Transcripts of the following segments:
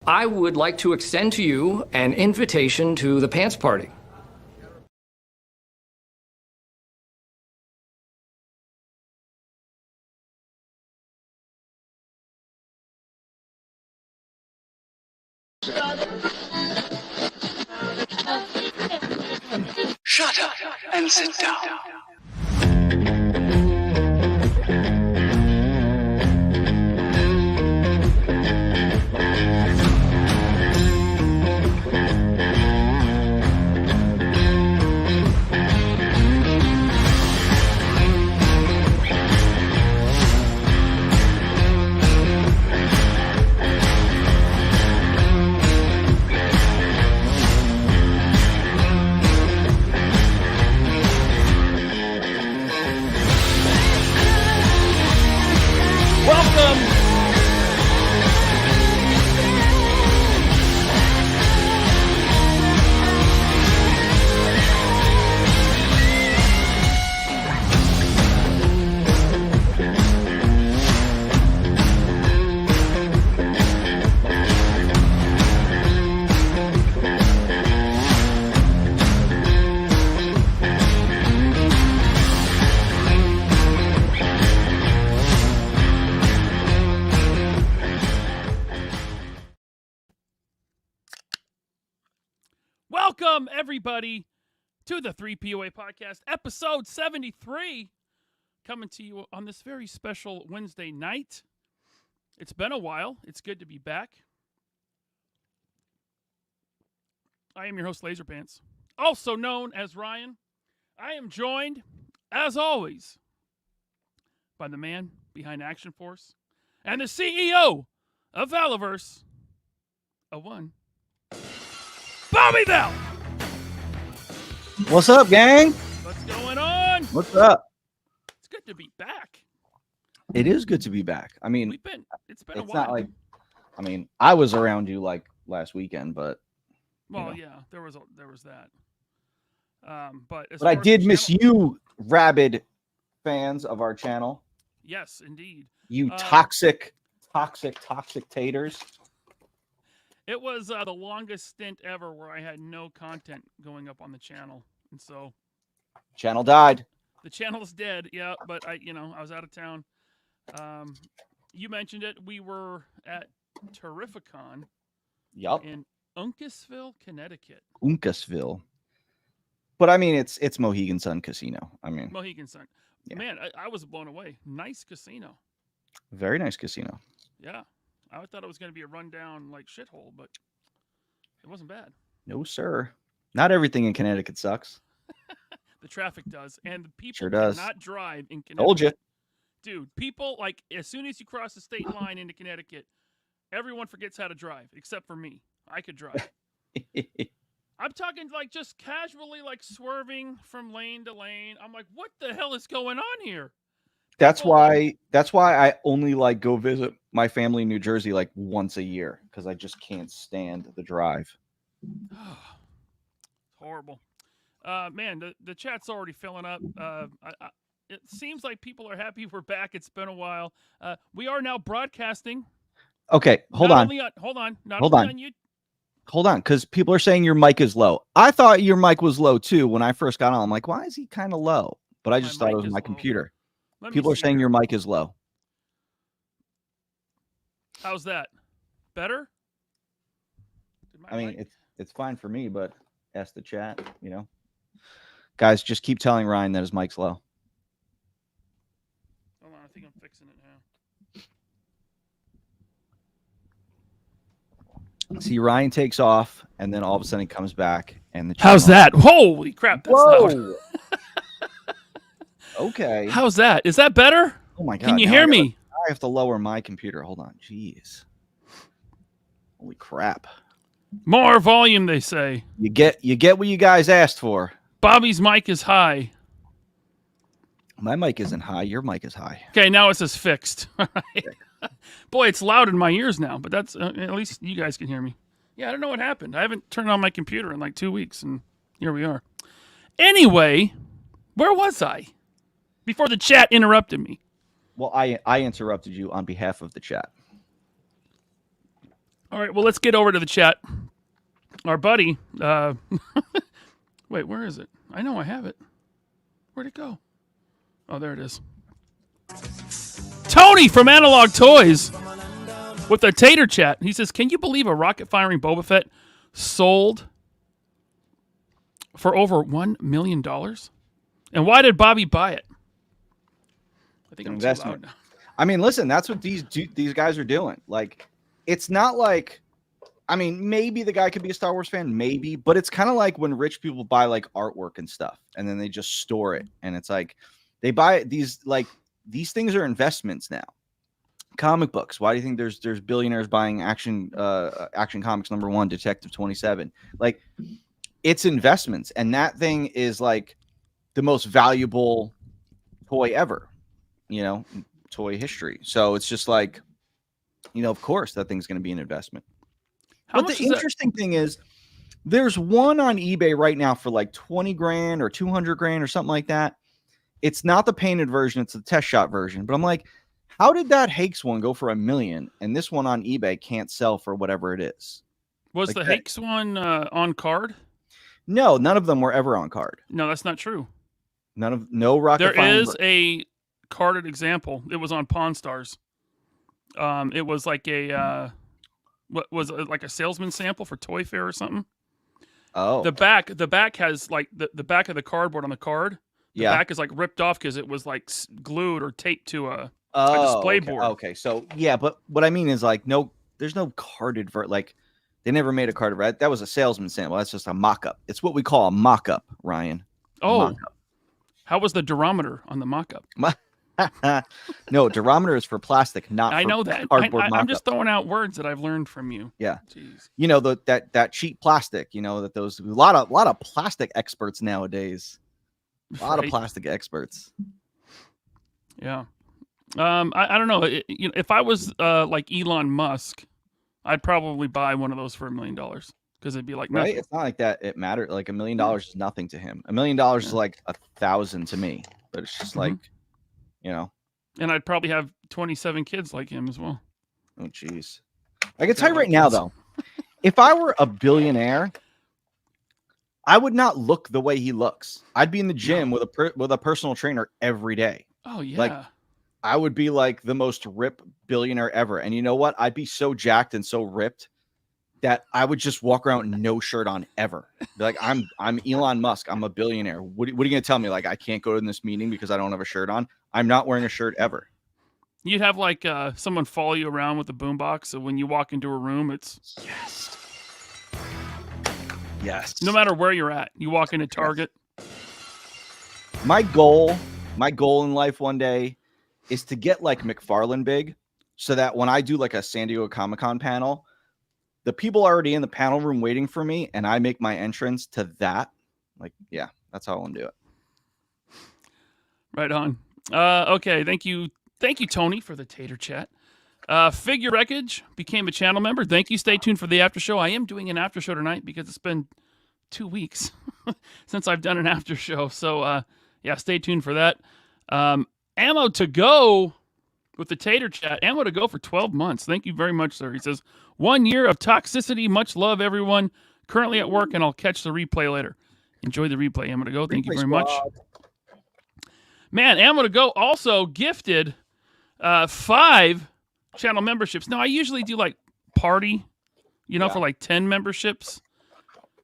I would like to extend to you an invitation to the pants party. Shut up and sit down. Welcome, everybody, to the 3POA Podcast, episode 73, coming to you on this very special Wednesday night. It's been a while. It's good to be back. I am your host, LaserPants, also known as Ryan. I am joined, as always, by the man behind Action Force and the CEO of Valaverse, a one, Bobby Vala. What's up, gang? What's going on? What's up? It's good to be back. It is good to be back. I mean, it's been a while. Not like, I mean, I was around you like last weekend, but well, yeah, there was that. But I did miss you, rabid fans of our channel. Yes, indeed. You toxic taters. It was the longest stint ever where I had no content going up on the channel, and so channel died. The channel's dead, yeah. But I was out of town. You mentioned it. We were at Terrificon. Yup. In Uncasville, Connecticut. Uncasville. But I mean, it's Mohegan Sun Casino. I mean, Mohegan Sun. Yeah. Man, I was blown away. Nice casino. Very nice casino. Yeah. I thought it was going to be a rundown like shithole, but it wasn't bad. No, sir. Not everything in Connecticut sucks. The traffic does, and the people sure does. cannot drive in Connecticut. Told you. Dude, people, like, as soon as you cross the state line into Connecticut, everyone forgets how to drive, except for me. I could drive. I'm talking, like, just casually, like, swerving from lane to lane. I'm like, what the hell is going on here? That's why I only like go visit my family in New Jersey like once a year, because I just can't stand the drive. Horrible. Man, the chat's already filling up. It seems like people are happy we're back. It's been a while. We are now broadcasting. Okay, hold on. Hold on, because people are saying your mic is low. I thought your mic was low too when I first got on. I'm like, why is he kind of low? But I just thought it was my computer. People are saying your mic is low. How's that? Better? I mean, it's fine for me, but ask the chat, Guys, just keep telling Ryan that his mic's low. Hold on, I think I'm fixing it now. See, Ryan takes off, and then all of a sudden he comes back, and the how's that? Holy crap! That's loud. Okay. How's that? Is that better? Oh my God! Can you hear me? I have to lower my computer. Hold on. Jeez. Holy crap! More volume, they say. You get what you guys asked for. Bobby's mic is high. My mic isn't high. Your mic is high. Okay, now it says fixed. Boy, it's loud in my ears now, but that's at least you guys can hear me. Yeah, I don't know what happened. I haven't turned on my computer in like 2 weeks, and here we are. Anyway, where was I before the chat interrupted me? Well, I interrupted you on behalf of the chat. All right, well, let's get over to the chat. Our buddy, wait, where is it? I know I have it. Where'd it go? Oh, there it is. Tony from Analog Toys with the tater chat. He says, can you believe a rocket-firing Boba Fett sold for over $1 million? And why did Bobby buy it? I think I'm investment. too loud now. I mean, listen, that's what these guys are doing. Like, it's not like, I mean, maybe the guy could be a Star Wars fan, maybe, but it's kind of like when rich people buy like artwork and stuff, and then they just store it, and it's like they buy these things are investments now. Comic books. Why do you think there's billionaires buying Action Comics #1, Detective 27? Like, it's investments, and that thing is like the most valuable toy ever, toy history. So it's just like, of course that thing's going to be an investment. But the interesting thing is, there's one on eBay right now for like 20 grand or 200 grand or something like that. It's not the painted version, it's the test shot version. But I'm like, how did that Hakes one go for $1 million and this one on eBay can't sell for whatever it is? Was the Hakes one on card? No, none of them were ever on card. No, that's not true. No rocket. There is a carded example. It was on Pawn Stars. It was like a what was it, like a salesman sample for Toy Fair or something. Oh, the back has like the back of the cardboard on the card. The back is like ripped off because it was like glued or taped to a display board. Okay, so yeah, but what I mean is like there's no carded like they never made a carded. Right? That was a salesman sample. That's just a mock-up. It's what we call a mock-up, Ryan. Oh, mock-up. How was the durometer on the mock-up? No, durometer is for plastic, not. I for know that. I'm just throwing out words that I've learned from you. Yeah. Jeez. That cheap plastic. That those a lot of plastic experts nowadays. A lot of plastic experts. Yeah. I don't know. If I was like Elon Musk, I'd probably buy one of those for $1 million because it'd be like nothing. Right. It's not like that. It mattered. Like $1 million is nothing to him. $1 million is like 1,000 to me. But it's just like, And I'd probably have 27 kids like him as well. Oh, jeez. I can tell you right now, though, if I were a billionaire, I would not look the way he looks. I'd be in the gym with a personal trainer every day. Oh, yeah. Like, I would be like the most ripped billionaire ever. And you know what? I'd be so jacked and so ripped that I would just walk around with no shirt on ever. Be like, I'm Elon Musk. I'm a billionaire. What are you going to tell me? Like, I can't go to this meeting because I don't have a shirt on? I'm not wearing a shirt ever. You'd have like someone follow you around with a boombox. So when you walk into a room, it's Yes. No matter where you're at, you walk into Target. My goal in life one day is to get like McFarlane big so that when I do like a San Diego Comic-Con panel, the people are already in the panel room waiting for me and I make my entrance to that. Like, yeah, that's how I want to do it. Right on. Okay. Thank you, Tony, for the tater chat. Figure Wreckage became a channel member. Thank you. Stay tuned for the after show. I am doing an after show tonight because it's been 2 weeks since I've done an after show. So, yeah, stay tuned for that. Ammo to go with the tater chat. Ammo to go for 12 months. Thank you very much, sir. He says, 1 year of toxicity. Much love, everyone. Currently at work, and I'll catch the replay later. Enjoy the replay, Ammo to go. Thank you very much. Man, Ammo to go also gifted 5 channel memberships. Now, I usually do like party, for like 10 memberships.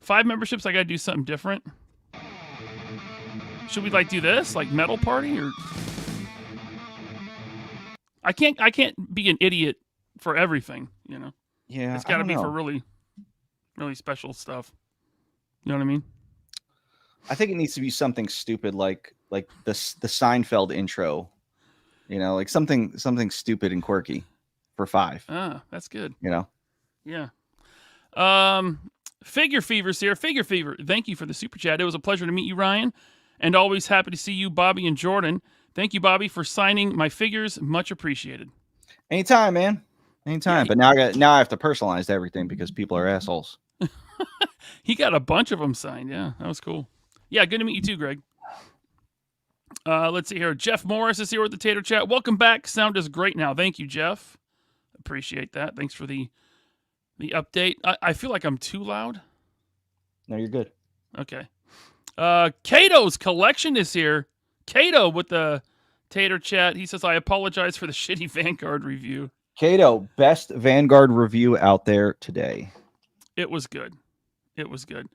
5 memberships, I got to do something different. Should we like do this, like metal party, or I can't be an idiot for everything, Yeah, it's got to be for really, really special stuff. You know what I mean? I think it needs to be something stupid like the Seinfeld intro, like something stupid and quirky for 5. Ah, that's good. Yeah. Figure Fever's here. Figure Fever, thank you for the super chat. It was a pleasure to meet you, Ryan, and always happy to see you, Bobby and Jordan. Thank you, Bobby, for signing my figures. Much appreciated. Anytime, man. Anytime. But now I have to personalize everything because people are assholes. He got a bunch of them signed. Yeah, that was cool. Yeah, good to meet you too, Greg. Let's see here. Jeff Morris is here with the Tater Chat. Welcome back. Sound is great now. Thank you, Jeff. Appreciate that. Thanks for the the update. I feel like I'm too loud. No, you're good. Okay. Cato's collection is here. Cato with the Tater Chat. He says, I apologize for the shitty Vanguard review. Cato, best Vanguard review out there today. It was good. It was good.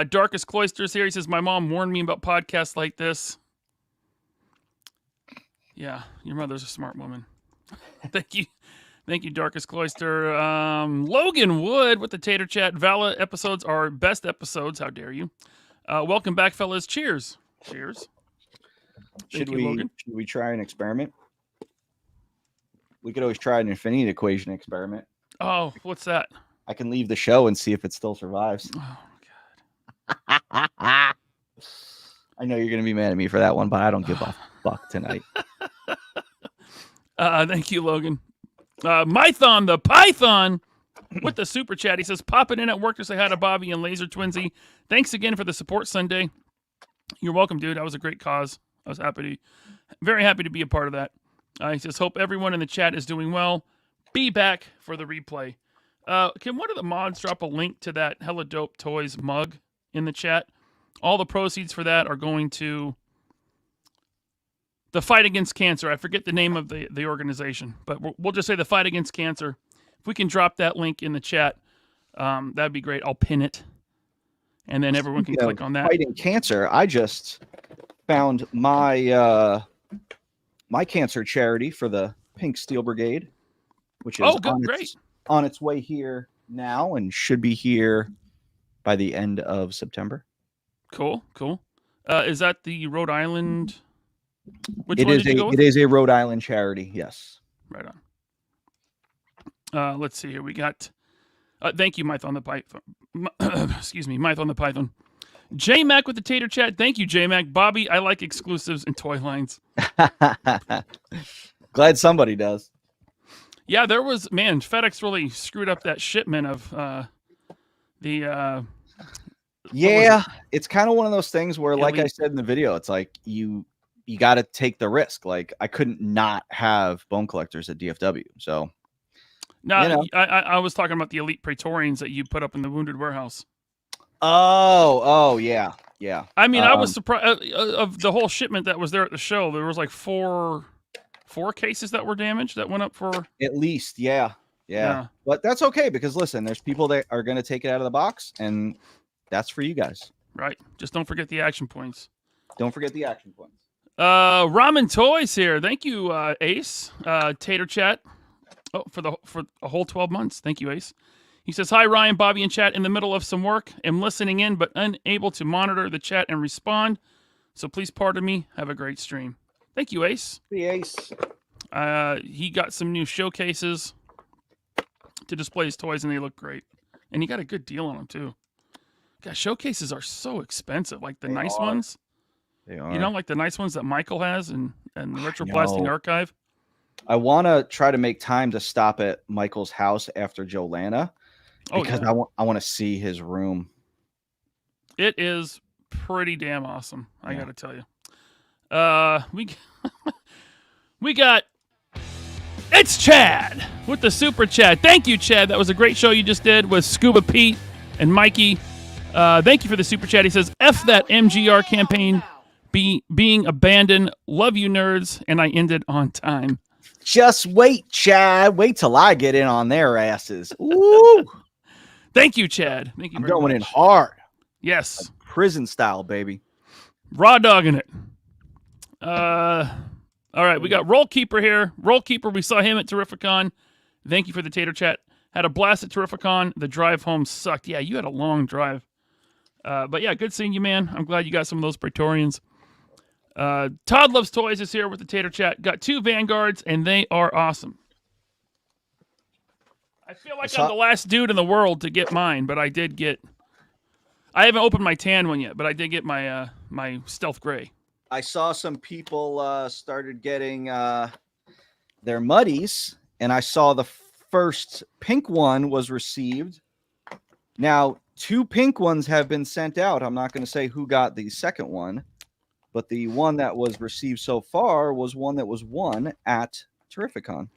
Darkest Cloisters here. He says, my mom warned me about podcasts like this. Yeah, your mother's a smart woman. Thank you. Thank you, Darkest Cloister. Logan Wood with the Tater Chat. Vala episodes are best episodes. How dare you? Welcome back, fellas. Cheers. Cheers. Should we try an experiment? We could always try an infinity equation experiment. Oh, what's that? I can leave the show and see if it still survives. Oh, I know you're going to be mad at me for that one, but I don't give a fuck tonight. Thank you, Logan. Mython the Python with the super chat. He says, popping in at work to say hi to Bobby and Laser Twinsy. Thanks again for the support Sunday. You're welcome, dude. That was a great cause. I was very happy to be a part of that. He says, hope everyone in the chat is doing well. Be back for the replay. Can one of the mods drop a link to that Hella Dope Toys mug in the chat? All the proceeds for that are going to the Fight Against Cancer. I forget the name of the organization, but we'll just say the Fight Against Cancer. If we can drop that link in the chat, that'd be great. I'll pin it, and then everyone can click on that. Fighting Cancer. I just found my my cancer charity for the Pink Steel Brigade, which is on its way here now and should be here by the end of September. Cool. Is that the Rhode Island? It is a Rhode Island charity. Yes. Right on. Let's see here. We got. Thank you, Mython the Python. Excuse me, Mython the Python. J Mac with the Tater Chat. Thank you, J Mac. Bobby, I like exclusives and toy lines. Glad somebody does. Yeah, there was FedEx really screwed up that shipment of the. Yeah, it's kind of one of those things where, like I said in the video, it's like you got to take the risk. Like I couldn't not have Bone Collectors at DFW, so. No, I was talking about the Elite Praetorians that you put up in the Wounded Warehouse. Oh, yeah. I mean, I was surprised of the whole shipment that was there at the show. There was like four cases that were damaged that went up for at least, yeah. But that's okay because listen, there's people that are going to take it out of the box, and that's for you guys. Right. Just don't forget the action points. Don't forget the action points. Ramen Toys here. Thank you, Ace. Tater Chat. Oh, for a whole 12 months. Thank you, Ace. He says, hi, Ryan, Bobby, and chat. In the middle of some work. Am listening in, but unable to monitor the chat and respond. So please pardon me. Have a great stream. Thank you, Ace. The Ace. He got some new showcases to display his toys, and they look great. And he got a good deal on them, too. God, showcases are so expensive. Like the nice ones. They are. You know, like the nice ones that Michael has and the Retro Blasting Archive. I want to try to make time to stop at Michael's house after Jolana because I want to see his room. It is pretty damn awesome. I got to tell you. We got it's Chad with the super chat. Thank you, Chad. That was a great show you just did with Scuba Pete and Mikey. Thank you for the super chat. He says, F that MGR campaign being abandoned. Love you, nerds. And I ended on time. Just wait, Chad. Wait till I get in on their asses. Ooh. Thank you, Chad. Thank you. I'm going in hard. Yes. Like prison style, baby. Raw dogging it. All right. We got Roll Keeper here. Roll Keeper. We saw him at Terrificon. Thank you for the Tater Chat. Had a blast at Terrificon. The drive home sucked. Yeah, you had a long drive. But yeah, good seeing you, man. I'm glad you got some of those Praetorians. Todd Loves Toys is here with the Tater Chat. Got 2 Vanguards, and they are awesome. I feel like I'm the last dude in the world to get mine, but I did get... I haven't opened my tan one yet, but I did get my my Stealth Gray. I saw some people started getting their Muddies, and I saw the first pink one was received. Now, 2 pink ones have been sent out. I'm not going to say who got the second one. But the one that was received so far was one that was won at Terrificon.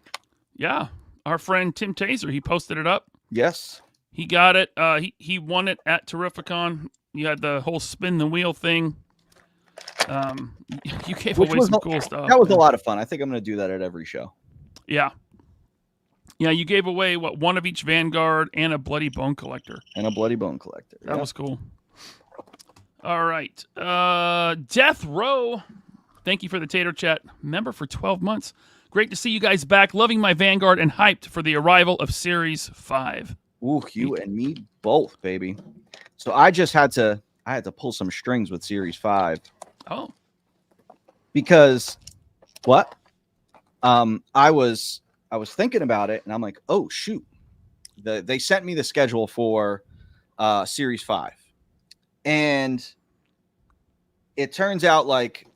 Yeah. Our friend Tim Taser, he posted it up. Yes. He got it. He won it at Terrificon. You had the whole spin the wheel thing. You gave away some cool stuff. That was a lot of fun. I think I'm going to do that at every show. Yeah. Yeah, you gave away, one of each Vanguard and a Bloody Bone Collector. That was cool. All right. Death Row. Thank you for the Tater Chat. Member for 12 months. Great to see you guys back. Loving my Vanguard and hyped for the arrival of Series 5. Ooh, you and me both, baby. So I had to pull some strings with Series 5. Oh. Because what? I was thinking about it and I'm like, oh shoot. They sent me the schedule for Series 5. And it turns out like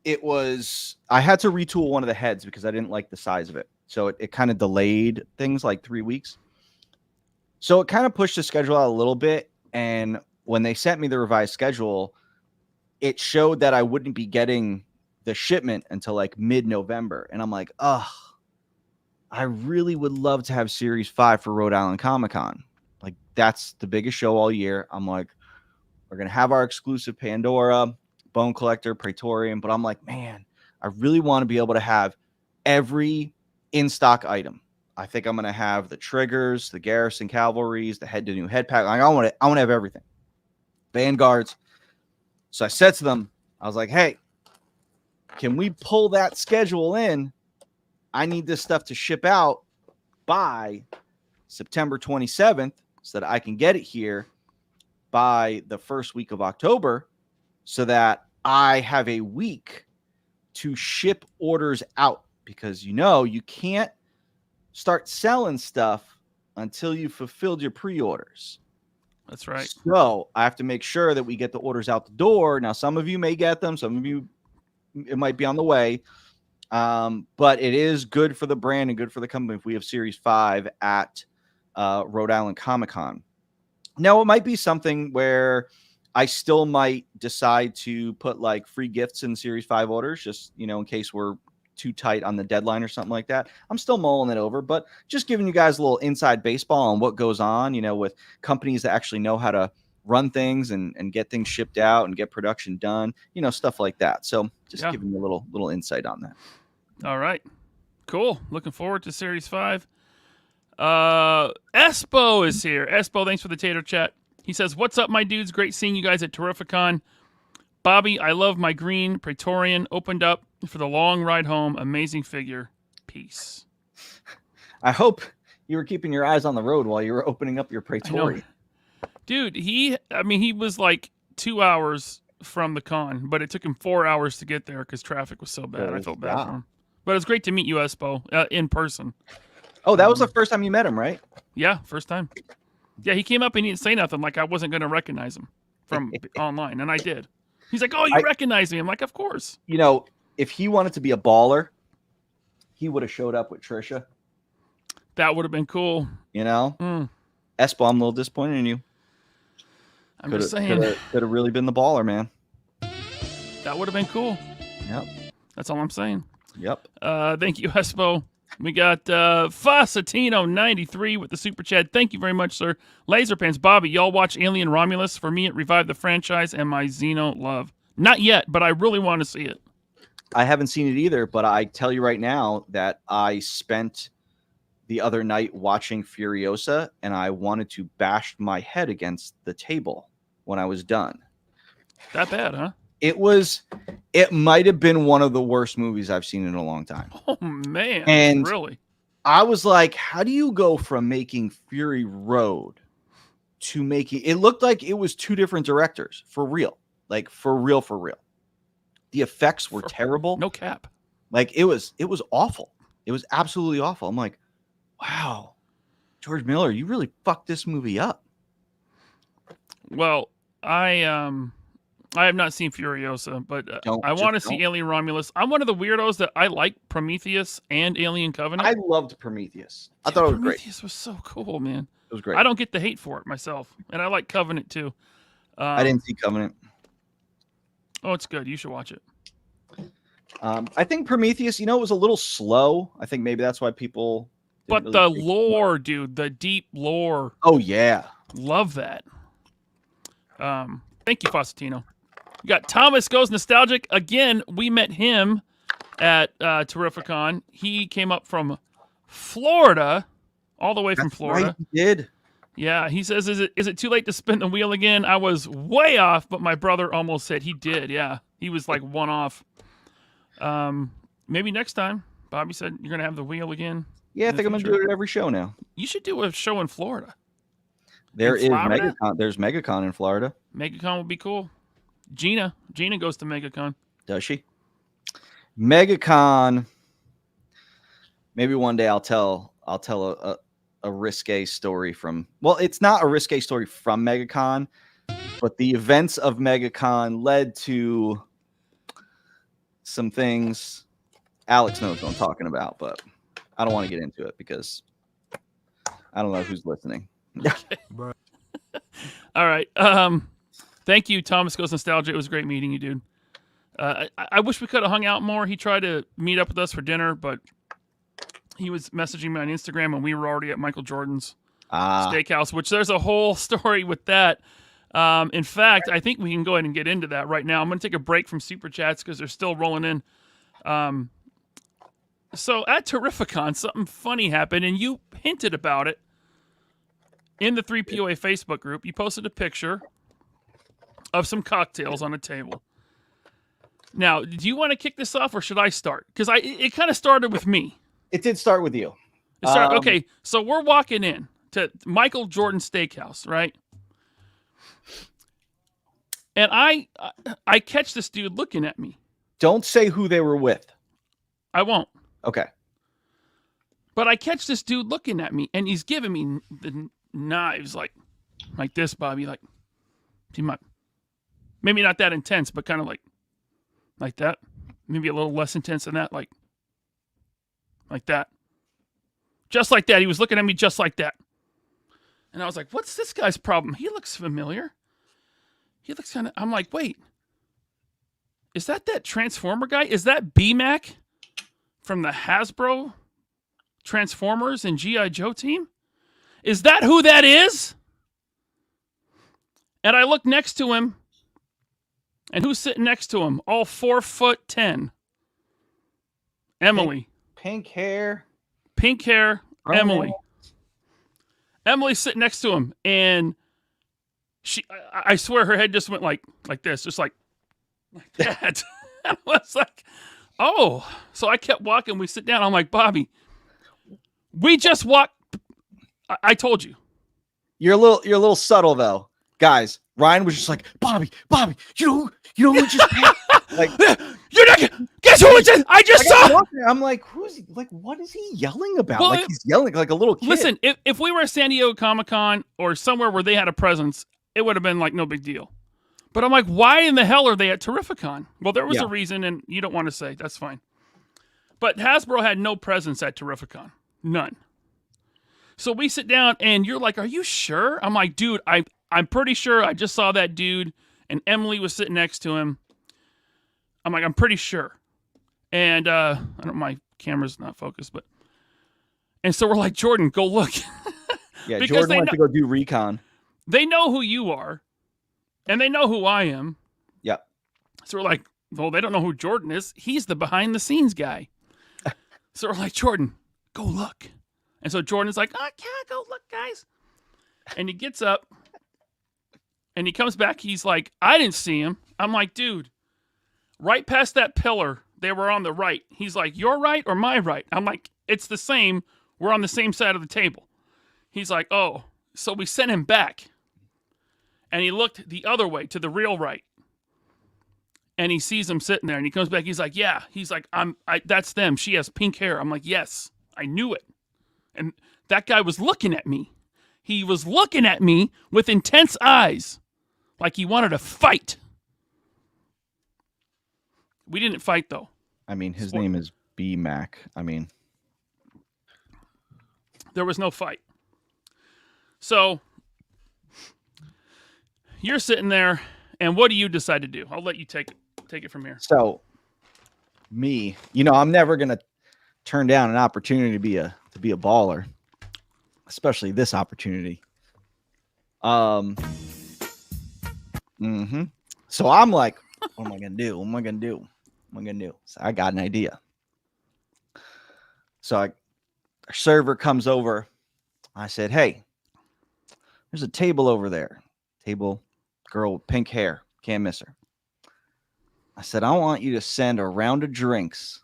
I had to retool one of the heads because I didn't like the size of it. So it kind of delayed things like 3 weeks. So it kind of pushed the schedule out a little bit. And when they sent me the revised schedule, it showed that I wouldn't be getting the shipment until like mid-November. And I'm like, I really would love to have Series 5 for Rhode Island Comic-Con. Like, that's the biggest show all year. I'm like, we're going to have our exclusive Pandora, Bone Collector, Praetorian. But I'm like, man, I really want to be able to have every in-stock item. I think I'm going to have the triggers, the Garrison Cavalries, the head-to-new head pack. Like, I want to have everything. Vanguards. So I said to them, I was like, hey, can we pull that schedule in? I need this stuff to ship out by September 27th so that I can get it here by the first week of October so that I have a week to ship orders out because, you can't start selling stuff until you've fulfilled your pre-orders. That's right. So I have to make sure that we get the orders out the door. Now, some of you may get them. Some of you, it might be on the way. But it is good for the brand and good for the company if we have Series 5 at Rhode Island Comic-Con. Now, it might be something where I still might decide to put like free gifts in Series 5 orders, just, in case we're too tight on the deadline or something like that. I'm still mulling it over, but just giving you guys a little inside baseball on what goes on, with companies that actually know how to run things and get things shipped out and get production done, stuff like that. So just giving you a little insight on that. All right. Cool. Looking forward to Series 5. Espo is here. Espo, thanks for the Tater Chat. He says, what's up, my dudes? Great seeing you guys at Terrificon. Bobby, I love my green Praetorian. Opened up for the long ride home. Amazing figure. Peace. I hope you were keeping your eyes on the road while you were opening up your Praetorian. Dude, he was like 2 hours from the con, but it took him 4 hours to get there because traffic was so bad. I felt bad for him. But it was great to meet you, Espo, in person. Oh, that was the first time you met him, right? Yeah, first time. Yeah, he came up and he didn't say nothing, like I wasn't going to recognize him from online, and I did. He's like, oh, you recognize me? I'm like, of course. If he wanted to be a baller, he would have showed up with Trisha. That would have been cool. Espo, I'm a little disappointed in you. I'm just saying. Could have really been the baller, man. That would have been cool. Yep. That's all I'm saying. Yep. Thank you, Espo. We got Fossatino93 with the Super Chat. Thank you very much, sir. LaserPants, Bobby, y'all watch Alien Romulus? For me, it revived the franchise and my Xeno love. Not yet, but I really want to see it. I haven't seen it either, but I tell you right now that I spent the other night watching Furiosa, and I wanted to bash my head against the table when I was done. That bad, huh? It might have been one of the worst movies I've seen in a long time. Oh, man. And really? I was like, how do you go from making Fury Road to making... It looked like it was two different directors, for real. Like, for real. The effects were terrible. No cap. Like, it was awful. It was absolutely awful. I'm like, wow, George Miller, you really fucked this movie up. Well, I have not seen Furiosa, but I want to see Alien Romulus. I'm one of the weirdos that I like Prometheus and Alien Covenant. I loved Prometheus. I thought it was great. Prometheus was so cool, man. It was great. I don't get the hate for it myself, and I like Covenant too. I didn't see Covenant. Oh, it's good. You should watch it. I think Prometheus, it was a little slow. I think maybe that's why people But really the dig lore, dude, the deep lore. Oh yeah. Love that. Thank you, Faustino. We got Thomas Goes Nostalgic. Again, we met him at Terrificon. He came up from Florida, all the way from Florida. Right, he did. Yeah, he says, is it too late to spin the wheel again? I was way off, but my brother almost said he did. Yeah, he was like one off. Maybe next time. Bobby said you're going to have the wheel again. Yeah, I think I'm going to do it at every show now. You should do a show in Florida. There is MegaCon. There's MegaCon in Florida. MegaCon would be cool. Gina goes to MegaCon. Does she? MegaCon. Maybe one day I'll tell a risque story from. Well, it's not a risque story from MegaCon, but the events of MegaCon led to some things. Alex knows what I'm talking about, but I don't want to get into it because I don't know who's listening. All right. Thank you, Thomas Goes Nostalgia. It was great meeting you, dude. I wish we could have hung out more. He tried to meet up with us for dinner, but he was messaging me on Instagram, and we were already at Michael Jordan's steakhouse, which there's a whole story with that. In fact, I think we can go ahead and get into that right now. I'm going to take a break from Super Chats because they're still rolling in. So at Terrificon, something funny happened, and you hinted about it in the 3POA Facebook group. You posted a picture of some cocktails on a table. Now, do you want to kick this off, or should I start? Because it kind of started with me. It did start with you. Okay, so we're walking in to Michael Jordan Steakhouse, right? And I catch this dude looking at me. Don't say who they were with. I won't. Okay. But I catch this dude looking at me, and he's giving me the knives like this, Bobby. Like, he might, maybe not that intense, but kind of like that. Maybe a little less intense than that, like that. Just like that. He was looking at me just like that. And I was like, what's this guy's problem? He looks familiar. He looks kind of, I'm like, wait. Is that Transformer guy? Is that B-Mac from the Hasbro Transformers and G.I. Joe team? Is that who that is? And I look next to him, and who's sitting next to him? All 4'10". Emily. Pink hair. Emily. Emily's sitting next to him, and I swear her head just went like this, just like that. I was like, oh. So I kept walking. We sit down. I'm like, Bobby, we just walked. I told you. You're a little subtle though. Guys, Ryan was just like, Bobby, you know who just like you're not guess who I just saw. I'm like, who's he? Like, what is he yelling about? Well, like he's yelling like a little kid. Listen, if we were at San Diego Comic-Con or somewhere where they had a presence, it would have been like no big deal. But I'm like, why in the hell are they at Terrificon? Well, there was a reason, and you don't want to say. That's fine. But Hasbro had no presence at Terrificon. None. So we sit down, and you're like, are you sure? I'm like, dude, I'm pretty sure I just saw that dude, and Emily was sitting next to him. I'm like, I'm pretty sure. And I don't, my camera's not focused, but. And so we're like, Jordan, go look. Yeah, Jordan went to go do recon. They know who you are, and they know who I am. Yep. So we're like, well, they don't know who Jordan is. He's the behind-the-scenes guy. So we're like, Jordan, go look. And so Jordan's like, I can't go look, guys. And he gets up, and he comes back. He's like, I didn't see him. I'm like, dude, right past that pillar, they were on the right. He's like, your right or my right? I'm like, it's the same. We're on the same side of the table. He's like, oh. So we sent him back. And he looked the other way to the real right. And he sees him sitting there, and he comes back. He's like, yeah. He's like, that's them. She has pink hair. I'm like, yes, I knew it. And that guy was looking at me. He was looking at me with intense eyes, like he wanted to fight. We didn't fight, though. I mean, his name is B-Mac. I mean, there was no fight. So you're sitting there, and what do you decide to do? I'll let you take it from here. So, me, I'm never gonna turn down an opportunity to to be a baller, especially this opportunity. So I'm like, what am I gonna do? What am I gonna do? What am I gonna do? So I got an idea. So our server comes over. I said, hey, there's a table over there. Table, girl with pink hair. Can't miss her. I said, I want you to send a round of drinks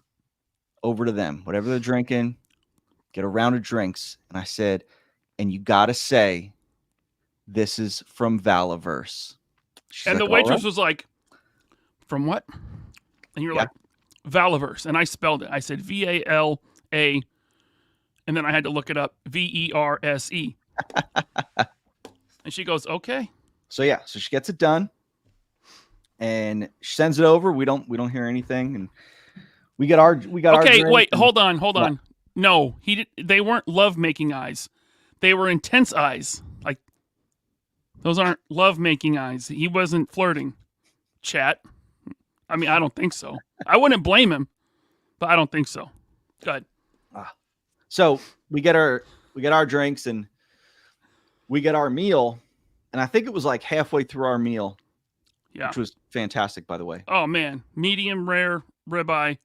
over to them. Whatever they're drinking, get a round of drinks. And I said, and you got to say, this is from Valaverse. She's and like, the waitress right. was like, from what? And you're like, Valaverse. And I spelled it. I said V-A-L-A. And then I had to look it up. V-E-R-S-E. And she goes, okay. So yeah, so she gets it done. And she sends it over. We don't hear anything. And we got our Okay, drink wait, and, hold on. No, they weren't love-making eyes. They were intense eyes. Like, those aren't love-making eyes. He wasn't flirting. Chat. I mean, I don't think so. I wouldn't blame him, but I don't think so. Go ahead. So we get our drinks and we get our meal. And I think it was like halfway through our meal. Yeah. Which was fantastic, by the way. Oh, man. Medium rare ribeye.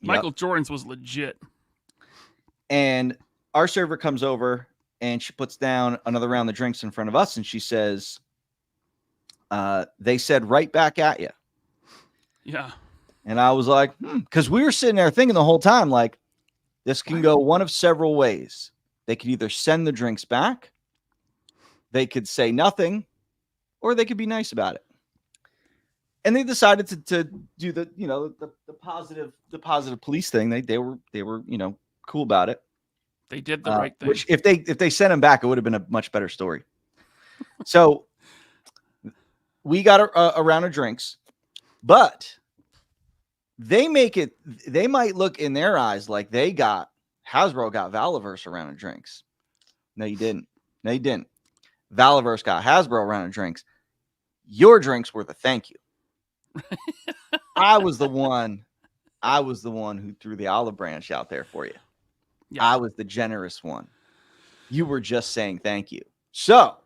Michael Jordan's was legit. And our server comes over and she puts down another round of drinks in front of us. And she says, they said right back at you. Yeah. And I was like, because we were sitting there thinking the whole time, like, this can go one of several ways. They could either send the drinks back, they could say nothing, or they could be nice about it. And they decided to do the positive police thing. They were cool about it. They did the right thing. Which if they sent him back, it would have been a much better story. So we got a round of drinks, but they might look in their eyes like Hasbro got Valaverse a round of drinks. No, you didn't. Valaverse got Hasbro a round of drinks. Your drinks were the thank you. I was the one who threw the olive branch out there for you. Yeah. I was the generous one. You were just saying thank you. So,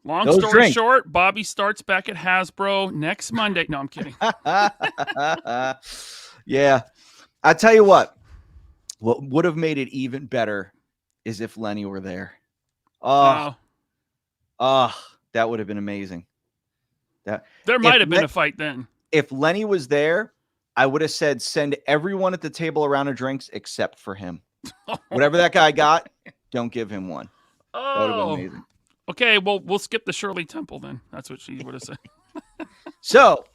long story short, Bobby starts back at Hasbro next Monday. No, I'm kidding. Yeah. I tell you what would have made it even better is if Lenny were there. Oh, that would have been amazing. There might have been a fight then. If Lenny was there, I would have said send everyone at the table a round of drinks except for him. Whatever that guy got, don't give him one. Oh, that would have been amazing. Okay, well, we'll skip the Shirley Temple then. That's what she would have said. So,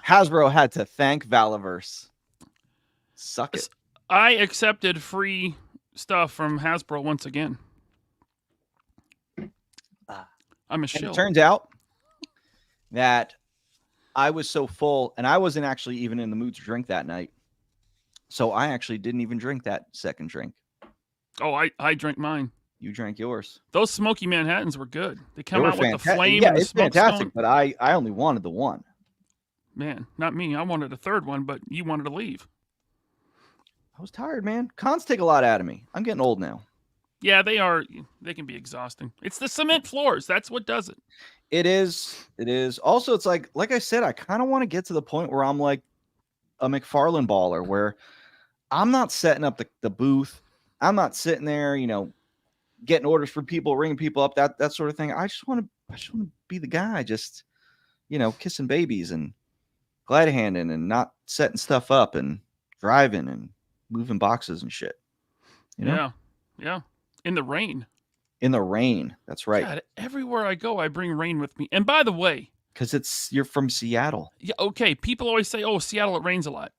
Hasbro had to thank Valaverse. Suck it. I accepted free stuff from Hasbro once again. I'm a shill. It turns out that I was so full, and I wasn't actually even in the mood to drink that night. So I actually didn't even drink that second drink. Oh, I drank mine. You drank yours. Those Smoky Manhattans were good. They come out with the flame. Yeah, and the it's fantastic, stone. but I only wanted the one. Man, not me. I wanted a third one, but you wanted to leave. I was tired, man. Cons take a lot out of me. I'm getting old now. Yeah, they are. They can be exhausting. It's the cement floors. That's what does it. It is. Also, it's like I said, I kind of want to get to the point where I'm like a McFarlane baller, where I'm not setting up the booth. I'm not sitting there, getting orders for people, ringing people up, that sort of thing. I just want to be the guy, just, kissing babies and glad handing and not setting stuff up and driving and moving boxes and shit. Yeah. In the rain. That's right. God, everywhere I go, I bring rain with me. And by the way, because you're from Seattle. Yeah. Okay. People always say, "Oh, Seattle, it rains a lot."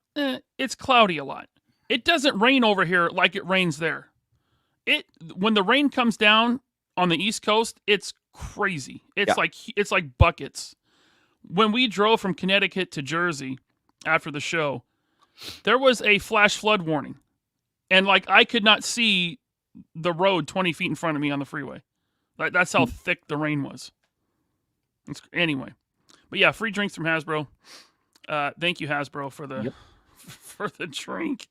It's cloudy a lot. It doesn't rain over here like it rains there. When the rain comes down on the East Coast, it's crazy. It's like buckets. When we drove from Connecticut to Jersey after the show, there was a flash flood warning, and I could not see the road 20 feet in front of me on the freeway. That's how thick the rain was. Anyway, but yeah, free drinks from Hasbro. Thank you, Hasbro, for the for the drink.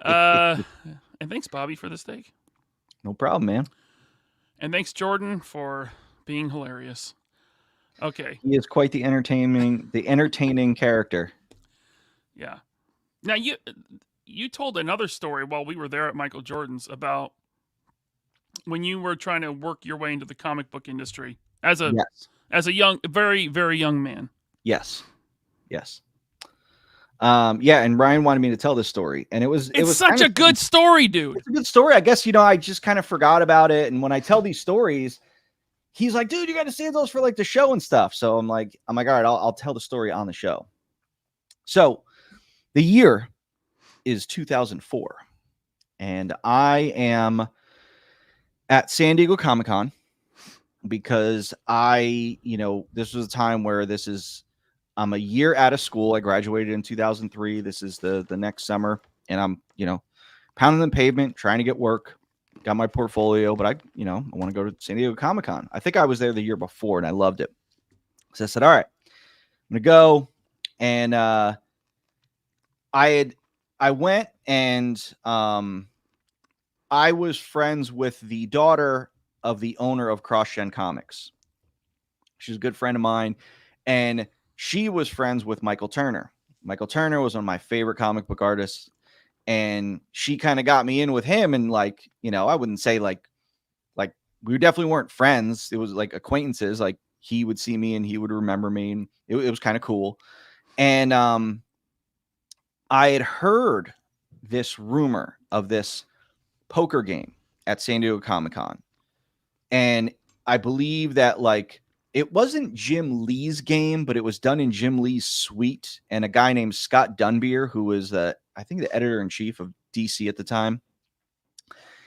And And thanks, Bobby, for the steak. No problem, man. And thanks, Jordan, for being hilarious. Okay. He is quite the entertaining character. Yeah. Now you told another story while we were there at Michael Jordan's about when you were trying to work your way into the comic book industry as a young, very, very young man. Yes. Yeah, and Ryan wanted me to tell this story, and it was such a good story, dude. It's a good story. I guess, I just kind of forgot about it, and when I tell these stories, he's like, dude, you got to save those for like the show and stuff. So I'm like, all right, I'll tell the story on the show. So the year is 2004, and I am at San Diego Comic-Con because this was a time where I'm a year out of school. I graduated in 2003. This is the next summer, and I'm, pounding the pavement, trying to get work. Got my portfolio, but I want to go to San Diego Comic-Con. I think I was there the year before, and I loved it. So I said, all right, I'm going to go. And I went, and I was friends with the daughter of the owner of Cross Gen Comics. She's a good friend of mine, and she was friends with Michael Turner. Michael Turner was one of my favorite comic book artists, and she kind of got me in with him. And like, I wouldn't say like we definitely weren't friends. It was like acquaintances. Like he would see me and he would remember me, and it was kind of cool. And I had heard this rumor of this poker game at San Diego Comic-Con, and I believe that like it wasn't Jim Lee's game, but it was done in Jim Lee's suite. And a guy named Scott Dunbier, who was I think the editor-in-chief of DC at the time,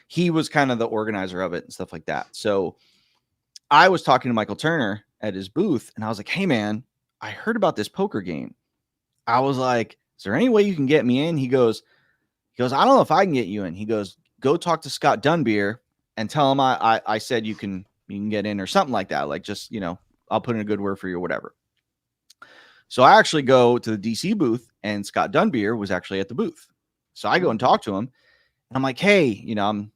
he was kind of the organizer of it and stuff like that. So I was talking to Michael Turner at his booth, and I was like, hey man, I heard about this poker game. I was like, is there any way you can get me in? He goes, I don't know if I can get you in. He goes, go talk to Scott Dunbier and tell him I said you can get in or something like that. Like, just, I'll put in a good word for you or whatever. So I actually go to the DC booth, and Scott Dunbier was actually at the booth. So I go and talk to him, and I'm like, hey, I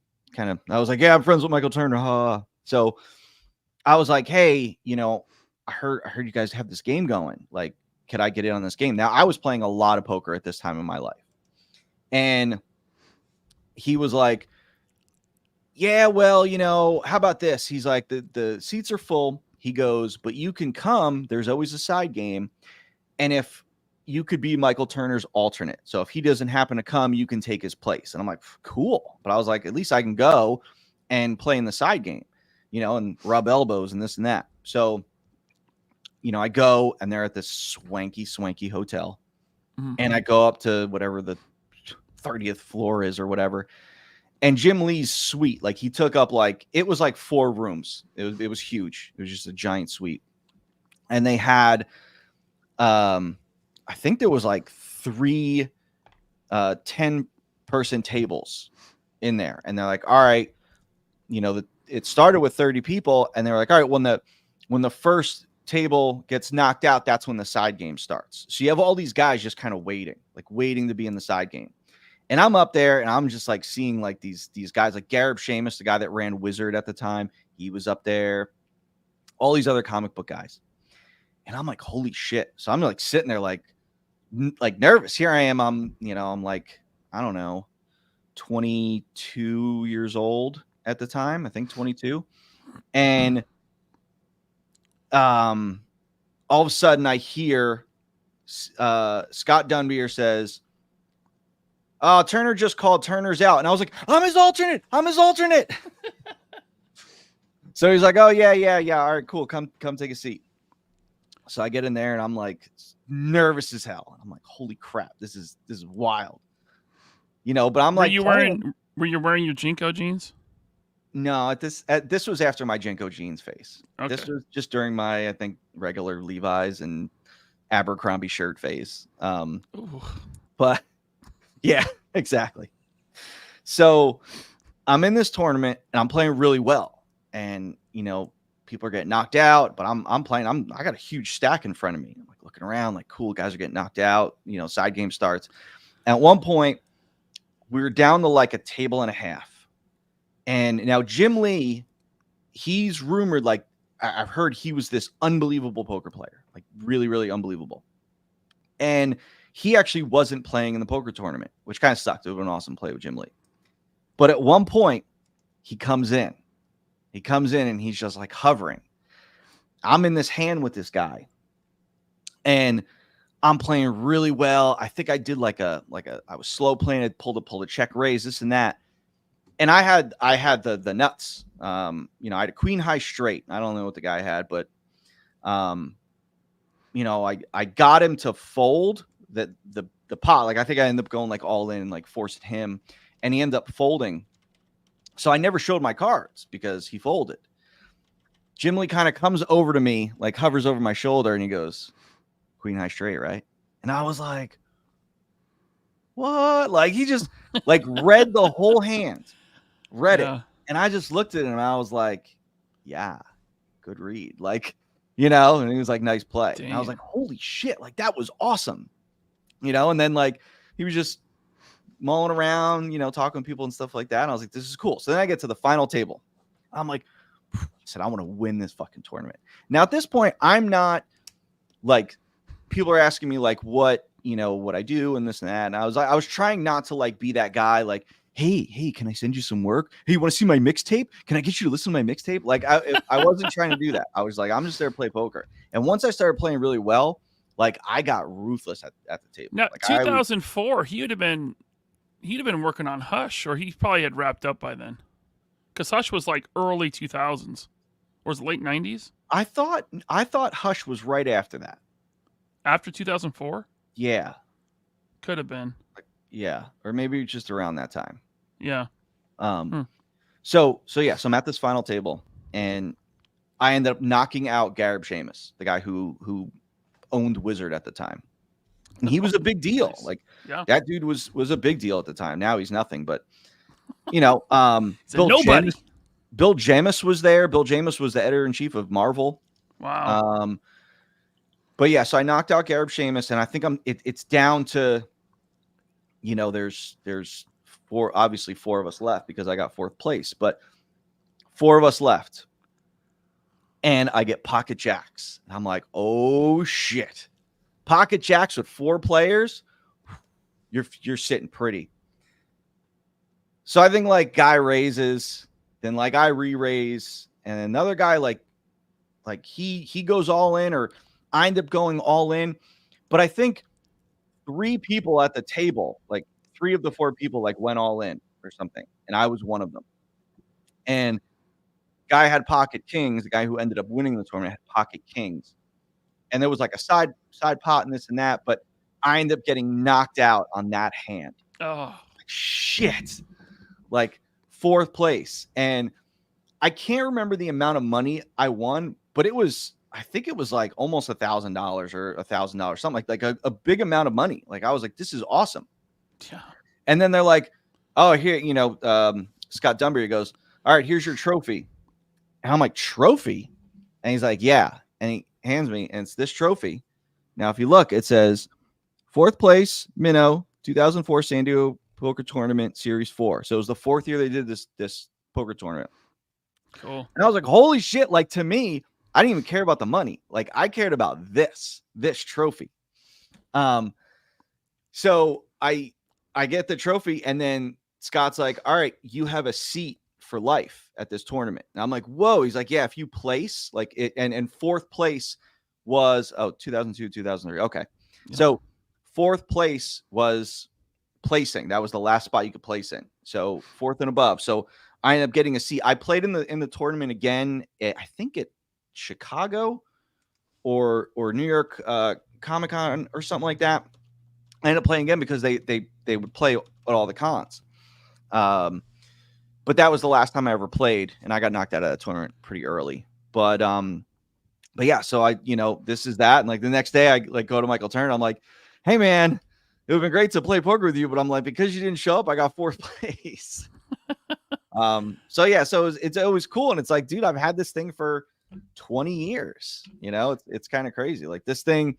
was like, yeah, I'm friends with Michael Turner. So I was like, hey, I heard you guys have this game going. Like, could I get in on this game? Now I was playing a lot of poker at this time in my life. And he was like, yeah, well, how about this? He's like, the seats are full. He goes, but you can come. There's always a side game. And if you could be Michael Turner's alternate. So if he doesn't happen to come, you can take his place. And I'm like, cool. But I was like, at least I can go and play in the side game, and rub elbows and this and that. So, I go, and they're at this swanky hotel. Mm-hmm. And I go up to whatever the 30th floor is or whatever. And Jim Lee's suite, like he took up it was like 4 rooms. It was huge. It was just a giant suite. And they had, I think there was like 3 10-person tables in there. And they're like, all right, it started with 30 people. And they were like, all right, when the first table gets knocked out, that's when the side game starts. So you have all these guys just kind of waiting to be in the side game. And I'm up there, and I'm just like seeing like these guys like Gareb Shamus, the guy that ran Wizard at the time. He was up there, all these other comic book guys. And I'm like, holy shit. So I'm like sitting there like nervous. Here I am. I'm like, I don't know, 22 years old at the time. I think 22. And all of a sudden I hear Scott Dunbier says, Turner just called. Turner's out. And I was like, I'm his alternate. So he's like, oh, yeah. All right, cool. Come take a seat. So I get in there, and I'm like nervous as hell. I'm like, holy crap, this is wild. But I'm like, were you wearing your Jinko jeans? No, this was after my Jinko jeans phase. Okay. This was just during my, I think, regular Levi's and Abercrombie shirt phase. But yeah, exactly. So I'm in this tournament, and I'm playing really well. And, people are getting knocked out, but I'm playing. I got a huge stack in front of me. I'm like looking around, like, cool, guys are getting knocked out. Side game starts. At one point, we were down to like a table and a half. And now Jim Lee, he's rumored, like, I've heard he was this unbelievable poker player, like really, really unbelievable. And he actually wasn't playing in the poker tournament, which kind of sucked. It would have been awesome to play with Jim Lee. But at one point, he comes in. He comes in and he's just like hovering. I'm in this hand with this guy. And I'm playing really well. I think I did I was slow playing. I pulled a check raise, this and that. And I had the nuts. I had a queen high straight. I don't know what the guy had, but I got him to fold the pot. Like, I think I ended up going like all in and like forced him, and he ended up folding. So I never showed my cards because he folded. Jim Lee kind of comes over to me, like hovers over my shoulder, and he goes, "Queen high straight, right?" And I was like, "What?" Like, he just like read the whole hand, read it. And I just looked at him and I was like, "Yeah, good read." Like, and he was like, "Nice play." And I was like, "Holy shit. Like, that was awesome." And then like, he was just mulling around, talking to people and stuff like that. And I was like, "This is cool." So then I get to the final table. I'm like, I said, I want to win this fucking tournament. Now at this point, I'm not like, people are asking me like what I do and this and that. And I was trying not to like be that guy, like, hey, can I send you some work? Hey, you want to see my mixtape? Can I get you to listen to my mixtape? Like, I wasn't trying to do that. I was like, I'm just there to play poker. And once I started playing really well, like, I got ruthless at the table. Now, like, 2004, he'd have been working on Hush, or he probably had wrapped up by then. Because Hush was like early 2000s. Or was it late 90s? I thought Hush was right after that. After 2004? Yeah. Could have been. Yeah. Or maybe just around that time. Yeah. So I'm at this final table, and I ended up knocking out Garib Sheamus, the guy who owned Wizard at the time. And he was a big deal. Nice. Like, yeah. That dude was a big deal at the time. Now he's nothing, but Bill Jamis was there. Bill Jamis was the editor-in-chief of Marvel. Wow. But yeah, so I knocked out Garib Sheamus, and I think it's down to, there's four of us left because I got fourth place, but 4 of us left. And I get pocket jacks. And I'm like, oh shit. Pocket jacks with 4 players, you're sitting pretty. So I think like guy raises, then like I re-raise, and another guy like he goes all in, or I end up going all in. But I think 3 people at the table, like 3 of the 4 people, like went all in or something, and I was one of them. And guy had pocket kings. The guy who ended up winning the tournament had pocket kings, and there was like a side pot and this and that. But I ended up getting knocked out on that hand. Oh, like, shit! Like 4th place, and I can't remember the amount of money I won, but I think it was like almost $1,000 or $1,000, something like a big amount of money. Like, I was like, this is awesome. Yeah. And then they're like, oh, here, Scott Dunbury goes, all right, here's your trophy. And I'm like, trophy? And he's like, yeah. And he hands me, and it's this trophy. Now, if you look, it says 4th place, Minnow, 2004 San Diego Poker Tournament Series 4. So it was the 4th year they did this poker tournament. Cool. And I was like, holy shit. Like, to me, I didn't even care about the money. Like, I cared about this trophy. So I get the trophy, and then Scott's like, all right, you have a seat for life at this tournament. And I'm like, whoa. He's like, yeah, if you place like it, and 4th place was 2002, 2003. Okay. Yeah. So 4th place was placing. That was the last spot you could place in. So 4th and above. So I ended up getting a seat. I played in the tournament again. I think at Chicago or New York Comic-Con or something like that. I ended up playing again because they would play at all the cons. But that was the last time I ever played, and I got knocked out of that tournament pretty early. But yeah, so I, this is that. And like the next day I like go to Michael Turner. I'm like, hey man, it would have been great to play poker with you, but I'm like, because you didn't show up, I got 4th place. So yeah, so it's always cool. And it's like, dude, I've had this thing for 20 years, it's kind of crazy. Like, this thing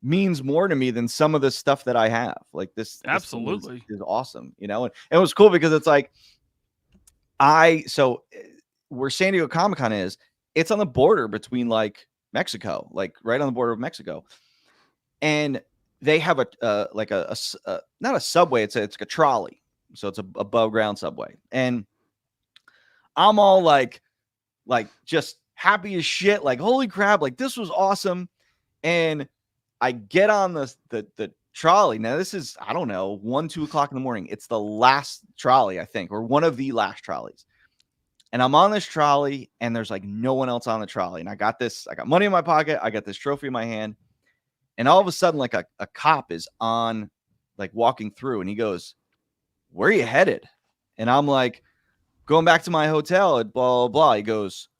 means more to me than some of the stuff that I have. Like this Absolutely is awesome, you know. And it was cool because it's like where San Diego Comic-Con is, it's on the border between like Mexico, like right on the border of Mexico. And they have not a subway, it's like a trolley. So it's a above ground subway. And I'm all like just happy as shit, like holy crap, like this was awesome. And I get on the trolley. Now this is, I don't know, 1, 2 o'clock in the morning. It's the last trolley, I think, or one of the last trolleys. And I'm on this trolley and there's like no one else on the trolley. And I got money in my pocket. I got this trophy in my hand. And all of a sudden, like a cop is on, like walking through, and he goes, "Where are you headed?" And I'm like, going back to my hotel at blah, blah, blah. He goes,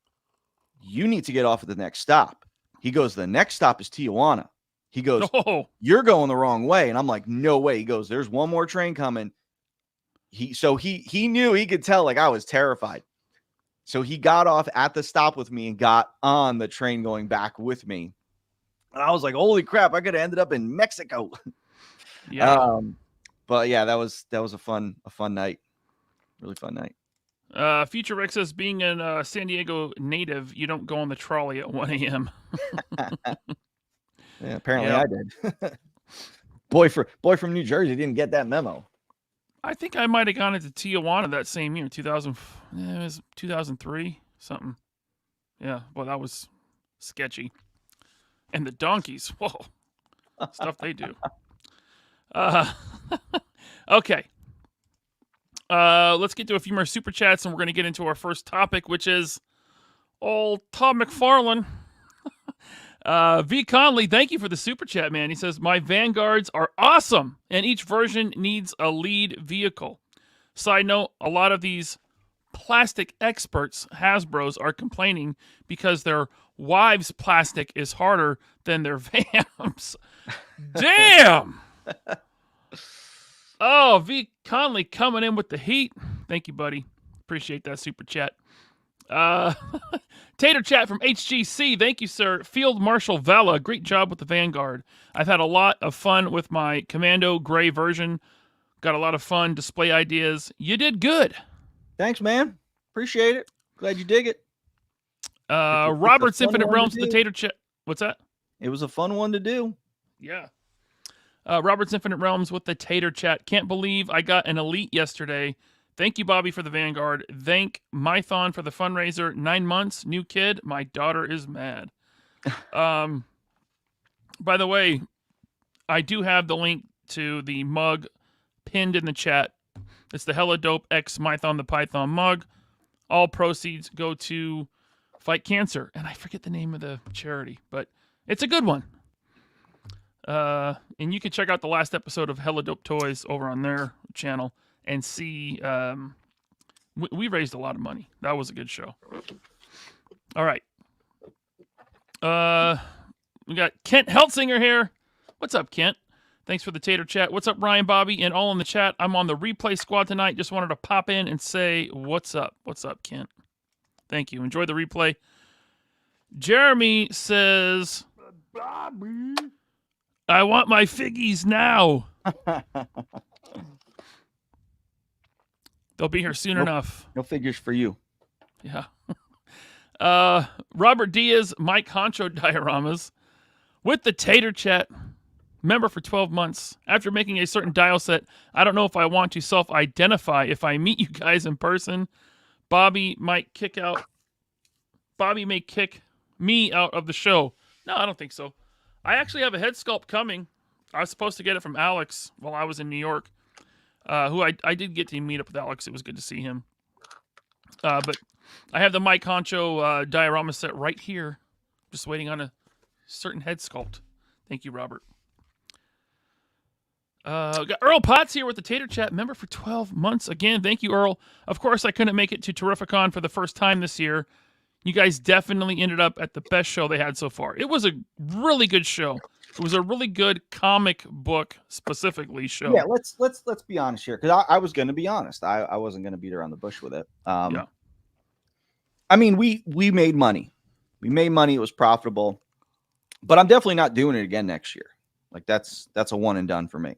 "You need to get off at the next stop." He goes, "The next stop is Tijuana." He goes, "Oh, you're going the wrong way." And I'm like, "No way." He goes, "There's one more train coming." He knew, he could tell like I was terrified. So he got off at the stop with me and got on the train going back with me. And I was like, holy crap, I could have ended up in Mexico. yeah." But yeah, that was a fun night. Really fun night. Future Rick says, being a San Diego native, you don't go on the trolley at 1 a.m. Yeah, apparently I did. Boy from New Jersey didn't get that memo. I think I might have gone into Tijuana that same year, 2000. It was 2003, something. Yeah, well, that was sketchy. And the donkeys, whoa, stuff they do. Okay. Let's get to a few more super chats, and we're going to get into our first topic, which is old Todd McFarlane. V. Conley, thank you for the super chat, man. He says, my Vanguards are awesome, and each version needs a lead vehicle. Side note, a lot of these plastic experts, Hasbros, are complaining because their wives' plastic is harder than their Vams. Damn! Oh, V. Conley coming in with the heat. Thank you, buddy. Appreciate that super chat. Tater Chat from HGC. Thank you, sir. Field Marshal Vala. Great job with the Vanguard. I've had a lot of fun with my Commando Gray version. Got a lot of fun display ideas. You did good. Thanks, man. Appreciate it. Glad you dig it. Robert's Infinite Realms with the Tater Chat. What's that? It was a fun one to do. Yeah. Robert's Infinite Realms with the Tater Chat. Can't believe I got an Elite yesterday. Thank you, Bobby, for the Vanguard. Thank Mython for the fundraiser. 9 months, new kid. My daughter is mad. By the way, I do have the link to the mug pinned in the chat. It's the Hella Dope X Mython the Python mug. All proceeds go to Fight Cancer. And I forget the name of the charity, but it's a good one. And you can check out the last episode of Hella Dope Toys over on their channel and see, we raised a lot of money. That was a good show. All right. We got Kent Heltzinger here. What's up, Kent? Thanks for the Tater Chat. What's up, Ryan, Bobby, and all in the chat? I'm on the replay squad tonight. Just wanted to pop in and say what's up. What's up, Kent? Thank you. Enjoy the replay. Jeremy says, Bobby, I want my figgies now. They'll be here soon enough. No figures for you. Yeah. Robert Diaz, Mike Honcho dioramas with the Tater Chat. Member for 12 months. After making a certain dial set, I don't know if I want to self-identify if I meet you guys in person. Bobby may kick me out of the show. No, I don't think so. I actually have a head sculpt coming. I was supposed to get it from Alex while I was in New York. Who I did get to meet up with Alex. It was good to see him. But I have the Mike Honcho diorama set right here. Just waiting on a certain head sculpt. Thank you, Robert. Got Earl Potts here with the Tater Chat, member for 12 months. Again, thank you, Earl. Of course, I couldn't make it to Terrificon for the first time this year. You guys definitely ended up at the best show they had so far. It was a really good show. It was a really good comic book specifically show. Yeah, let's be honest here, because I was going to be honest. I wasn't going to beat around the bush with it. Yeah. I mean, we made money. We made money. It was profitable. But I'm definitely not doing it again next year. Like that's a one and done for me,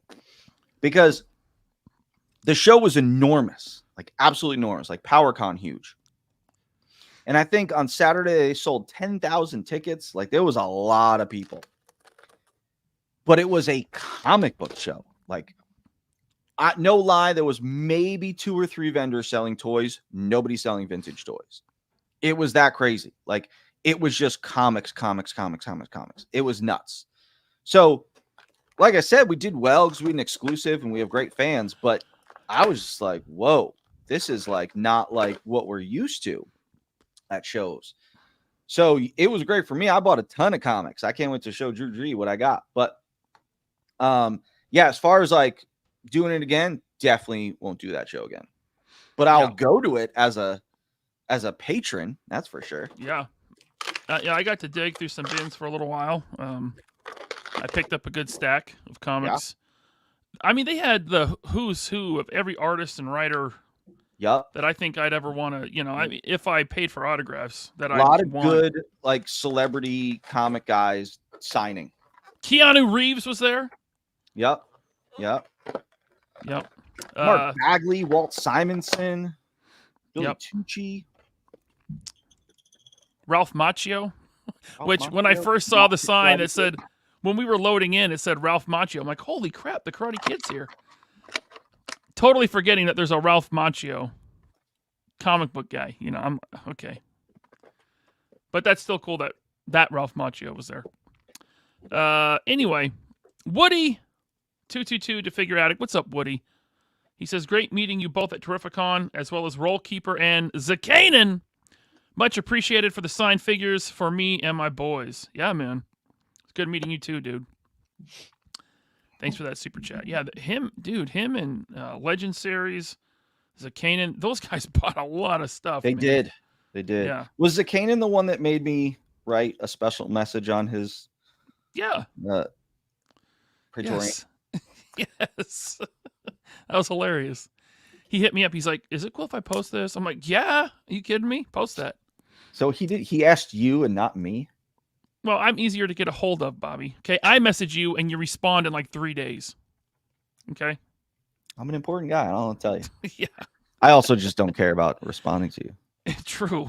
because the show was enormous, like absolutely enormous, like PowerCon huge. And I think on Saturday they sold 10,000 tickets. Like there was a lot of people, but it was a comic book show. Like, no lie, there was maybe 2 or 3 vendors selling toys. Nobody selling vintage toys. It was that crazy. Like it was just comics. It was nuts. So, like I said, we did well because we had an exclusive and we have great fans. But I was just like, whoa, this is like not like what we're used to at shows. So it was great for me. I bought a ton of comics. I can't wait to show Drew G what I got. But yeah, as far as like doing it again, definitely won't do that show again. But I'll go to it as a patron, that's for sure. Yeah. Yeah, I got to dig through some bins for a little while. I picked up a good stack of comics. Yeah. I mean, they had the who's who of every artist and writer that I think I'd ever want to, you know, I mean, if I paid for autographs, that I a lot of good like celebrity comic guys signing. Keanu Reeves was there. Yep. Mark Bagley, Walt Simonson, Billy Tucci, Ralph Macchio. Which when I first saw the sign that said, when we were loading in, it said Ralph Macchio. I'm like, holy crap, the Karate Kid's here. Totally forgetting that there's a Ralph Macchio comic book guy. You know, I'm okay. But that's still cool that Ralph Macchio was there. Anyway, Woody 222 to Figure Addict. What's up, Woody? He says, great meeting you both at Terrificon, as well as Roll Keeper and Zakanen. Much appreciated for the signed figures for me and my boys. Yeah, man. It's good meeting you too, dude. Thanks for that super chat. Yeah, him and Legend Series, Zakanen, those guys bought a lot of stuff. They did. Yeah. Was Zakanen the one that made me write a special message on his Praetorian? Yes. Yes. That was hilarious. He hit me up. He's like, is it cool if I post this? I'm like, yeah. Are you kidding me? Post that. So he asked you and not me? Well, I'm easier to get a hold of, Bobby. Okay, I message you and you respond in like 3 days. Okay? I'm an important guy. I don't want to tell you. Yeah. I also just don't care about responding to you. True.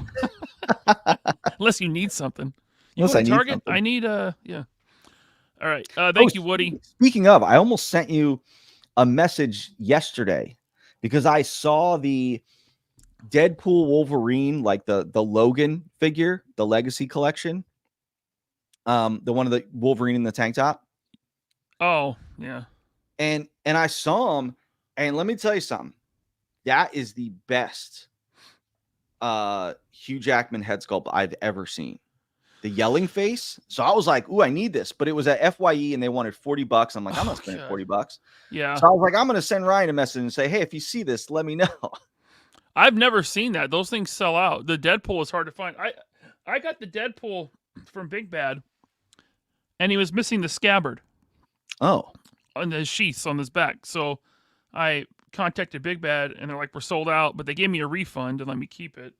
Unless you need something. You Unless want I a target? Need something. I need yeah. All right. Thank you, Woody. Speaking of, I almost sent you a message yesterday because I saw the Deadpool Wolverine, like the Logan figure, the Legacy collection. The one of the Wolverine in the tank top. Oh, yeah. And I saw him, and let me tell you something. That is the best Hugh Jackman head sculpt I've ever seen. The yelling face. So I was like, ooh, I need this. But it was at FYE and they wanted $40. I'm like, I'm not spending $40. Yeah. So I was like, I'm going to send Ryan a message and say, hey, if you see this, let me know. I've never seen that. Those things sell out. The Deadpool is hard to find. I got the Deadpool from Big Bad, and he was missing the scabbard. Oh. On the sheaths on his back. So I contacted Big Bad, and they're like, we're sold out, but they gave me a refund and let me keep it.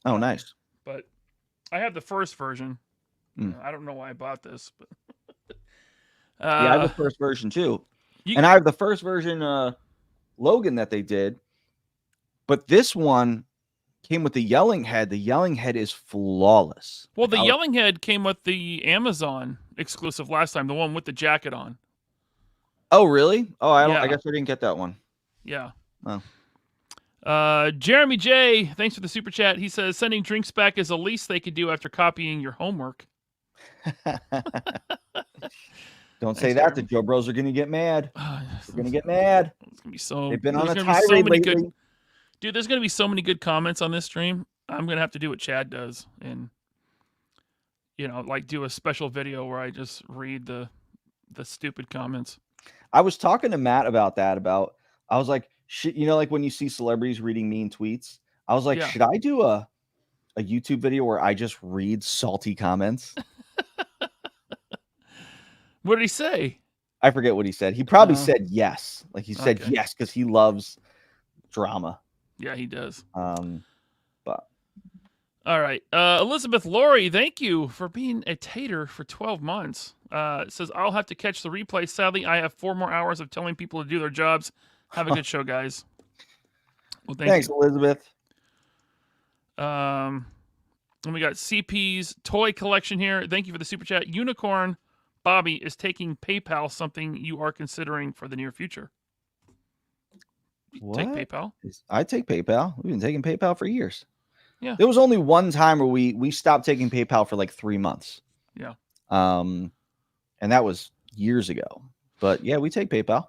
Oh, nice. But I have the first version. I don't know why I bought this, but yeah, I have the first version too. And I have the first version Logan that they did. But this one came with the yelling head. The yelling head is flawless. Well, the yelling head came with the Amazon exclusive last time, the one with the jacket on. Oh, really? Oh, I guess I didn't get that one. Yeah. Oh. Jeremy J, thanks for the super chat. He says sending drinks back is the least they could do after copying your homework. Don't say that. The Joe Bros are going to get mad. They're going to get mad. It's going to be so. They've been on a tirade lately. Dude, there's going to be so many good comments on this stream. I'm going to have to do what Chad does and, like do a special video where I just read the stupid comments. I was talking to Matt about that. I was like, shit, like when you see celebrities reading mean tweets, I was like, should I do a YouTube video where I just read salty comments? What did he say? I forget what he said. He probably said yes. Like he said yes because he loves drama. Yeah, he does. But All right. Elizabeth Laurie, thank you for being a tater for 12 months. It says, I'll have to catch the replay. Sadly, I have 4 more hours of telling people to do their jobs. Have a good show, guys. Well, thanks, Elizabeth. And we got CP's toy collection here. Thank you for the super chat. Unicorn Bobby is taking PayPal, something you are considering for the near future. What? Take PayPal? I take PayPal. We've been taking PayPal for years. Yeah. There was only one time where we stopped taking PayPal for like 3 months. Yeah. And that was years ago. But yeah, we take PayPal.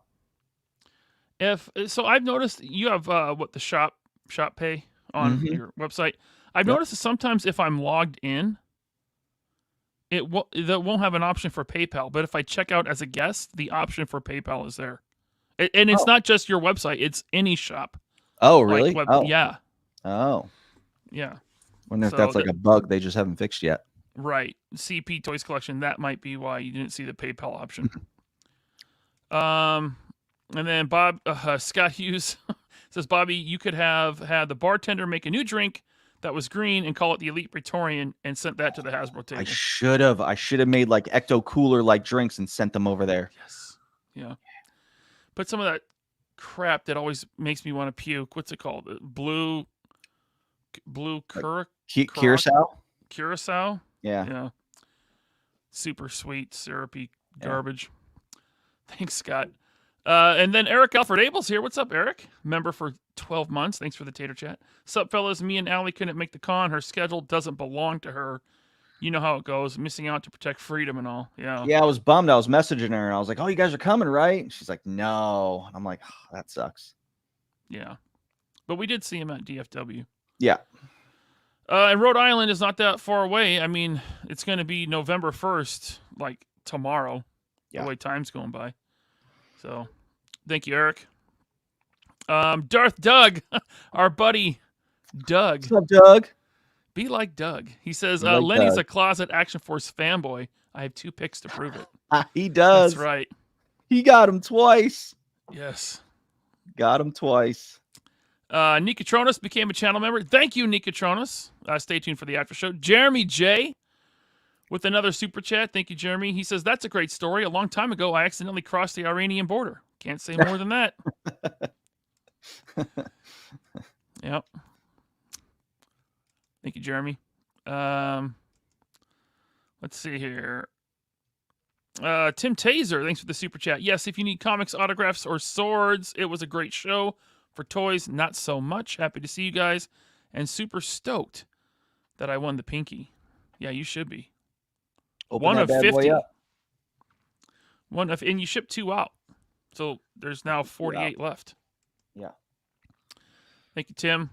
So I've noticed you have the shop pay on your website. I've noticed that sometimes if I'm logged in, that won't have an option for PayPal. But if I check out as a guest, the option for PayPal is there. And it's not just your website; it's any shop. Oh, really? Yeah. Oh. Yeah. Wonder if that's like a bug they just haven't fixed yet. Right. CP Toys Collection. That might be why you didn't see the PayPal option. And then Scott Hughes says, Bobby, you could have had the bartender make a new drink that was green and call it the Elite Praetorian and sent that to the Hasbro table. I should have made like Ecto Cooler like drinks and sent them over there. Yes. Yeah. Put some of that crap that always makes me want to puke. What's it called? Blue Curacao? Curacao? Yeah. Yeah. Super sweet, syrupy garbage. Thanks, Scott. And then Eric Alfred Abel's here. What's up, Eric? Member for 12 months. Thanks for the tater chat. Sup, fellas? Me and Allie couldn't make the con. Her schedule doesn't belong to her. You know how it goes. Missing out to protect freedom and all. Yeah. Yeah, I was bummed. I was messaging her and I was like, oh, you guys are coming, right? And she's like, no. And I'm like, oh, that sucks. Yeah. But we did see him at DFW. Yeah. And Rhode Island is not that far away. I mean, it's going to be November 1st, like tomorrow. Yeah. The way time's going by. So, thank you, Eric. Darth Doug, our buddy Doug. What's up, Doug? Be like Doug. He says, Like Lenny's Doug. a closet Action Force fanboy. I have 2 picks to prove it. He does. That's right. He got him twice. Yes. Got him twice. Nikatronis became a channel member. Thank you, Nikatronis. Stay tuned for the after show. Jeremy J with another super chat. Thank you, Jeremy. He says, that's a great story. A long time ago, I accidentally crossed the Iranian border. Can't say more than that. Yep. Thank you, Jeremy. Let's see here. Tim Taser, thanks for the super chat. Yes, if you need comics, autographs, or swords, it was a great show. For toys, not so much. Happy to see you guys. And super stoked that I won the Pinky. Yeah, you should be. Open One that of bad boy 50. up. And you shipped 2 out. So there's now 48 left. Yeah. Thank you, Tim.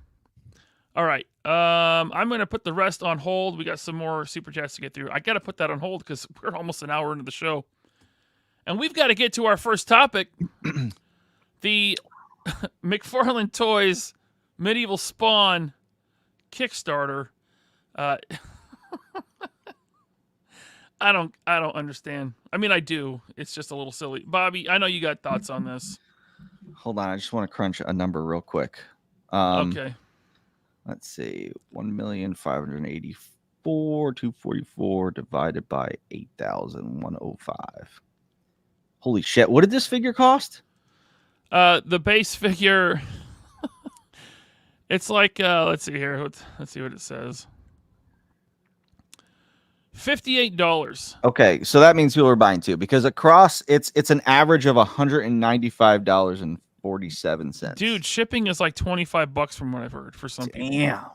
All right. I'm going to put the rest on hold. We got some more super chats to get through. I got to put that on hold because we're almost an hour into the show. And we've got to get to our first topic. The McFarlane Toys Medieval Spawn Kickstarter. I don't understand. I mean, I do. It's just a little silly. Bobby, I know you got thoughts on this. Hold on. I just want to crunch a number real quick. Okay. Let's see. 1,584,244 divided by 8,105. Holy shit. What did this figure cost? The base figure, it's like, let's see here. Let's see what it says. $58. Okay, so that means people are buying 2 because across it's an average of $195.47. Dude, shipping is like $25 from what I've heard for some people. Damn.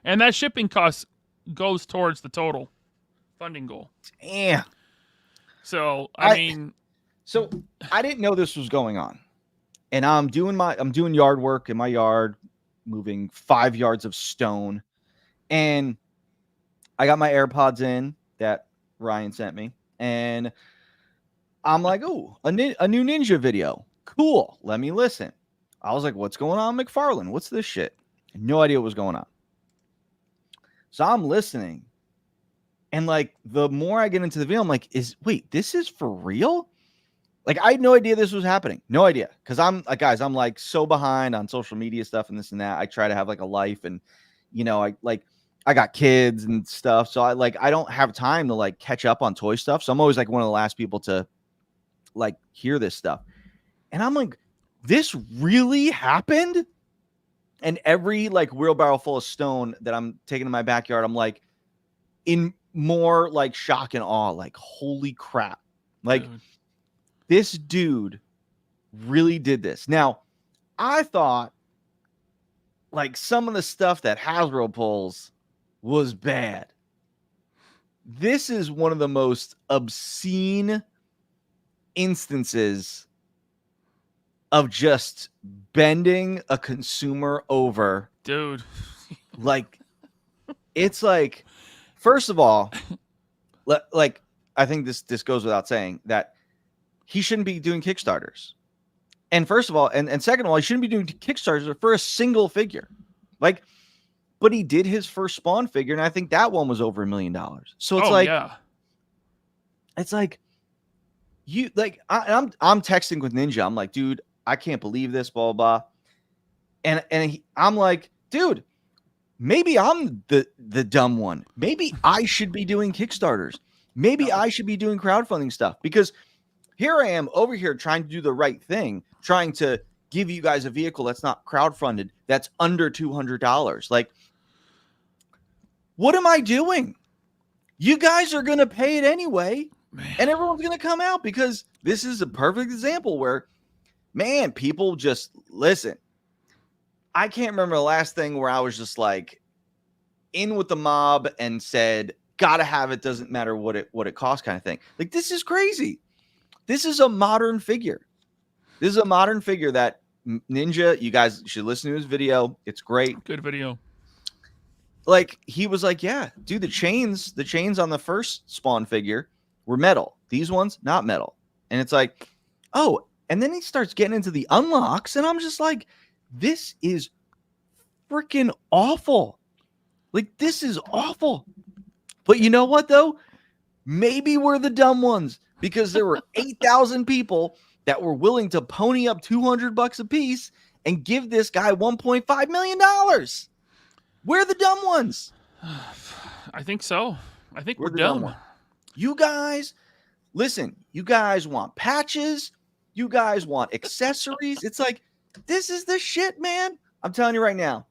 And that shipping cost goes towards the total funding goal. Damn. So, I mean, so I didn't know this was going on. And I'm doing yard work in my yard, moving 5 yards of stone. And I got my AirPods in that Ryan sent me. And I'm like, oh, a new Ninja video. Cool. Let me listen. I was like, what's going on, McFarlane? What's this shit? No idea what was going on. So I'm listening. And like, the more I get into the video, I'm like, wait, this is for real? Like, I had no idea this was happening. No idea. Because I'm like so behind on social media stuff and this and that. I try to have like a life and, you know, I I got kids and stuff, so I don't have time to like catch up on toy stuff. So I'm always like one of the last people to like hear this stuff. And I'm like, this really happened? And every like wheelbarrow full of stone that I'm taking to my backyard, I'm like in more like shock and awe, like holy crap. Like this dude really did this. Now, I thought like some of the stuff that Hasbro pulls was bad. This is one of the most obscene instances of just bending a consumer over. Dude. Like, it's like, first of all, like, I think this goes without saying that he shouldn't be doing Kickstarters. And first of all, and second of all, he shouldn't be doing Kickstarters for a single figure. Like, but he did his first Spawn figure, and I think that one was over $1 million. So it's it's like you like I'm texting with Ninja. I'm like, dude, I can't believe this, blah blah blah. And I'm like, dude, maybe I'm the dumb one. Maybe I should be doing Kickstarters. Maybe I should be doing crowdfunding stuff, because here I am over here trying to do the right thing, trying to give you guys a vehicle that's not crowdfunded, that's under $200. Like, what am I doing? You guys are going to pay it anyway, and everyone's going to come out, because this is a perfect example where, man, people just listen. I can't remember the last thing where I was just like in with the mob and said, gotta have it, doesn't matter what it costs kind of thing. Like, this is crazy. This is a modern figure. This is a modern figure that Ninja, you guys should listen to his video. It's great. Good video. Like, he was like, yeah, dude, the chains on the first Spawn figure were metal. These ones, not metal. And it's like, oh, and then he starts getting into the unlocks, and I'm just like, this is freaking awful. Like, this is awful. But you know what, though? Maybe we're the dumb ones, because there were 8,000 people that were willing to pony up $200 a piece and give this guy $1.5 million. We're the dumb ones. I think so. I think we're dumb. You guys, listen, you guys want patches. You guys want accessories. It's like, this is the shit, man. I'm telling you right now.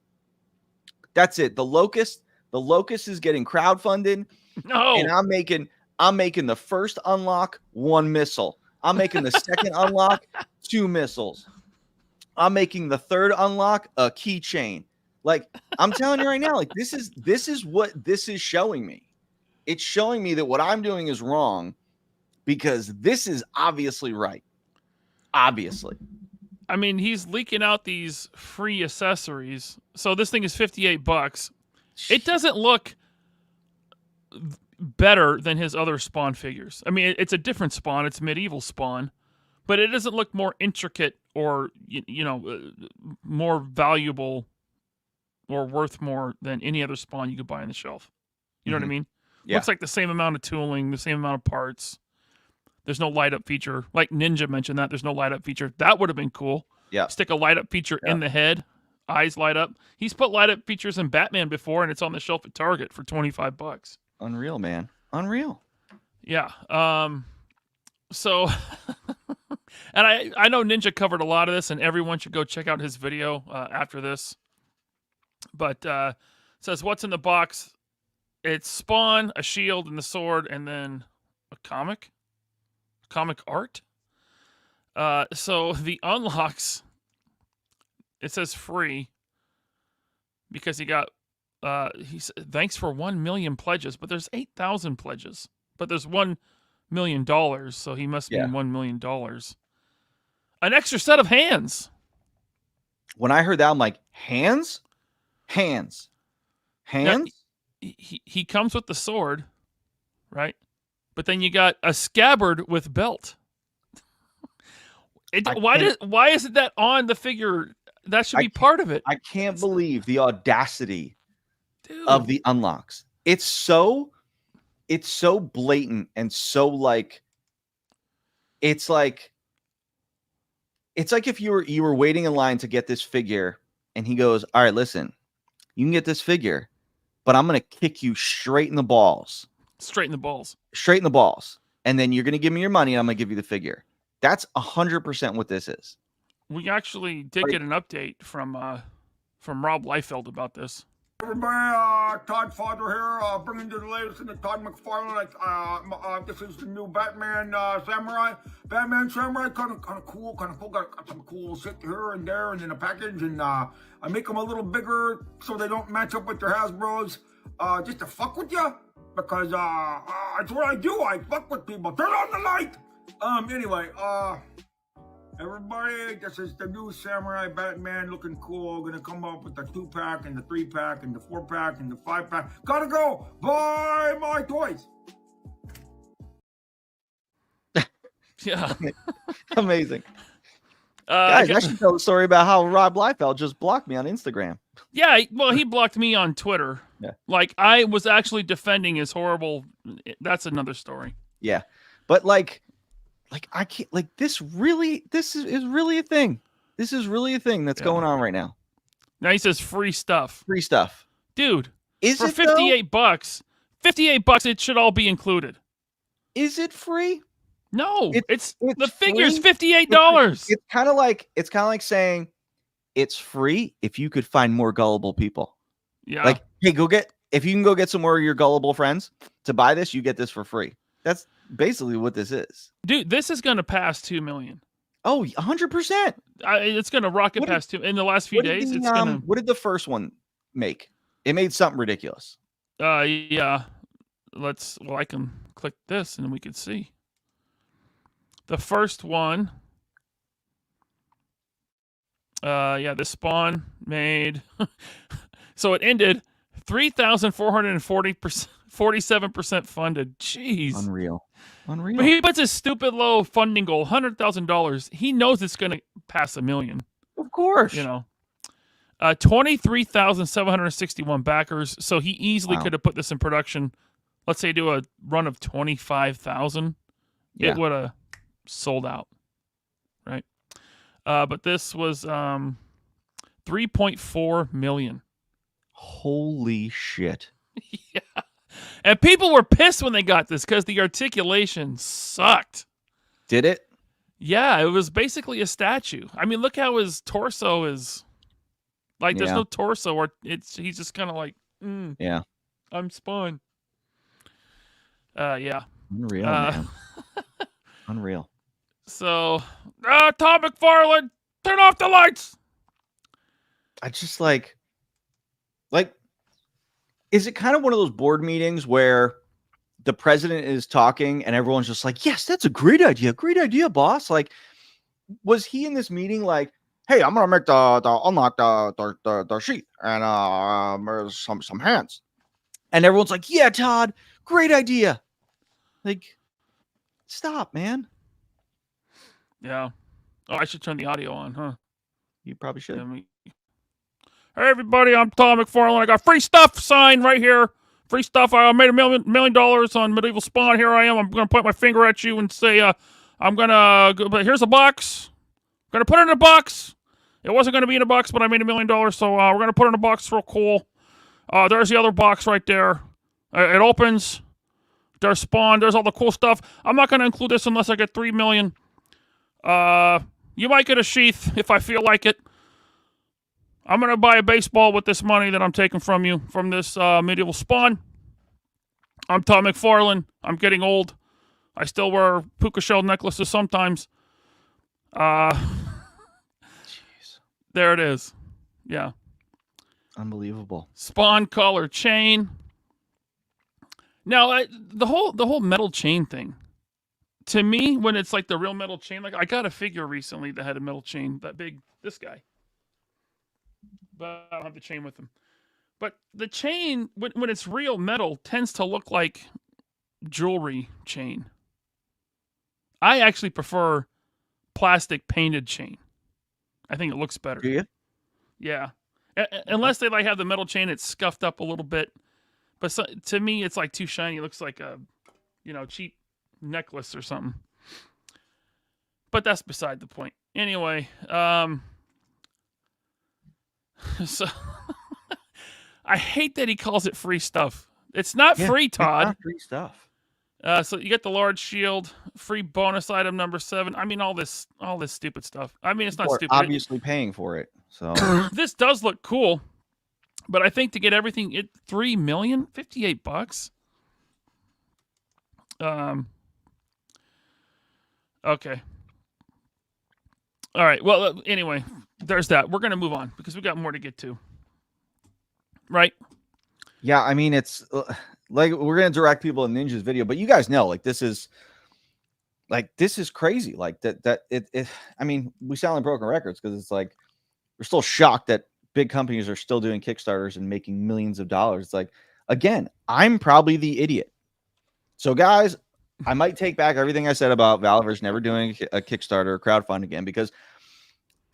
That's it. The Locust is getting crowdfunded. No. And I'm making the first unlock 1 missile. I'm making the second unlock 2 missiles. I'm making the third unlock a keychain. Like, I'm telling you right now, like, this is what this is showing me. It's showing me that what I'm doing is wrong, because this is obviously right. Obviously. I mean, he's leaking out these free accessories. So this thing is $58. It doesn't look better than his other Spawn figures. I mean, it's a different Spawn. It's medieval Spawn, but it doesn't look more intricate or more valuable or worth more than any other Spawn you could buy on the shelf. You know what I mean? Yeah. Looks like the same amount of tooling, the same amount of parts. There's no light up feature. Like Ninja mentioned that there's no light up feature. That would have been cool. Yeah. Stick a light up feature in the head. Eyes light up. He's put light up features in Batman before, and it's on the shelf at Target for $25. Unreal, man. Unreal. Yeah. So, and I know Ninja covered a lot of this, and everyone should go check out his video after this. But says, what's in the box? It's Spawn, a shield, and the sword, and then a comic art. So the unlocks, it says free because he got, thanks for 1 million pledges, but there's 8,000 pledges, but there's $1 million. So he must mean $1 million. An extra set of hands. When I heard that, I'm like, hands. Now, he comes with the sword, right? But then you got a scabbard with belt. Why isn't that on the figure? That should be part of it. I can't believe the audacity of the unlocks. It's so blatant and so like, it's like if you were waiting in line to get this figure, and he goes, all right, listen, you can get this figure, but I'm going to kick you straight in the balls. Straight in the balls. Straight in the balls. And then you're going to give me your money and I'm going to give you the figure. That's 100% what this is. We actually did get an update from Rob Liefeld about this. Everybody, Todd Father here, bringing you the latest in the Todd McFarlane. This is the new Batman Samurai. Batman Samurai, kind of cool. Got some cool shit here and there and in a package. And I make them a little bigger so they don't match up with their Hasbros. Just to fuck with you. Because that's what I do. I fuck with people. Turn on the light. Anyway, everybody, this is the new Samurai Batman, looking cool. Gonna come up with the 2-pack and the 3-pack and the 4-pack and the 5-pack. Gotta go buy my toys. Yeah. Amazing. Guys, I should tell the story about how Rob Liefeld just blocked me on Instagram. Yeah, well, he blocked me on Twitter. Yeah. Like, I was actually defending his horrible... That's another story. Yeah. But, like I can't... Like, this is really a thing. This is really a thing that's going on right now. Now he says free stuff. Free stuff. Dude, is for it, $58, $58, it should all be included. Is it free? No, it's the free. figure's $58. It's kind of like saying it's free if you could find more gullible people. Yeah. Like, hey, if you can go get some more of your gullible friends to buy this, you get this for free. That's basically what this is. Dude, this is going to pass 2 million. Oh, 100%. It's going to rocket past 2 in the last few days. It's going to... What did the first one make? It made something ridiculous. Yeah. I can click this and we can see. The first one, the Spawn made, so it ended 3,447% funded. Jeez. Unreal. But he puts his stupid low funding goal, $100,000. He knows it's going to pass 1 million. Of course. 23,761 backers. So he easily could have put this in production. Let's say do a run of 25,000. Yeah. It would have sold out, right? But this was 3.4 million. Holy shit. Yeah. And people were pissed when they got this because the articulation sucked. Did it? Yeah, it was basically a statue. I mean, look how his torso is. Like, there's no torso, or he's just kind of like, yeah, I'm Spawn. Yeah. Unreal, man. Unreal. So, Todd McFarlane, turn off the lights. I just like, is it kind of one of those board meetings where the president is talking and everyone's just like, yes, that's a great idea. Great idea, boss. Like, was he in this meeting like, hey, I'm going to make the unlock the sheath and some hands. And everyone's like, yeah, Todd, great idea. Like, stop, man. Yeah. Oh, I should turn the audio on, huh? You probably should. Hey, everybody, I'm Todd McFarlane. I got free stuff sign right here. Free stuff. I made $1 million on Medieval Spawn. Here I am. I'm going to point my finger at you and say, I'm going to, but here's a box. I'm going to put it in a box. It wasn't going to be in a box, but I made $1 million, so we're going to put it in a box. Real cool. There's the other box right there. It opens. There's Spawn. There's all the cool stuff. I'm not going to include this unless I get 3 million. You might get a sheath if I feel like it. I'm going to buy a baseball with this money that I'm taking from you, from this Medieval Spawn. I'm Todd McFarlane. I'm getting old. I still wear puka shell necklaces sometimes. Jeez. There it is. Yeah. Unbelievable. Spawn collar chain. Now, the whole metal chain thing, to me, when it's like the real metal chain, like I got a figure recently that had a metal chain that big, this guy. But I don't have the chain with him. But the chain, when it's real metal, tends to look like jewelry chain. I actually prefer plastic painted chain. I think it looks better. Do you? Yeah. Unless they like have the metal chain, it's scuffed up a little bit. But to me, it's like too shiny. It looks like a, cheap necklace or something. But that's beside the point. Anyway, so I hate that he calls it free stuff. It's not free, Todd. It's not free stuff. So you get the large shield, free bonus item number 7. I mean, all this stupid stuff. I mean, it's not People are stupid. obviously paying for it. So This does look cool, but I think to get everything, $3 million, $58. Okay. All right. Well, anyway, there's that. We're gonna move on because we got more to get to. Right. yeah, I mean, it's like we're gonna direct people to Ninja's video, but you guys know, like this is crazy. Like that. I mean, we sound like broken records because it's like we're still shocked that big companies are still doing Kickstarters and making millions of dollars. It's like, again, I'm probably the idiot. So, guys, I might take back everything I said about Valverse never doing a Kickstarter or crowdfund again, because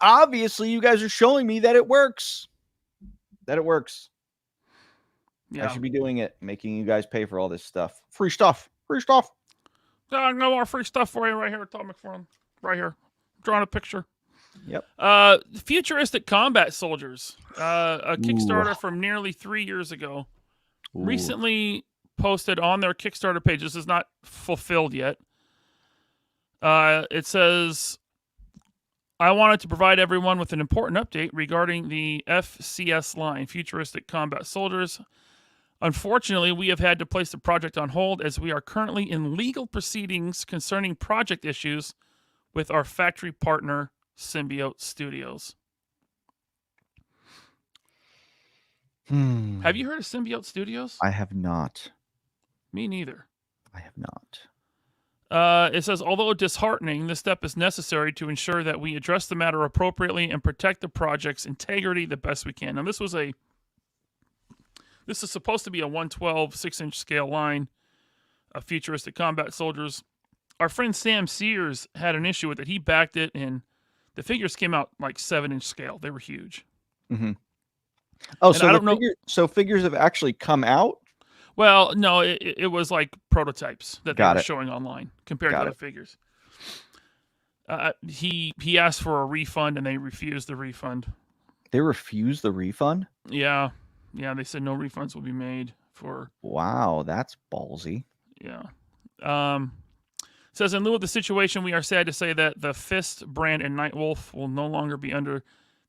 obviously you guys are showing me that it works. Yeah. I should be doing it, making you guys pay for all this stuff. Free stuff. No more free stuff for you right here, Todd McFarlane. Right here. Drawing a picture. Yep. Futuristic Combat Soldiers. A Kickstarter from nearly 3 years ago. Ooh. Recently posted on their Kickstarter page. This is not fulfilled yet. It says, I wanted to provide everyone with an important update regarding the FCS line, Futuristic Combat Soldiers. Unfortunately, we have had to place the project on hold as we are currently in legal proceedings concerning project issues with our factory partner, Symbiote Studios. Have you heard of Symbiote Studios? I have not. Me neither. I have not. It says, although disheartening, this step is necessary to ensure that we address the matter appropriately and protect the project's integrity the best we can. Now, this is supposed to be a 112 6-inch scale line of Futuristic Combat Soldiers. Our friend Sam Sears had an issue with it. He backed it, and the figures came out like 7-inch scale. They were huge. Mm-hmm. Oh, And so I don't know. So figures have actually come out? Well, no, it was like prototypes that they Got were it. showing online compared Got to it. other figures. He asked for a refund, and they refused the refund. They refused the refund? Yeah, they said no refunds will be made for. Wow, that's ballsy. Yeah. Says, in lieu of the situation, we are sad to say that the Fist brand and Nightwolf will no longer be under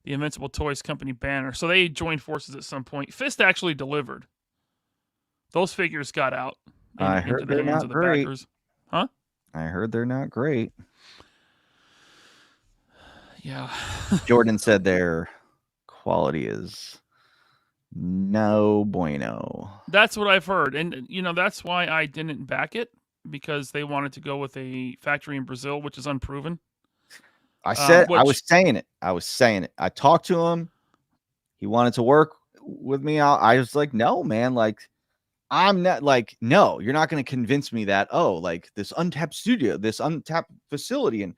the Invincible Toys company banner. So they joined forces at some point. Fist actually delivered. Those figures got out I heard they're not great. backers. Huh? I heard they're not great. Yeah. Jordan said their quality is no bueno. That's what I've heard. And, that's why I didn't back it, because they wanted to go with a factory in Brazil, which is unproven. I was saying it. I talked to him. He wanted to work with me. I was like, no, man, like, I'm not like, no, you're not going to convince me that, like this untapped studio, this untapped facility in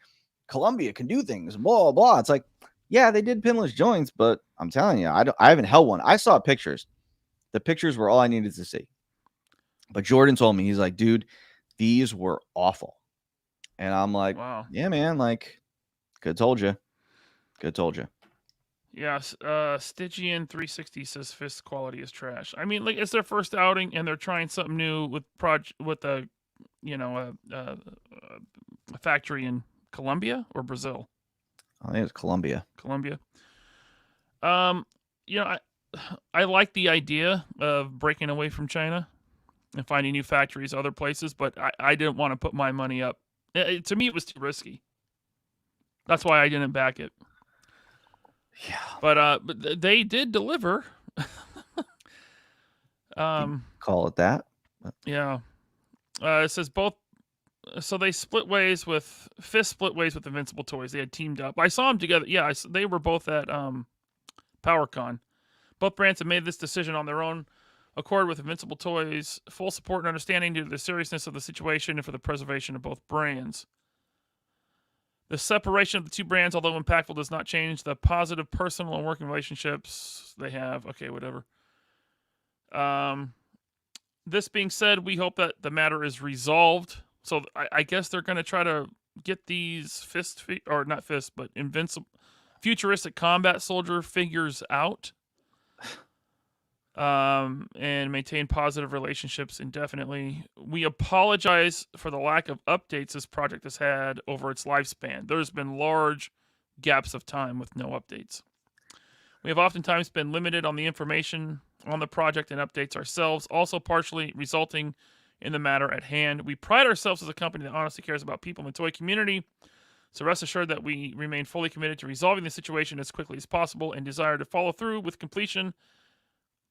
Colombia can do things, blah, blah. It's like, yeah, they did pinless joints, but I'm telling you, I haven't held one. I saw pictures. The pictures were all I needed to see. But Jordan told me, he's like, dude, these were awful. And I'm like, wow. Yeah, man, like, Good told you. Yes, Stygian 360 says Fist quality is trash. I mean, like, it's their first outing, and they're trying something new with a factory in Colombia or Brazil. I think it's Colombia. I like the idea of breaking away from China and finding new factories other places, but I didn't want to put my money up. To me, it was too risky. That's why I didn't back it. Yeah. But they did deliver. Call it that. Yeah. It says both. So they split ways with Invincible Toys. They had teamed up. I saw them together. Yeah, they were both at PowerCon. Both brands have made this decision on their own accord, with Invincible Toys full support and understanding due to the seriousness of the situation and for the preservation of both brands. The separation of the two brands, although impactful, does not change the positive personal and working relationships they have. Okay, whatever. This being said, we hope that the matter is resolved. So I guess they're going to try to get these Futuristic Combat Soldier figures out. and maintain positive relationships indefinitely. We apologize for the lack of updates this project has had over its lifespan. There's been large gaps of time with no updates. We have oftentimes been limited on the information on the project and updates ourselves, also partially resulting in the matter at hand. We pride ourselves as a company that honestly cares about people in the toy community, so rest assured that we remain fully committed to resolving the situation as quickly as possible and desire to follow through with completion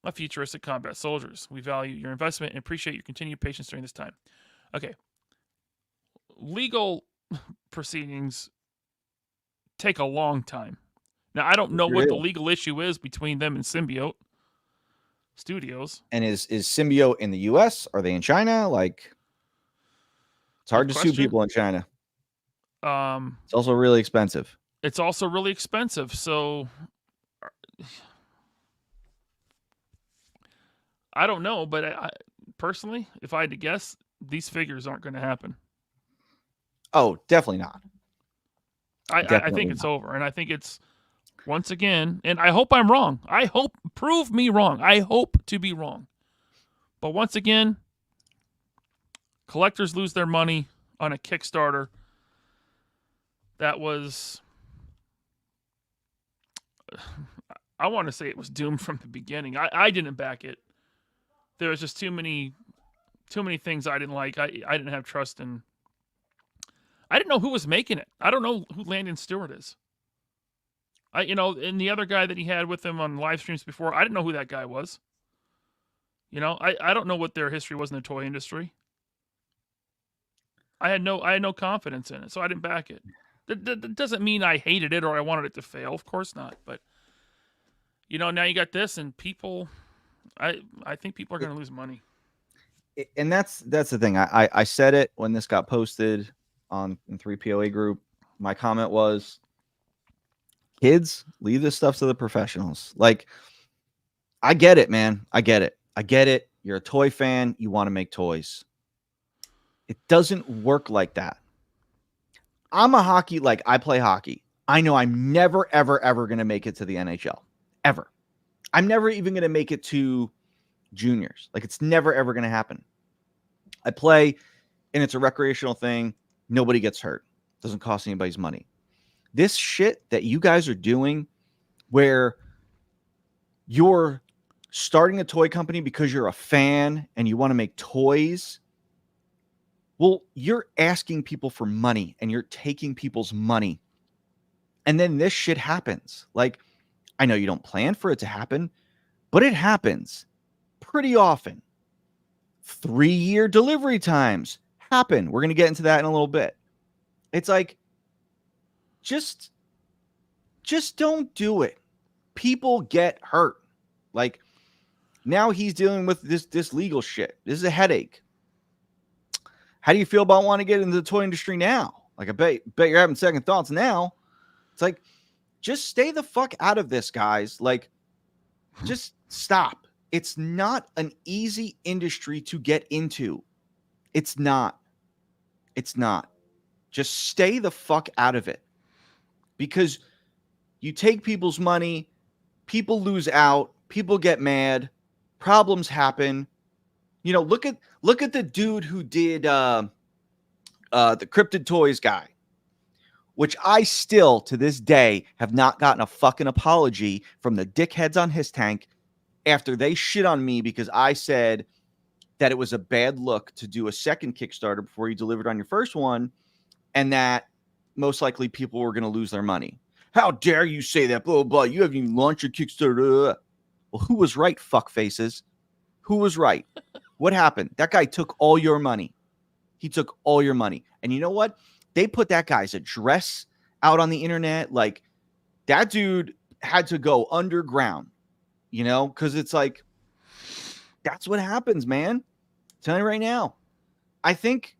of futuristic combat soldiers. We value your investment and appreciate your continued patience during this time. Okay. Legal proceedings take a long time. Now, I don't know what the legal issue is between them and Symbiote Studios. And is Symbiote in the U.S.? Are they in China? Like, it's hard to sue people in China. It's also really expensive. So I don't know, but I personally, if I had to guess, these figures aren't going to happen. Oh, definitely not. I think it's over, and I think it's, once again, and I hope I'm wrong. Prove me wrong. I hope to be wrong. But once again, collectors lose their money on a Kickstarter that was, I want to say it was doomed from the beginning. I didn't back it. There was just too many things I didn't like. I didn't have trust in. I didn't know who was making it. I don't know who Landon Stewart is. And the other guy that he had with him on live streams before, I didn't know who that guy was. I don't know what their history was in the toy industry. I had no confidence in it, so I didn't back it. That doesn't mean I hated it or I wanted it to fail. Of course not. But now you got this, and people, I think people are going to lose money. And that's the thing. I said it when this got posted in 3POA group. My comment was, kids, leave this stuff to the professionals. Like, I get it, man. I get it. You're a toy fan. You want to make toys. It doesn't work like that. I play hockey. I know I'm never, ever, ever going to make it to the NHL. Ever. I'm never even going to make it to juniors. Like, it's never, ever going to happen. I play, and it's a recreational thing. Nobody gets hurt. Doesn't cost anybody's money. This shit that you guys are doing, where you're starting a toy company because you're a fan and you want to make toys, well, you're asking people for money and you're taking people's money. And then this shit happens. Like, I know you don't plan for it to happen, but it happens pretty often. 3-year delivery times happen. We're going to get into that in a little bit. It's like, just don't do it. People get hurt. Like, now he's dealing with this legal shit. This is a headache. How do you feel about wanting to get into the toy industry now? Like, I bet you're having second thoughts now. It's like, just stay the fuck out of this, guys. Like, just stop. It's not an easy industry to get into. It's not. Just stay the fuck out of it. Because you take people's money, people lose out, people get mad, problems happen. Look at the dude who did the Cryptid Toys guy, which I still, to this day, have not gotten a fucking apology from the dickheads on his tank after they shit on me because I said that it was a bad look to do a second Kickstarter before you delivered on your first one, and that most likely people were going to lose their money. How dare you say that, blah, blah, blah. You haven't even launched your Kickstarter. Well, who was right, fuckfaces? Who was right? What happened? That guy took all your money. He took all your money. And you know what? They put that guy's address out on the internet. Like, that dude had to go underground, because it's like, that's what happens, man. I'm telling you right now. I think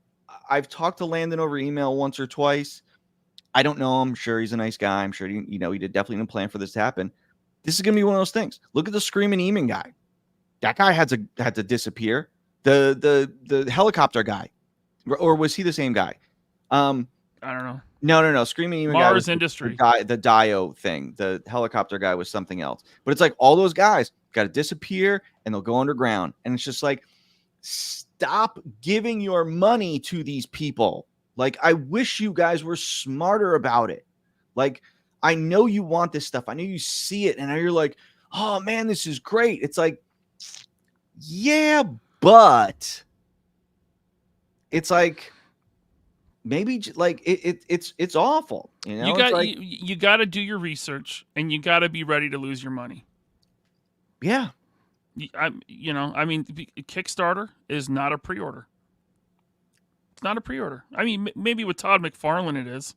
I've talked to Landon over email once or twice. I don't know him. I'm sure he's a nice guy. I'm sure he did definitely didn't plan for this to happen. This is going to be one of those things. Look at the Screaming Eamon guy. That guy had to disappear. The helicopter guy, or was he the same guy? I don't know. No. Screaming Emu guy Mars was Industry. the Dio thing. The helicopter guy was something else. But it's like all those guys got to disappear and they'll go underground. And it's just like, stop giving your money to these people. Like, I wish you guys were smarter about it. Like, I know you want this stuff. I know you see it. And now you're like, oh man, this is great. It's like, yeah, but it's like, maybe like it's awful. You know, you got to do your research and you got to be ready to lose your money. Yeah. Kickstarter is not a pre-order. It's not a pre-order. I mean, maybe with Todd McFarlane it is.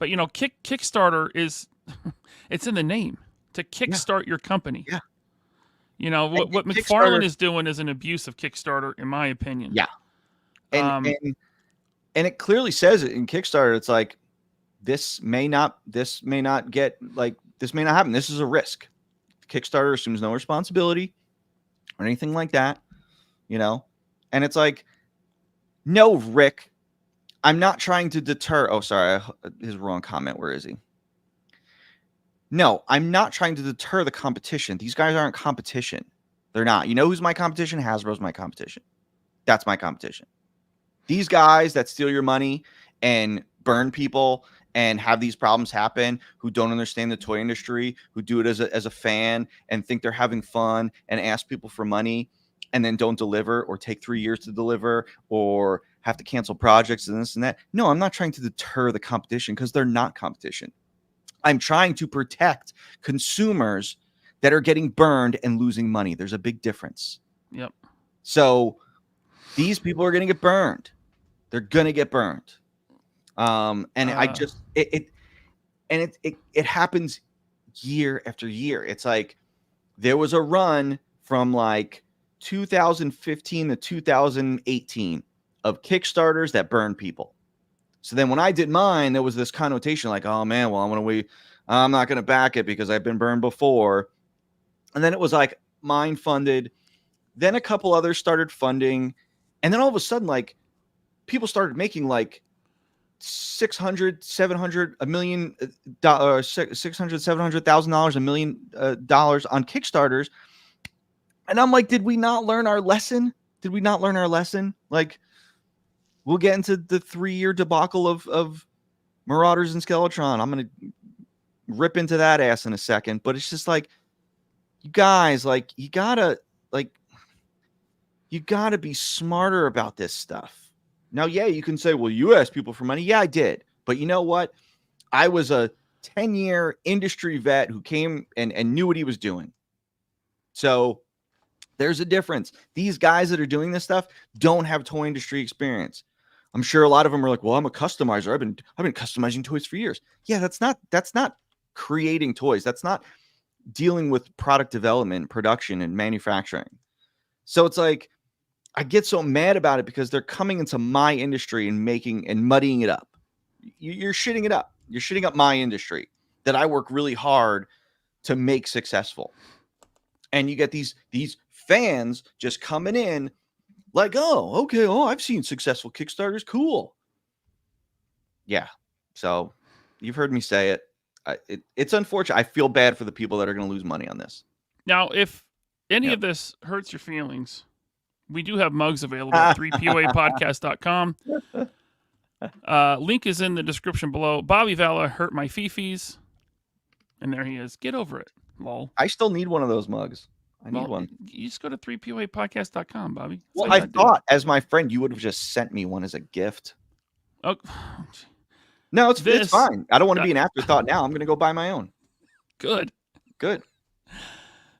But, Kickstarter is, it's in the name, to kickstart your company. Yeah. What McFarlane is doing is an abuse of Kickstarter, in my opinion. Yeah. And it clearly says it in Kickstarter. It's like, this may not happen. This is a risk. Kickstarter assumes no responsibility or anything like that, and it's like, no, Rick, I'm not trying to deter. Oh, sorry. His wrong comment. Where is he? No, I'm not trying to deter the competition. These guys aren't competition. They're not. You know who's my competition? Hasbro's my competition. That's my competition. These guys that steal your money and burn people and have these problems happen, who don't understand the toy industry, who do it as a fan and think they're having fun and ask people for money and then don't deliver or take 3 years to deliver or have to cancel projects and this and that. No, I'm not trying to deter the competition because they're not competition. I'm trying to protect consumers that are getting burned and losing money. There's a big difference. Yep. So these people are going to get burned. They're going to get burned. It happens year after year. It's like there was a run from like 2015 to 2018 of Kickstarters that burned people. So then when I did mine, there was this connotation like, oh man, well, I'm not going to back it because I've been burned before. And then it was like mine funded. Then a couple others started funding. And then all of a sudden, like people started making like $600,000, $700,000, $1 million, $600,000, $700,000, $1 million on Kickstarters. And I'm like, did we not learn our lesson? Like, we'll get into the 3-year debacle of Marauders and Skeletron. I'm going to rip into that ass in a second. But it's just like, you guys, like, you gotta be smarter about this stuff. Now, yeah, you can say, well, you asked people for money. Yeah, I did. But you know what? I was a 10-year industry vet who came and knew what he was doing. So there's a difference. These guys that are doing this stuff don't have toy industry experience. I'm sure a lot of them are like, well, I'm a customizer. I've been customizing toys for years. Yeah, that's not creating toys. That's not dealing with product development, production, and manufacturing. So it's like, I get so mad about it because they're coming into my industry and muddying it up. You're shitting it up. You're shitting up my industry that I work really hard to make successful. And you get these fans just coming in like, oh, okay. Oh, I've seen successful Kickstarters. Cool. Yeah. So you've heard me say it. It's unfortunate. I feel bad for the people that are going to lose money on this. Now, if any of this hurts your feelings, we do have mugs available at 3poapodcast.com. Link is in the description below. Bobby Vala hurt my fifis. And there he is. Get over it. Lol. I still need one of those mugs. I need one. You just go to 3poapodcast.com, Bobby. Well, I thought as my friend, you would have just sent me one as a gift. Oh, no, it's fine. I don't want to be an afterthought now. I'm going to go buy my own. Good.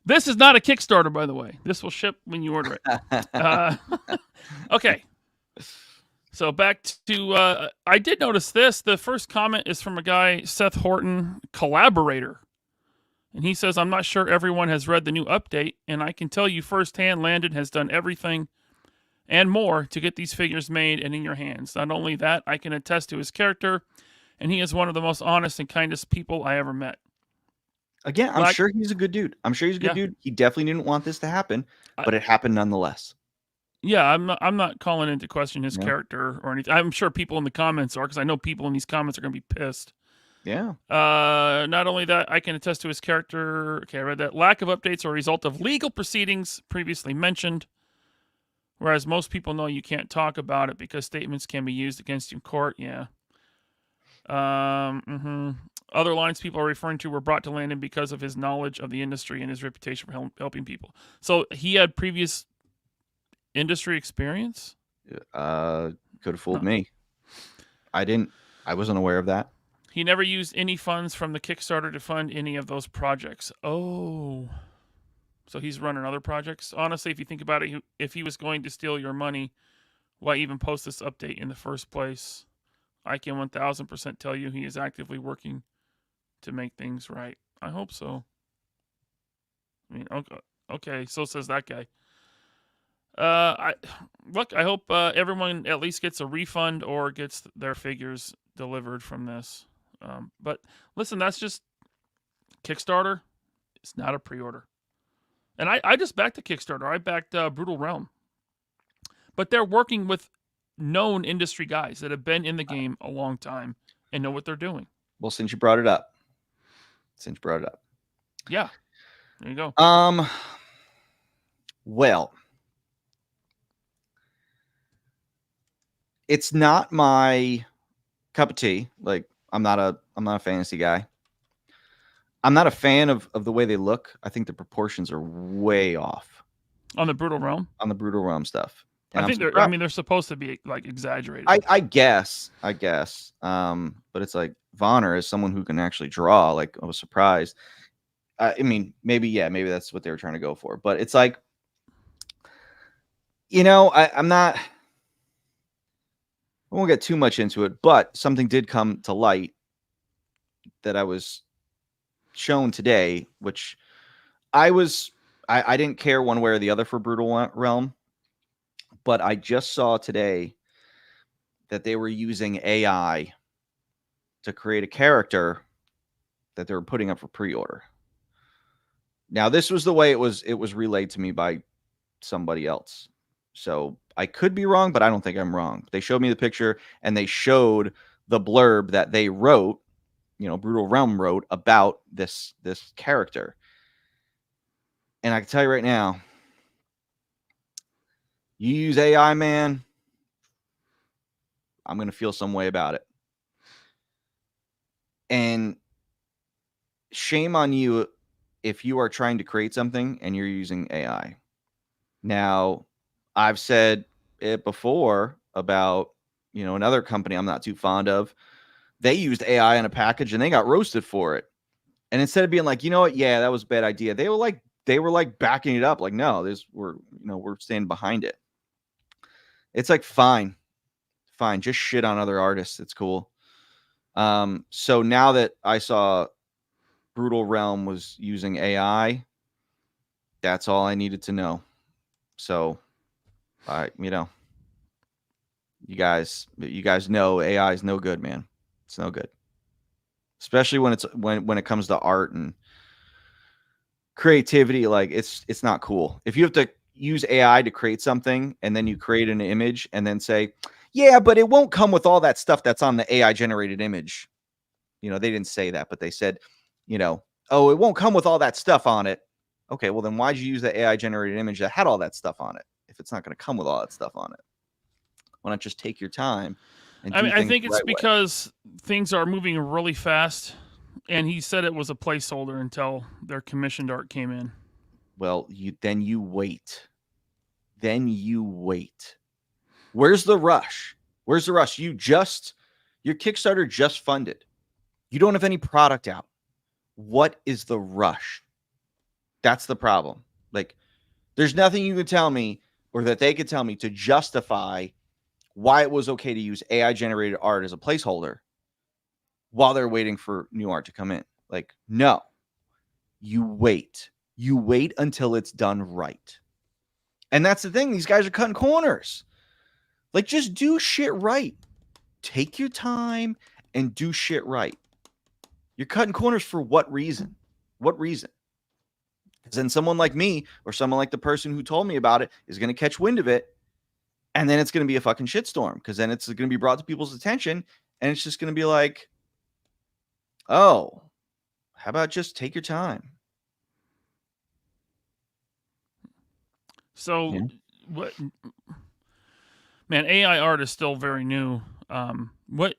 This is not a Kickstarter, by the way. This will ship when you order it. Okay. So back to, I did notice this. The first comment is from a guy, Seth Horton, collaborator. And he says, I'm not sure everyone has read the new update, and I can tell you firsthand Landon has done everything and more to get these figures made and in your hands. Not only that, I can attest to his character, and he is one of the most honest and kindest people I ever met. Again, I'm sure he's a good dude. He definitely didn't want this to happen, but it happened nonetheless. Yeah, I'm not calling into question his character or anything. I'm sure people in the comments are, because I know people in these comments are going to be pissed. Yeah. Not only that, I can attest to his character. Okay, I read that. Lack of updates are a result of legal proceedings previously mentioned. Whereas most people know you can't talk about it because statements can be used against you in court. Yeah. Other lines people are referring to were brought to Landon because of his knowledge of the industry and his reputation for helping people. So he had previous industry experience? Could have fooled me. I wasn't aware of that. He never used any funds from the Kickstarter to fund any of those projects. Oh. So he's running other projects? Honestly, if you think about it, if he was going to steal your money, why even post this update in the first place? I can 1000% tell you he is actively working to make things right. I hope so. I mean, okay, so says that guy. I hope everyone at least gets a refund or gets their figures delivered from this. But listen, that's just Kickstarter. It's not a pre-order. And I just backed the Kickstarter. I backed Brutal Realm. But they're working with known industry guys that have been in the game a long time and know what they're doing. Well, since you brought it up. Yeah. There you go. Well, it's not my cup of tea. Like, I'm not a fantasy guy. I'm not a fan of the way they look. I think the proportions are way off. On the Brutal Realm? On the Brutal Realm stuff. And I think they're supposed to be like exaggerated. I guess. But it's like Vonner is someone who can actually draw. Like, I was surprised. I mean, maybe that's what they were trying to go for. But it's like, I'm not. I won't get too much into it, but something did come to light that I was shown today, which I didn't care one way or the other for Brutal Realm, but I just saw today that they were using AI to create a character that they were putting up for pre-order. Now, this was the way it was relayed to me by somebody else. So I could be wrong, but I don't think I'm wrong. They showed me the picture and they showed the blurb that they wrote, Brutal Realm wrote about this character. And I can tell you right now, you use AI, man, I'm going to feel some way about it. And shame on you if you are trying to create something and you're using AI. Now, I've said it before about, another company I'm not too fond of. They used AI in a package and they got roasted for it. And instead of being like, you know what? Yeah, that was a bad idea. They were like backing it up. Like, no, we're standing behind it. It's like, fine. Just shit on other artists. It's cool. So now that I saw Brutal Realm was using AI, that's all I needed to know. So, you guys know AI is no good, man. It's no good, especially when it comes to art and creativity. Like, it's not cool. If you have to use AI to create something and then you create an image and then say, yeah, but it won't come with all that stuff that's on the AI generated image. They didn't say that, but they said, oh, it won't come with all that stuff on it. Okay, well then why'd you use the AI generated image that had all that stuff on it if it's not going to come with all that stuff on it? Why not just take your time? I think it's because things are moving really fast, and he said it was a placeholder until their commissioned art came in. Well, then you wait. Where's the rush? Your Kickstarter just funded. You don't have any product out. What is the rush? That's the problem. Like, there's nothing you can tell me or that they could tell me to justify why it was okay to use AI generated art as a placeholder while they're waiting for new art to come in. Like, no, you wait until it's done right. And that's the thing. These guys are cutting corners. Like, just do shit right. Take your time and do shit right. You're cutting corners for what reason? Because then someone like me or someone like the person who told me about it is going to catch wind of it And then it's going to be a fucking shitstorm, because then it's going to be brought to people's attention, and it's just going to be like, oh, how about just take your time? So, what? Man, AI art is still very new. What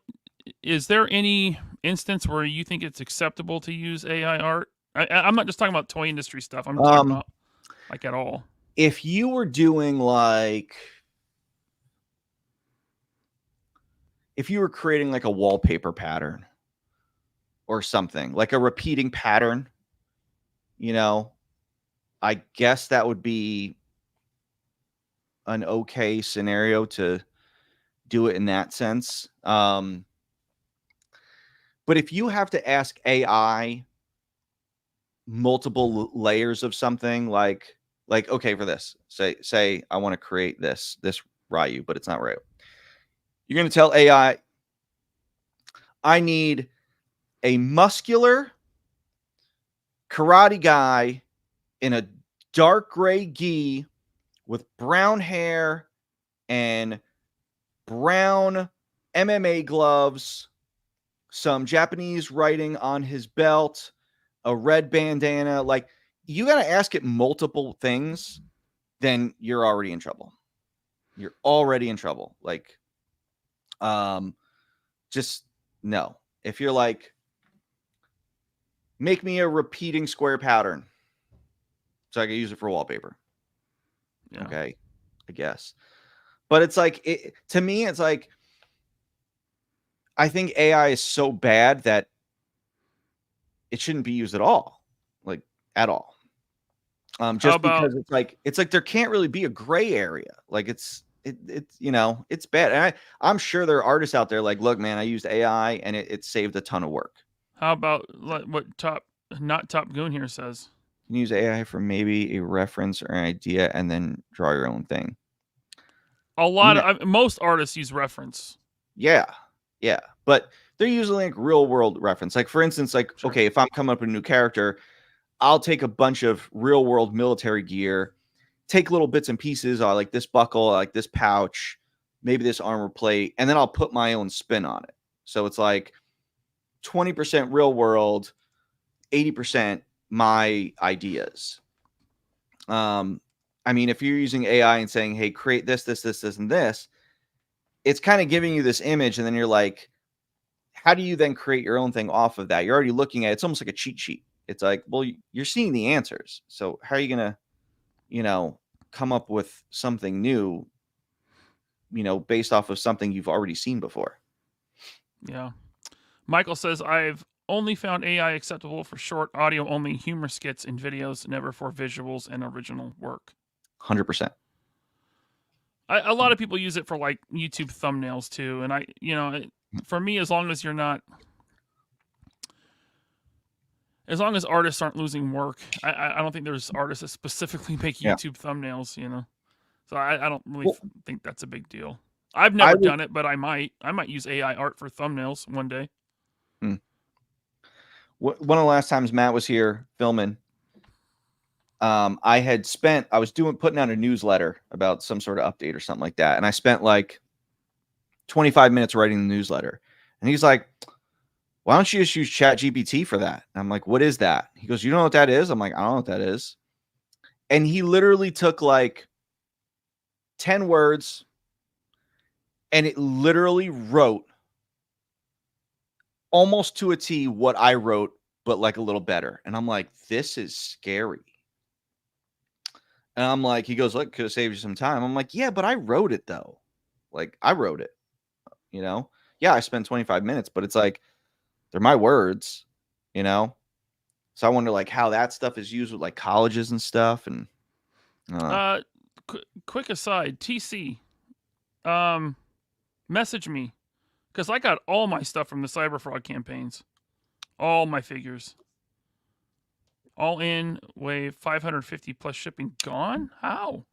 is there any instance where you think it's acceptable to use AI art? I'm not just talking about toy industry stuff. I'm talking about like at all. If you were doing like, if you were creating like a wallpaper pattern or something, like a repeating pattern, you know, I guess that would be an okay scenario to do it in that sense. But if you have to ask AI multiple layers of something, like okay, for this, say I want to create this Ryu, but it's not Ryu. You're going to tell AI, I need a muscular karate guy in a dark gray gi with brown hair and brown MMA gloves, some Japanese writing on his belt, a red bandana. Like, you got to ask it multiple things, then you're already in trouble. You're already in trouble. Like, just no. If you're like, make me a repeating square pattern so I can use it for wallpaper. Yeah. Okay, I guess. But it's like, to me, it's like, I think AI is so bad that it shouldn't be used at all. Like, at all. Just because it's like there can't really be a gray area. Like, it's you know, it's bad. And I'm sure there are artists out there like, look, man, I used AI and it saved a ton of work. How about what Top Goon here says? You can use AI for maybe a reference or an idea and then draw your own thing. Most artists use reference. Yeah. But they're usually like real world reference. Like, for instance, like, sure. Okay, if I'm coming up with a new character, I'll take a bunch of real world military gear, take little bits and pieces. I like this buckle, I like this pouch, maybe this armor plate, and then I'll put my own spin on it. So it's like 20% real world, 80% my ideas. I mean, if you're using AI and saying, hey, create this, and this, it's kind of giving you this image, and then you're like, how do you then create your own thing off of that? You're already looking at it. It's almost like a cheat sheet. It's like, well, you're seeing the answers. So how are you going to, you know, come up with something new, you know, based off of something you've already seen before? Yeah. Michael says, I've only found AI acceptable for short audio only humor skits and videos, never for visuals and original work. 100%. A lot of people use it for like YouTube thumbnails too. And for me, as long as artists aren't losing work, I don't think there's artists that specifically make YouTube thumbnails, you know? So I don't really think that's a big deal. I've never done it, but I might use AI art for thumbnails one day. One of the last times Matt was here filming, I was putting out a newsletter about some sort of update or something like that. And I spent like 25 minutes writing the newsletter. And he's like, why don't you just use ChatGPT for that? And I'm like, what is that? He goes, you know what that is? I'm like, I don't know what that is. And he literally took like 10 words and it literally wrote almost to a T what I wrote, but like a little better. And I'm like, this is scary. And I'm like, he goes, look, could have saved you some time. I'm like, yeah, but I wrote it though. Like, I wrote it, you know? Yeah, I spent 25 minutes, but it's like, they're my words, you know? So I wonder like how that stuff is used with like colleges and stuff. And quick aside, TC, message me, because I got all my stuff from the Cyber Fraud campaigns, all my figures, all in, wave 550 plus shipping gone. How?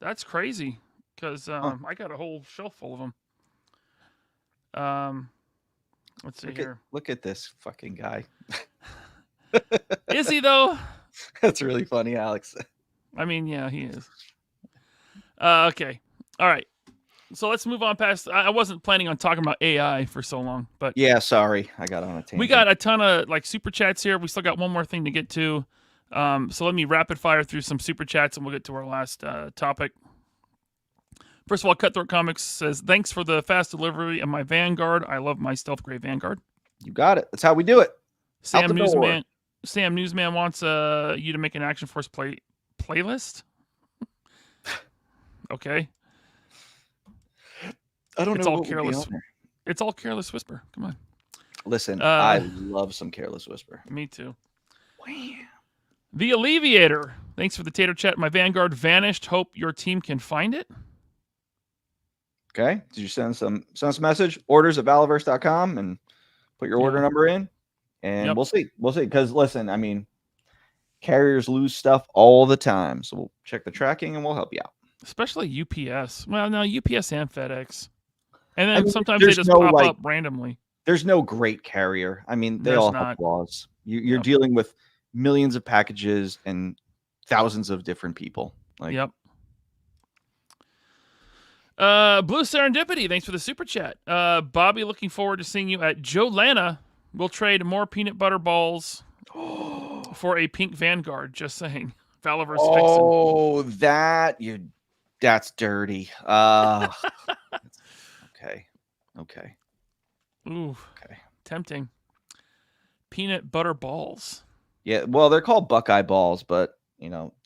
That's crazy, because I got a whole shelf full of them. Let's see here. Look at this fucking guy. Is he though? That's really funny, Alex. I mean, yeah, he is. Okay. All right. So let's move on past. I wasn't planning on talking about AI for so long, but Yeah, sorry, I got on a tangent. we got a ton of like super chats here. We still got one more thing to get to. So let me rapid fire through some super chats and we'll get to our last topic. First of all, Cutthroat Comics says, thanks for the fast delivery of my Vanguard. I love my Stealth Gray Vanguard. You got it. That's how we do it. Out Sam the door. Newsman wants you to make an Action Force playlist. Okay. I don't It's know all what would be careless. on there. It's all Careless Whisper. Come on. Listen, I love some Careless Whisper. Me too. Wow. The Alleviator. Thanks for the tater chat. My Vanguard vanished. Hope your team can find it. Okay. Did you send us a message? Orders@valaverse.com and put your order number in, and Yep. we'll see. We'll see. Because listen, I mean, carriers lose stuff all the time, so we'll check the tracking and we'll help you out. Especially UPS. Well, no, UPS and FedEx. And then I mean, sometimes they there's just no, pop like- up randomly. There's no great carrier. I mean, they There's all not. have flaws. You're Yep. dealing with millions of packages and thousands of different people. Like, Yep. Blue Serendipity, thanks for the super chat. Bobby, looking forward to seeing you at Joe Lana. We'll trade more peanut butter balls for a pink Vanguard. Just saying. Valaverse fixing. Oh, that's dirty. Okay. Ooh, Okay. tempting. Peanut butter balls. Yeah, well, they're called Buckeye balls, but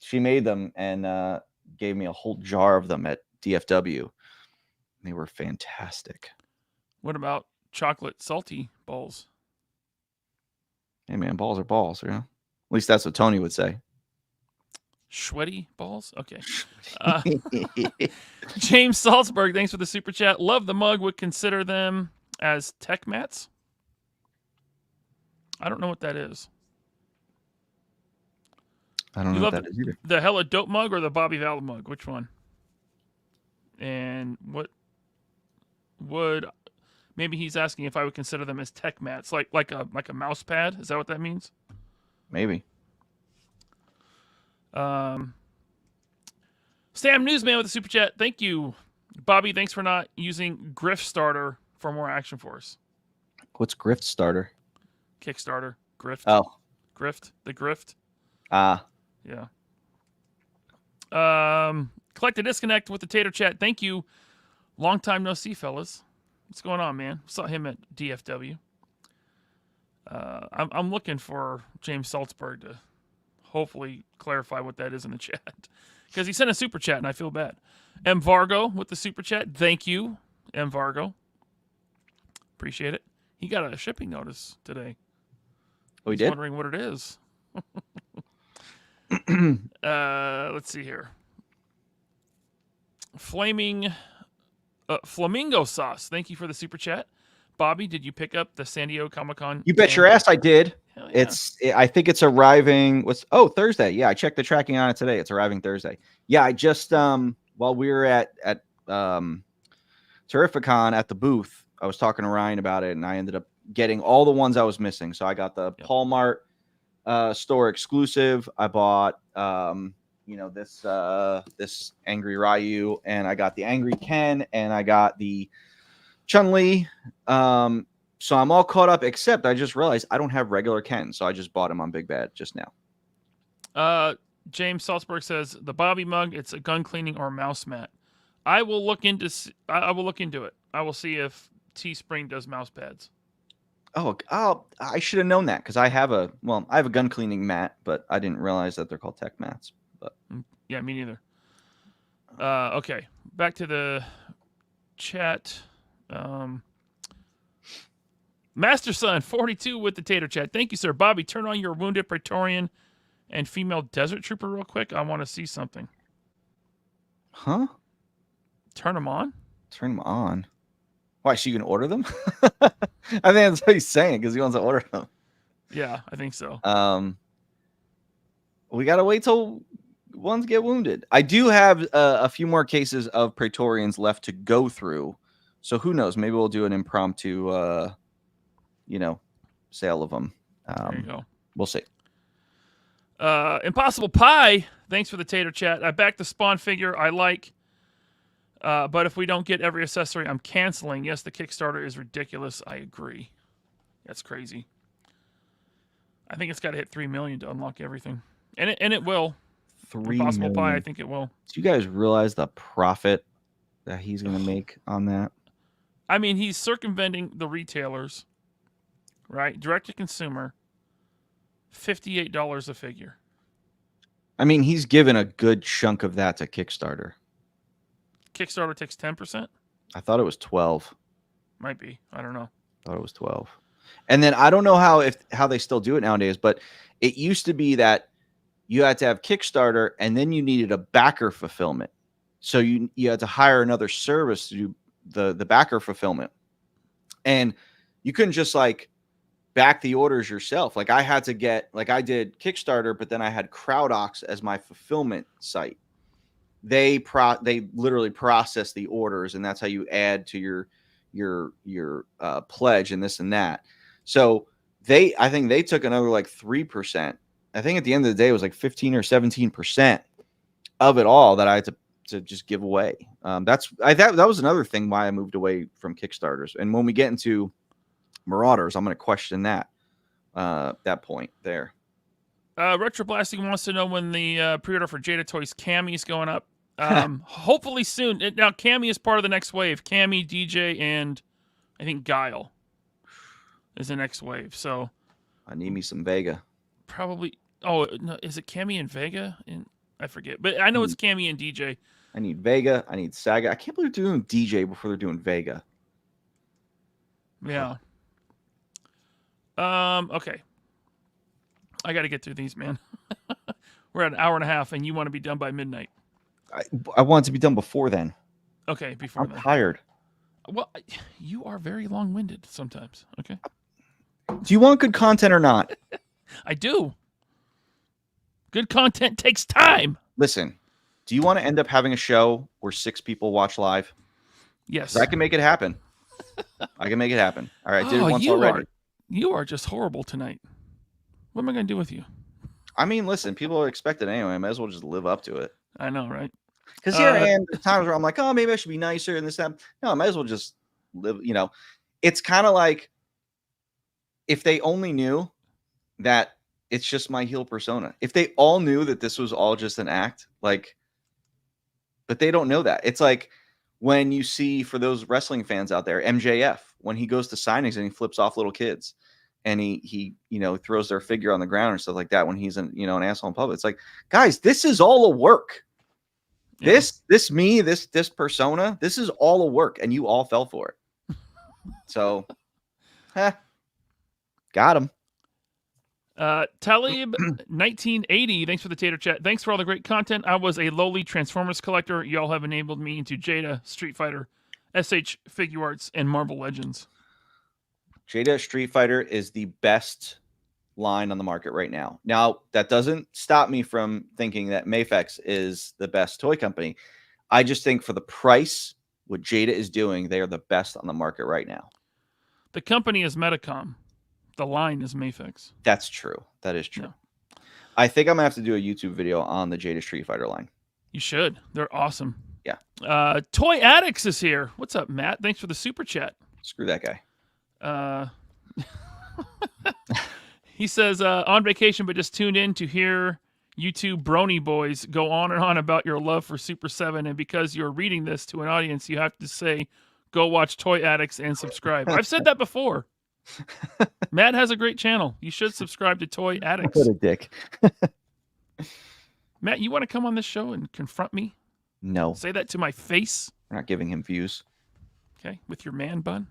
she made them and gave me a whole jar of them at DFW. They were fantastic. What about chocolate salty balls? Hey man, balls are balls, At least that's what Tony would say. Sweaty balls? Okay. James Salzberg, thanks for the super chat. Love the mug. Would consider them as tech mats. I don't know what that is. I don't You know what love that is either. The Hella Dope mug or the Bobby Vala mug? Which one? And what would maybe he's asking if I would consider them as tech mats, like a mouse pad? Is that what that means? Maybe. Sam Newsman with the super chat. Thank you, Bobby. Thanks for not using Grift Starter for more Action Force. What's Grift Starter? Kickstarter. Grift. Oh. Grift. The Grift. Yeah. Collect a Disconnect with the Tater Chat. Thank you. Long time no see, fellas. What's going on, man? Saw him at DFW. I'm looking for James Salzberg to hopefully clarify what that is in the chat. Because he sent a super chat and I feel bad. M. Vargo with the super chat. Thank you, M. Vargo. Appreciate it. He got a shipping notice today. Oh, he He's did? wondering what it is. Let's see here. Flamingo Sauce. Thank you for the super chat. Bobby, did you pick up the San Diego Comic-Con? You bet your ass I did. Hell yeah. I think it's arriving. Thursday. Yeah, I checked the tracking on it today. It's arriving Thursday. Yeah, I just while we were at Terrificon at the booth, I was talking to Ryan about it, and I ended up getting all the ones I was missing. So I got the Paul Mart store exclusive. I bought this Angry Ryu, and I got the Angry Ken, and I got the Chun-Li. So I'm all caught up, except I just realized I don't have regular Ken, so I just bought him on Big Bad just now. James Salzberg says the Bobby mug. It's a gun cleaning or mouse mat. I will look into. I will look into it. I will see if Teespring does mouse pads. Oh, I should have known that because I have a gun cleaning mat, but I didn't realize that they're called tech mats. But yeah, me neither. Okay, back to the chat. Master Son 42 with the Tater Chat. Thank you, sir. Bobby, turn on your Wounded Praetorian and female Desert Trooper real quick. I want to see something. Huh? Turn them on? Turn them on. Why? So you can order them? I think that's what he's saying because he wants to order them. Yeah, I think so. We gotta wait till ones get wounded. I do have a few more cases of Praetorians left to go through, so who knows? Maybe we'll do an impromptu, sale of them. There you go. We'll see. Impossible Pie, thanks for the Tater Chat. I backed the Spawn figure. I like But if we don't get every accessory, I'm canceling. Yes, the Kickstarter is ridiculous. I agree. That's crazy. I think it's got to hit 3 million to unlock everything, and it will. 3 Impossible million. Pie, I think it will. Do you guys realize the profit that he's going to make on that? I mean, he's circumventing the retailers, right? Direct to consumer, $58 a figure. I mean, he's given a good chunk of that to Kickstarter. Kickstarter takes 10%? I thought it was 12. Might be. I don't know. I thought it was 12. And then I don't know how they still do it nowadays, but it used to be that you had to have Kickstarter and then you needed a backer fulfillment. So you had to hire another service to do the backer fulfillment. And you couldn't just like back the orders yourself. Like I had to get, like I did Kickstarter, but then I had CrowdOx as my fulfillment site. They literally process the orders, and that's how you add to your pledge and this and that. So I think they took another like 3%. I think at the end of the day, it was like 15 or 17% of it all that I had to just give away. That was another thing why I moved away from Kickstarters. And when we get into Marauders, I'm going to question that point there. Retro Blasting wants to know when the pre-order for Jada Toys Cammy is going up. Hopefully soon. Now Cammy is part of the next wave. Cammy, DJ, and I think Guile is the next wave. So I need me some Vega. Probably. Oh no, is it Cammy and Vega? I forget, but I know it's Cammy and DJ. I need Vega. I need Saga. I can't believe they're doing DJ before they're doing Vega. Yeah. Okay. I got to get through these, man. We're at an hour and a half, and you want to be done by midnight. I want it to be done before then. Okay, before I'm then. tired. Well, you are very long-winded sometimes. Okay. Do you want good content or not? I do. Good content takes time. Listen, do you want to end up having a show where 6 people watch live? Yes. I can make it happen. I can make it happen. All right, I did it once already. You are just horrible tonight. What am I going to do with you? I mean, listen, people are expected anyway. I might as well just live up to it. I know, right? Because here I am, there's times where I'm like, oh, maybe I should be nicer and this, that. No, I might as well just live, It's kind of like if they only knew that it's just my heel persona. If they all knew that this was all just an act, but they don't know that. It's like when you see, for those wrestling fans out there, MJF, when he goes to signings and he flips off little kids and he throws their figure on the ground and stuff like that when he's an asshole in public. It's like, guys, this is all a work. Yeah. This persona, this is all a work, and you all fell for it. So, got him. Talib 1980, thanks for the tater chat. Thanks for all the great content. I was a lowly Transformers collector. Y'all have enabled me into Jada, Street Fighter, SH Figure Arts, and Marvel Legends. Jada Street Fighter is the best line on the market right now. Now, that doesn't stop me from thinking that Mafex is the best toy company. I just think for the price, what Jada is doing, they are the best on the market right now. The company is Metacom. The line is Mafex. That's true. That is true. Yeah. I think I'm going to have to do a YouTube video on the Jada Street Fighter line. You should. They're awesome. Yeah. Toy Addicts is here. What's up, Matt? Thanks for the super chat. Screw that guy. He says, on vacation, but just tuned in to hear you two brony boys go on and on about your love for Super 7. And because you're reading this to an audience, you have to say, go watch Toy Addicts and subscribe. I've said that before. Matt has a great channel. You should subscribe to Toy Addicts. What a dick. Matt, you want to come on this show and confront me? No. Say that to my face? We're not giving him views. Okay, with your man bun?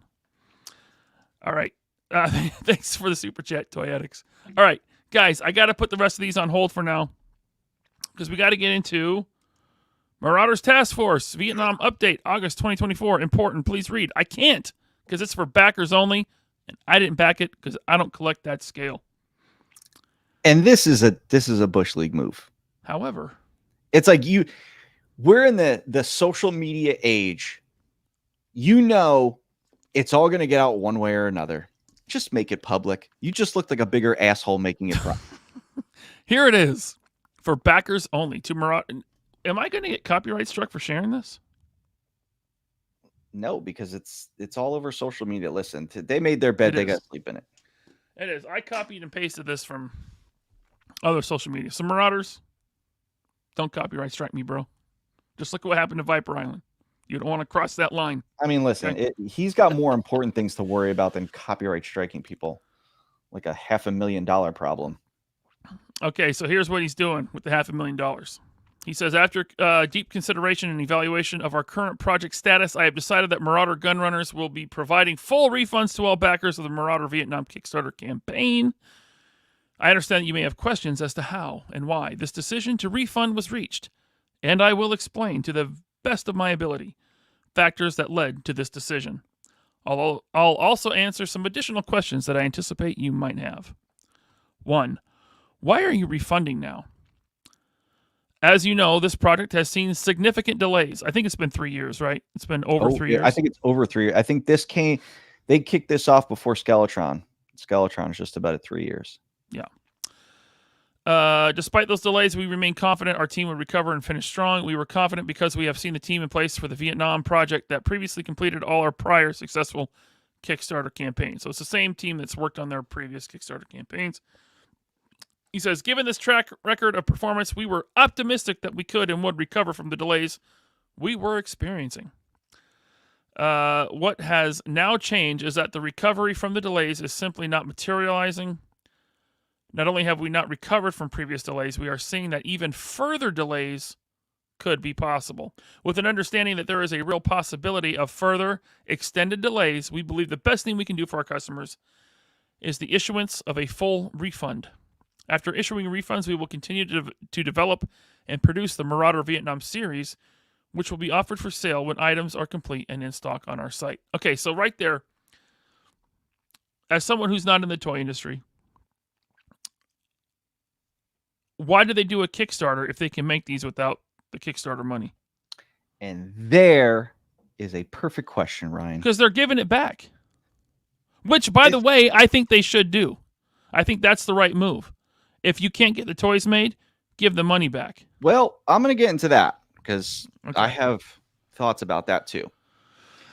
All right. Thanks for the super chat, Toy Addicts. All right, guys, I got to put the rest of these on hold for now because we got to get into Marauders Task Force Vietnam Update, August 2024. Important, please read. I can't because it's for backers only, and I didn't back it because I don't collect that scale. And this is a Bush League move. However, it's like we're in the social media age. It's all going to get out one way or another. Just make it public. You just looked like a bigger asshole making it public. Here it is for backers only. To Maraud. Am I going to get copyright struck for sharing this? No, because it's all over social media. Listen, they made their bed, they got to sleep in it. It is. I copied and pasted this from other social media. So Marauders, don't copyright strike me, bro. Just look at what happened to Viper Island. You don't want to cross that line. I mean, listen, Okay. he's got more important things to worry about than copyright striking people, like a $500,000 problem. Okay, so here's what he's doing with the $500,000. He says, after deep consideration and evaluation of our current project status, I have decided that Marauder Gunrunners will be providing full refunds to all backers of the Marauder Vietnam Kickstarter campaign. I understand that you may have questions as to how and why this decision to refund was reached, and I will explain to the best of my ability factors that led to this decision. I'll also answer some additional questions that I anticipate you might have. 1. Why are you refunding now? As you know, this project has seen significant delays. I think it's been 3 years, right? It's been over 3 years. I think it's over 3 years. I think they kicked this off before Skeletron. Skeletron is just about at 3 years. Yeah. Despite those delays, we remain confident our team will recover and finish strong. We were confident because we have seen the team in place for the Vietnam project that previously completed all our prior successful Kickstarter campaigns. So it's the same team that's worked on their previous Kickstarter campaigns. He says, given this track record of performance, we were optimistic that we could and would recover from the delays we were experiencing. What has now changed is that the recovery from the delays is simply not materializing. Not only have we not recovered from previous delays, we are seeing that even further delays could be possible. With an understanding that there is a real possibility of further extended delays, we believe the best thing we can do for our customers is the issuance of a full refund. After issuing refunds, we will continue to develop and produce the Marauder Vietnam series, which will be offered for sale when items are complete and in stock on our site. Okay, so right there, as someone who's not in the toy industry, why do they do a Kickstarter if they can make these without the Kickstarter money? And there is a perfect question, Ryan. Because they're giving it back. Which, by the way, I think they should do. I think that's the right move. If you can't get the toys made, give the money back. Well, I'm going to get into that because I have thoughts about that too.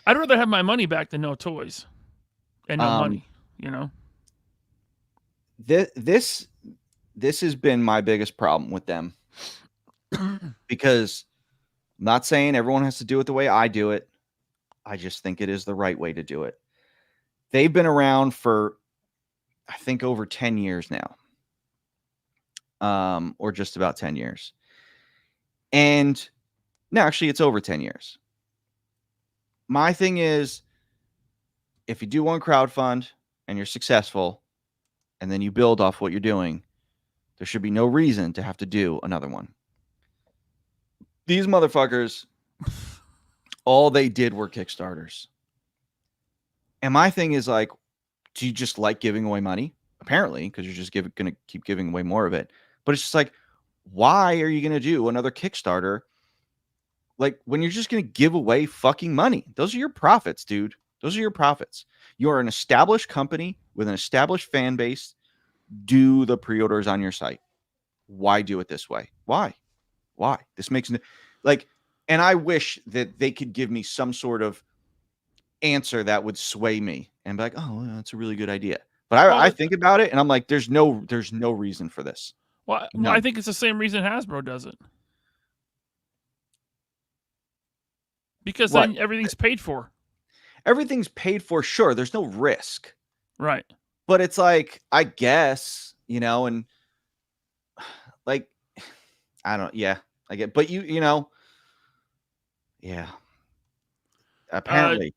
I'd rather have my money back than no toys and no money, you know? This has been my biggest problem with them because I'm not saying everyone has to do it the way I do it. I just think it is the right way to do it. They've been around for, I think, over 10 years now. Or just about 10 years. And no, actually it's over 10 years. My thing is, if you do one crowdfund and you're successful and then you build off what you're doing, there should be no reason to have to do another one. These motherfuckers, all they did were Kickstarters. And my thing is like, do you just like giving away money? Apparently, because you're just going to keep giving away more of it. But it's just like, why are you going to do another Kickstarter? Like, when you're just going to give away fucking money. Those are your profits, dude. Those are your profits. You're an established company with an established fan base. Do the pre-orders on your site. Why do it this way? Why? This makes like, and I wish that they could give me some sort of answer that would sway me and be like, oh, that's a really good idea. But I think about it and I'm like, there's no reason for this. Well, I think it's the same reason Hasbro does it. Because then everything's paid for. Everything's paid for, sure. There's no risk. Right. But it's like, I guess, you know, and like, I don't, yeah, I get, but you know, yeah. Apparently,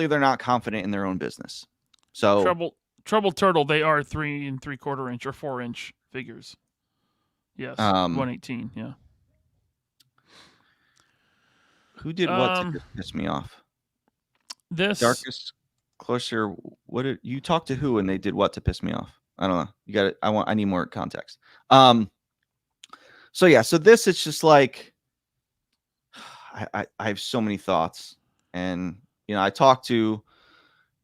they're not confident in their own business. So Trouble Turtle, they are 3 3/4 inch or 4 inch figures. Yes, 118. Yeah. Who did what to piss me off? This Darkest Closer. What did you talk to? Who and they did what to piss me off? I don't know. You got it. I need more context. So yeah. So this, it's just like I have so many thoughts, and you know, I talked to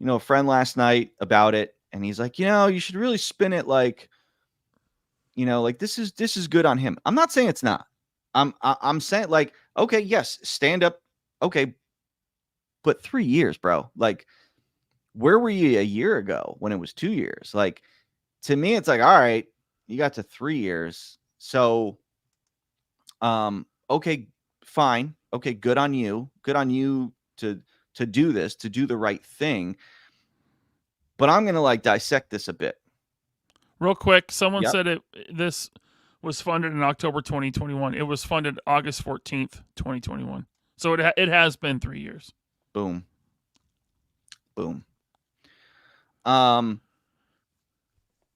a friend last night about it, and he's like, you should really spin it like, like this is good on him. I'm not saying it's not. I'm saying like, okay, yes, stand up. Okay, But 3 years, bro. Like, where were you a year ago when it was 2 years? Like, to me, it's like, all right, you got to 3 years. So, okay, fine. Okay, good on you. Good on you to do this, to do the right thing. But I'm gonna like dissect this a bit. Real quick, someone Yep. said this was funded in October 2021. It was funded August 14th, 2021. So it has been 3 years. Boom. Boom.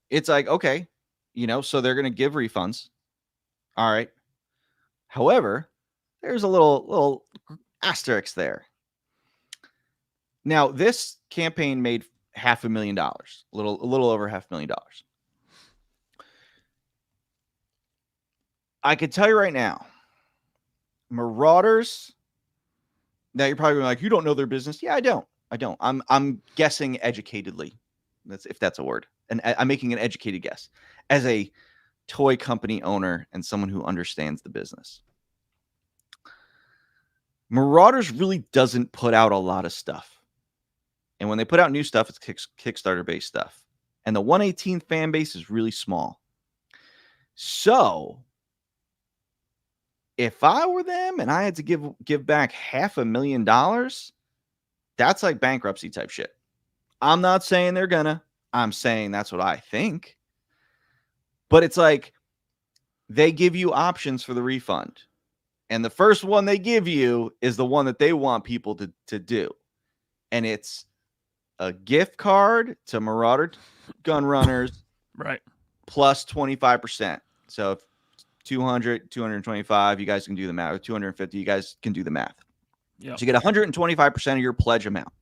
It's like, okay, so they're gonna give refunds. All right. However, there's a little asterisk there. Now, this campaign made $500,000, a little over $500,000. I can tell you right now, Marauders. Now you're probably like, you don't know their business. Yeah, I don't. I'm guessing educatedly. If that's a word. And I'm making an educated guess as a toy company owner and someone who understands the business. Marauders really doesn't put out a lot of stuff. And when they put out new stuff, it's Kickstarter based stuff. And the 1/18th fan base is really small. So if I were them and I had to give back $500,000, that's like bankruptcy type shit. I'm not saying they're gonna. I'm saying that's what I think. But it's like they give you options for the refund. And the first one they give you is the one that they want people to do. And it's a gift card to Marauder Gun Runners, right, plus 25%. So if 200, 225, you guys can do the math. Or 250, you guys can do the math. Yeah. So you get 125% of your pledge amount.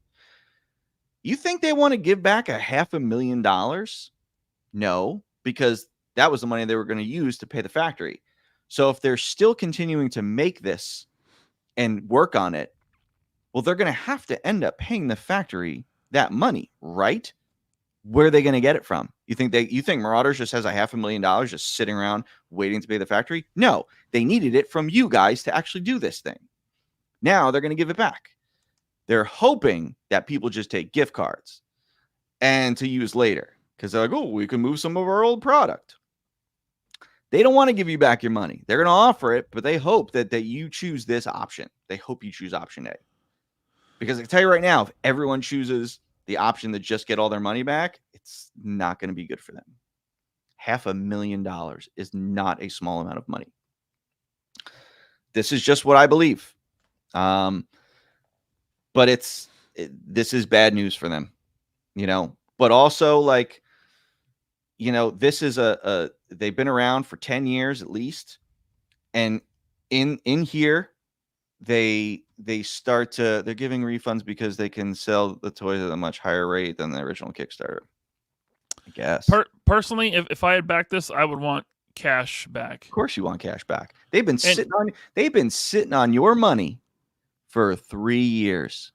You think they want to give back $500,000? No, because that was the money they were going to use to pay the factory. So if they're still continuing to make this and work on it, well, they're going to have to end up paying the factory that money, right? Where are they going to get it from? You think Marauders just has $500,000 just sitting around waiting to pay the factory? No, they needed it from you guys to actually do this thing. Now they're going to give it back. They're hoping that people just take gift cards and to use later because they're like, oh, we can move some of our old product. They don't want to give you back your money. They're going to offer it, but they hope that you choose this option. They hope you choose option A. Because I can tell you right now, if everyone chooses the option to just get all their money back, it's not going to be good for them. $500,000 is not a small amount of money. This is just what I believe. But this is bad news for them, but also like, this is they've been around for 10 years at least. And in here, they're giving refunds because they can sell the toys at a much higher rate than the original Kickstarter, I guess. Personally, if I had backed this, I would want cash back. Of course you want cash back. They've been sitting on your money for 3 years.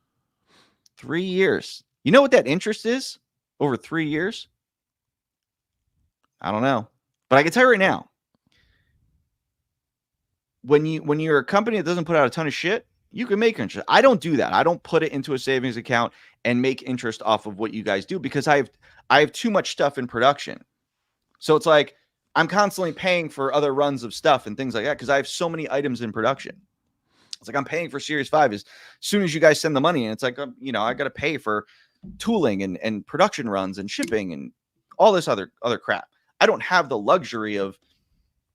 3 years. You know what that interest is over 3 years? I don't know. But I can tell you right now, when you're a company that doesn't put out a ton of shit, you can make interest. I don't do that. I don't put it into a savings account and make interest off of what you guys do because I have too much stuff in production. So it's like I'm constantly paying for other runs of stuff and things like that because I have so many items in production. It's like I'm paying for Series 5 as soon as you guys send the money, and it's like, I got to pay for tooling and production runs and shipping and all this other crap. I don't have the luxury of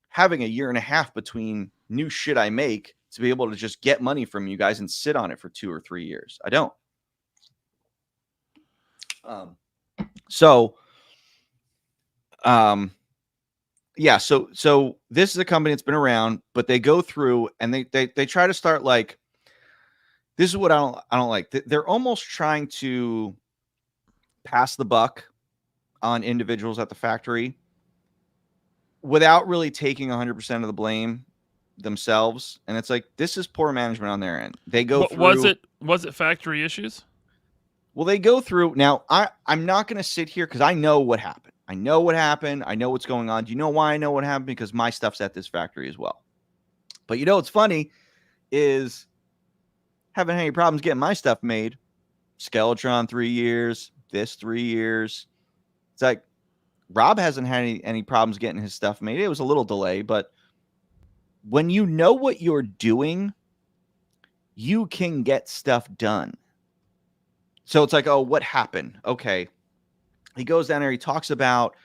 having a year and a half between new shit I make to be able to just get money from you guys and sit on it for 2 or 3 years. I don't. So this is a company that's been around, but they go through and they try to start like, this is what I don't like. They're almost trying to pass the buck on individuals at the factory without really taking 100% of the blame themselves. And it's like, this is poor management on their end. They go through. Was it factory issues? Well, they go through. Now, I'm not going to sit here because I know what happened. I know what happened. I know what's going on. Do you know why I know what happened? Because my stuff's at this factory as well. But what's funny is haven't had any problems getting my stuff made. Skeletron 3 years, this 3 years. It's like Rob hasn't had any problems getting his stuff made. It was a little delay, but when you know what you're doing, you can get stuff done. So it's like, oh, what happened? Okay. He goes down there. He talks about,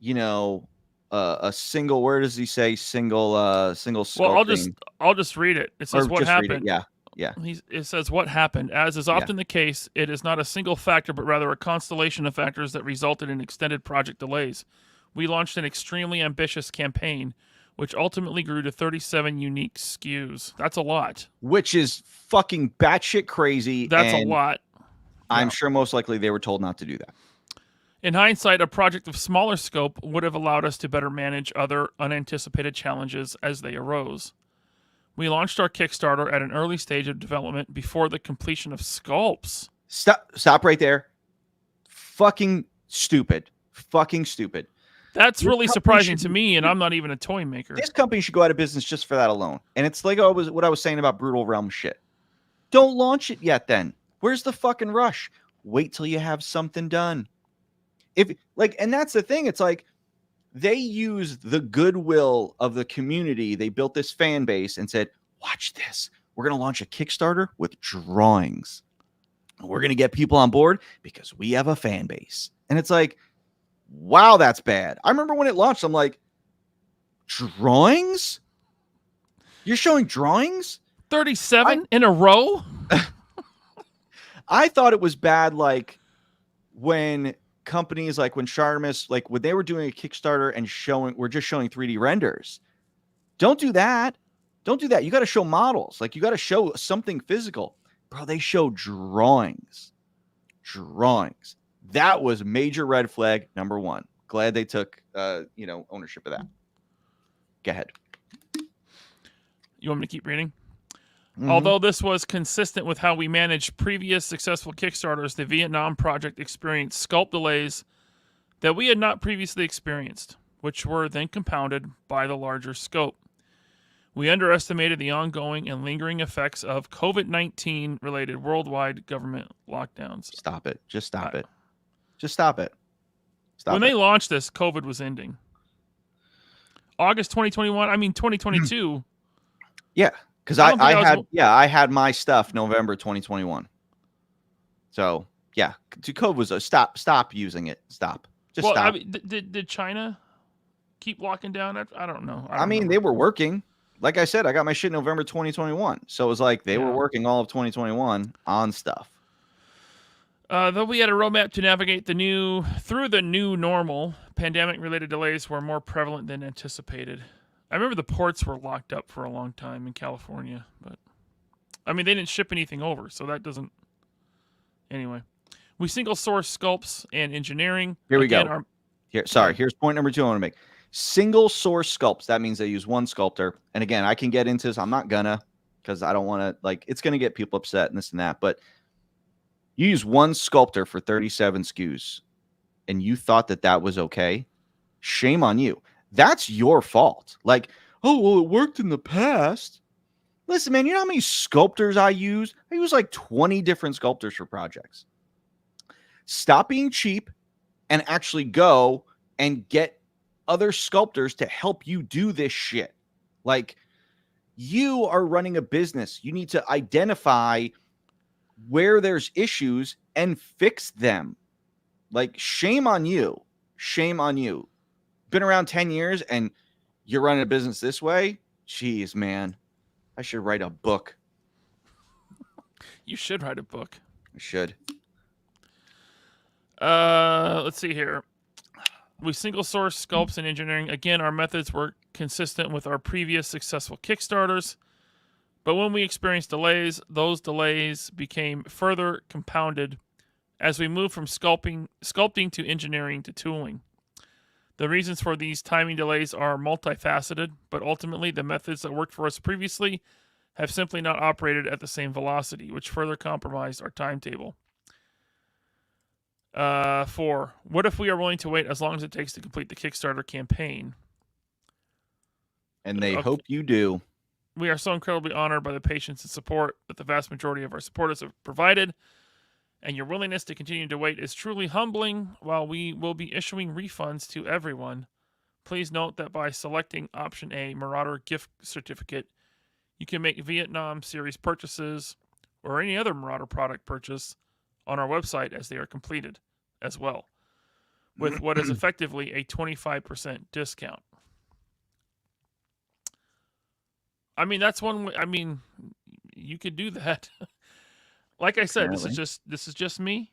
a single. Where does he say single sculpting? Well, I'll just read it. It says what happened. Yeah. It says what happened. As is often the case, it is not a single factor, but rather a constellation of factors that resulted in extended project delays. We launched an extremely ambitious campaign, which ultimately grew to 37 unique SKUs. That's a lot. Which is fucking batshit crazy. That's a lot. I'm sure most likely they were told not to do that. In hindsight, a project of smaller scope would have allowed us to better manage other unanticipated challenges as they arose. We launched our Kickstarter at an early stage of development before the completion of sculpts. Stop right there. Fucking stupid. That's really surprising to me, and I'm not even a toy maker. This company should go out of business just for that alone. And it's like what I was saying about Brutal Realm shit. Don't launch it yet then. Where's the fucking rush? Wait till you have something done. And that's the thing. It's like they used the goodwill of the community. They built this fan base and said, watch this. We're going to launch a Kickstarter with drawings. We're going to get people on board because we have a fan base. And it's like, wow, that's bad. I remember when it launched, I'm like, drawings? You're showing drawings? 37 in a row? I thought it was bad, like when companies like when Chartemis, like when they were doing a Kickstarter and we're just showing 3D renders. Don't do that. You got to show models. Like you got to show something physical. Bro, they show drawings. That was major red flag number one. Glad they took ownership of that. Go ahead. You want me to keep reading? Mm-hmm. Although this was consistent with how we managed previous successful Kickstarters, the Vietnam project experienced sculpt delays that we had not previously experienced, which were then compounded by the larger scope. We underestimated the ongoing and lingering effects of COVID-19 related worldwide government lockdowns. Stop it. Just stop it. When they launched this, COVID was ending. August 2022. Yeah. Because I had my stuff November 2021. So yeah, COVID was a stop using it. Stop. Stop. I mean, did China keep locking down? I don't know. I mean, they were working. Like I said, I got my shit November 2021. So it was like they were working all of 2021 on stuff. Though we had a roadmap to navigate through the new normal, pandemic-related delays were more prevalent than anticipated. I remember the ports were locked up for a long time in California, but I mean, they didn't ship anything over, so that doesn't. Anyway, we single source sculpts and engineering. Here we go. Here's point number 2 I want to make. Single source sculpts. That means they use one sculptor. And again, I can get into this. I'm not gonna, because I don't want to, it's going to get people upset and this and that. But you use one sculptor for 37 SKUs and you thought that was okay. Shame on you. That's your fault. Like, oh, well, it worked in the past. Listen, man, you know how many sculptors I use? I use like 20 different sculptors for projects. Stop being cheap and actually go and get other sculptors to help you do this shit. Like, you are running a business. You need to identify where there's issues and fix them. Like, shame on you. Been around 10 years and you're running a business this way? Jeez, man. I should write a book. You should write a book. I should. Let's see here. We single source sculpts and engineering. Again, our methods were consistent with our previous successful Kickstarters. But when we experienced delays, those delays became further compounded as we moved from sculpting to engineering to tooling. The reasons for these timing delays are multifaceted, but ultimately the methods that worked for us previously have simply not operated at the same velocity, which further compromised our timetable. 4. What if we are willing to wait as long as it takes to complete the Kickstarter campaign? And they hope you do. We are so incredibly honored by the patience and support that the vast majority of our supporters have provided, and your willingness to continue to wait is truly humbling. While we will be issuing refunds to everyone, please note that by selecting option A, Marauder gift certificate, you can make Vietnam series purchases or any other Marauder product purchase on our website as they are completed as well, with what is effectively a 25% discount. I mean, that's one way. I mean, you could do that. Like I said, this is just me.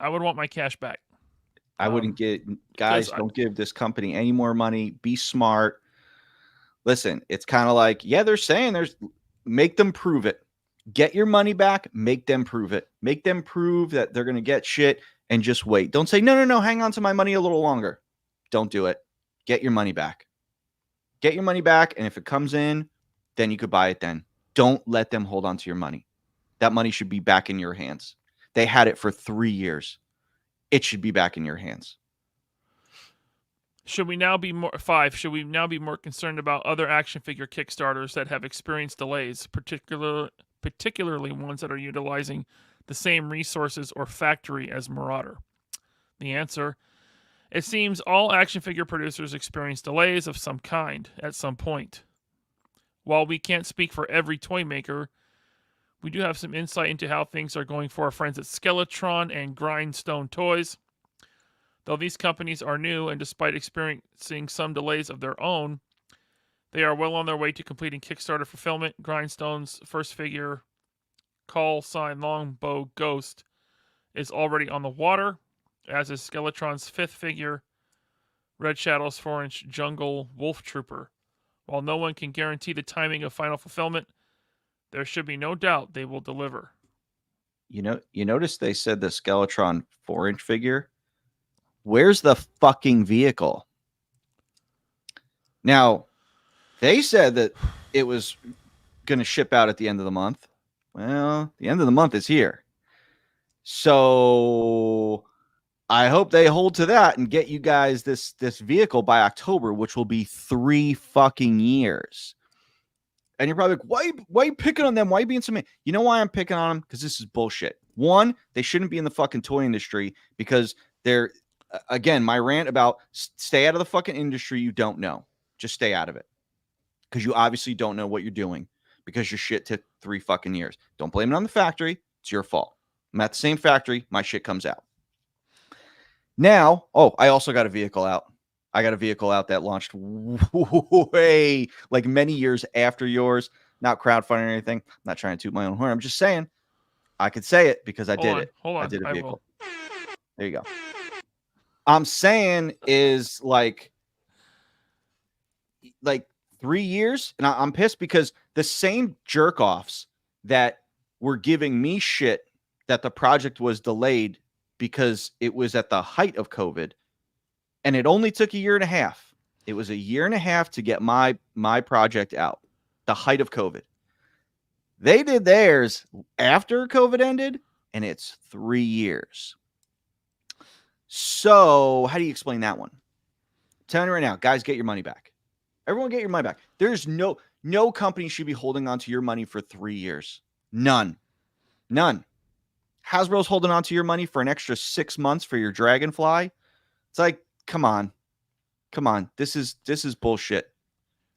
I would want my cash back. I wouldn't guys, don't give this company any more money. Be smart. Listen, it's kind of like, yeah, they're saying make them prove it. Get your money back. Make them prove it. Make them prove that they're going to get shit and just wait. Don't say, no, hang on to my money a little longer. Don't do it. Get your money back. Get your money back. And if it comes in, then you could buy it then. Don't let them hold on to your money. That money should be back in your hands. They had it for 3 years. It should be back in your hands. Should we now be more concerned about other action figure Kickstarters that have experienced delays, particularly ones that are utilizing the same resources or factory as Marauder? The answer: it seems all action figure producers experience delays of some kind at some point. While we can't speak for every toy maker, we do have some insight into how things are going for our friends at Skeletron and Grindstone Toys. Though these companies are new and despite experiencing some delays of their own, they are well on their way to completing Kickstarter fulfillment. Grindstone's first figure, Call Sign Longbow Ghost, is already on the water, as is Skeletron's fifth figure, Red Shadow's 4-inch Jungle Wolf Trooper. While no one can guarantee the timing of final fulfillment, there should be no doubt they will deliver. You notice they said the Skeletron 4-inch figure? Where's the fucking vehicle? Now, they said that it was going to ship out at the end of the month. Well, the end of the month is here. So I hope they hold to that and get you guys this vehicle by October, which will be 3 fucking years. And you're probably like, why are you picking on them? Why are you being so mean? You know why I'm picking on them? Because this is bullshit. One, they shouldn't be in the fucking toy industry because they're, again, my rant about stay out of the fucking industry you don't know. Just stay out of it. Because you obviously don't know what you're doing because your shit took 3 fucking years. Don't blame it on the factory. It's your fault. I'm at the same factory. My shit comes out. Now, I also got a vehicle out. I got a vehicle out that launched way, like many years after yours. Not crowdfunding or anything. I'm not trying to toot my own horn. I'm just saying I could say it because I did it. Hold on. I did a vehicle. There you go. I'm saying is like 3 years. And I'm pissed because the same jerk-offs that were giving me shit that the project was delayed because it was at the height of COVID, and it only took a year and a half. It was a year and a half to get my project out, the height of COVID. They did theirs after COVID ended, and it's 3 years. So how do you explain that one? I'm telling you right now, guys, get your money back. Everyone get your money back. There's no company should be holding on to your money for 3 years. None. Hasbro's holding on to your money for an extra 6 months for your Dragonfly. It's like, come on. This is bullshit.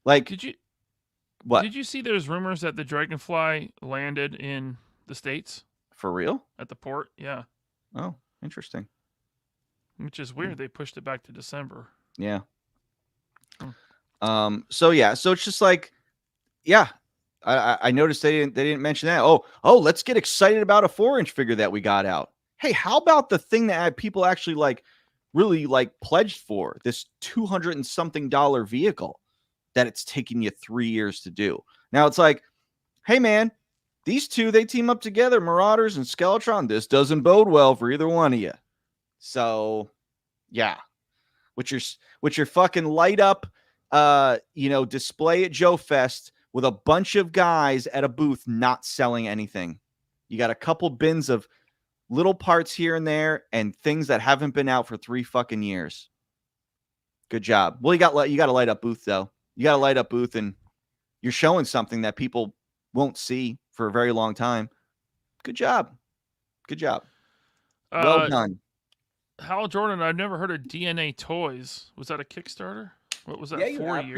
Like, Did you see there's rumors that the Dragonfly landed in the States? For real? At the port? Yeah. Oh, interesting. Which is weird. They pushed it back to December. Yeah. So it's just like, yeah. I noticed they didn't mention that. Oh, let's get excited about a 4-inch figure that we got out. Hey, how about the thing that people actually really pledged for, this $200 and something vehicle that it's taking you 3 years to do? Now it's like, hey man, these two, they team up together, Marauders and Skeletron. This doesn't bode well for either one of you. So yeah, with your fucking light up, display at Joe Fest with a bunch of guys at a booth not selling anything. You got a couple bins of little parts here and there and things that haven't been out for 3 fucking years. Good job. Well, you got to light up booth though. You got to light up booth and you're showing something that people won't see for a very long time. Good job. Good job. Well done. Hal Jordan, I've never heard of DNA Toys. Was that a Kickstarter? What was that? 4 years?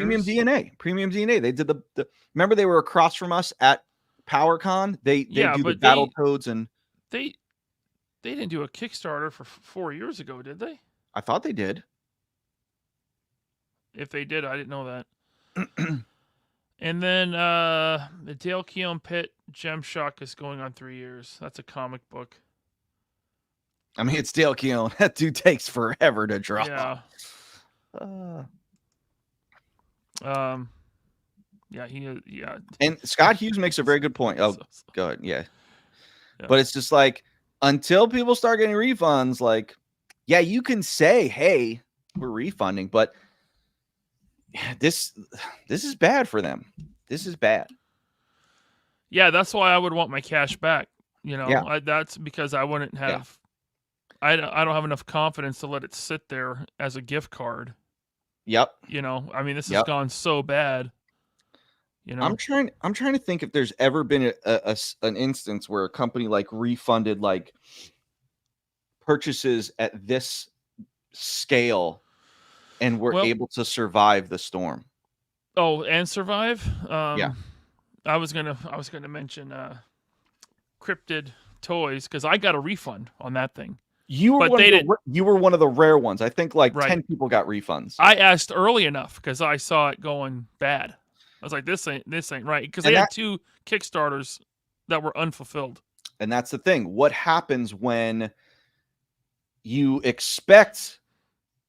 Premium DNA. They did the remember they were across from us at PowerCon. They do the Battletoads, and they didn't do a Kickstarter for 4 years ago, did they? I thought they did. If they did, I didn't know that. And then the Dale Keown Pitt Gem Shock is going on 3 years. That's a comic book. I mean, it's Dale Keown. That dude takes forever to draw. Yeah. Yeah, he is. Yeah. And Scott Hughes makes a very good point. Oh, go ahead. Yeah. But it's just like, until people start getting refunds, like, yeah, you can say, hey, we're refunding, but this is bad for them. This is bad. Yeah, that's why I would want my cash back. You know, that's because I wouldn't have. Yeah. I don't have enough confidence to let it sit there as a gift card. Yep. You know, I mean, this has gone so bad. You know, I'm trying to think if there's ever been an instance where a company like refunded like purchases at this scale and were able to survive the storm. Oh, and survive? Yeah. I was gonna mention Cryptid Toys because I got a refund on that thing. You were one of the rare ones. I think like 10 people got refunds. I asked early enough because I saw it going bad. I was like, this ain't right. Because they had 2 Kickstarters that were unfulfilled. And that's the thing. What happens when you expect,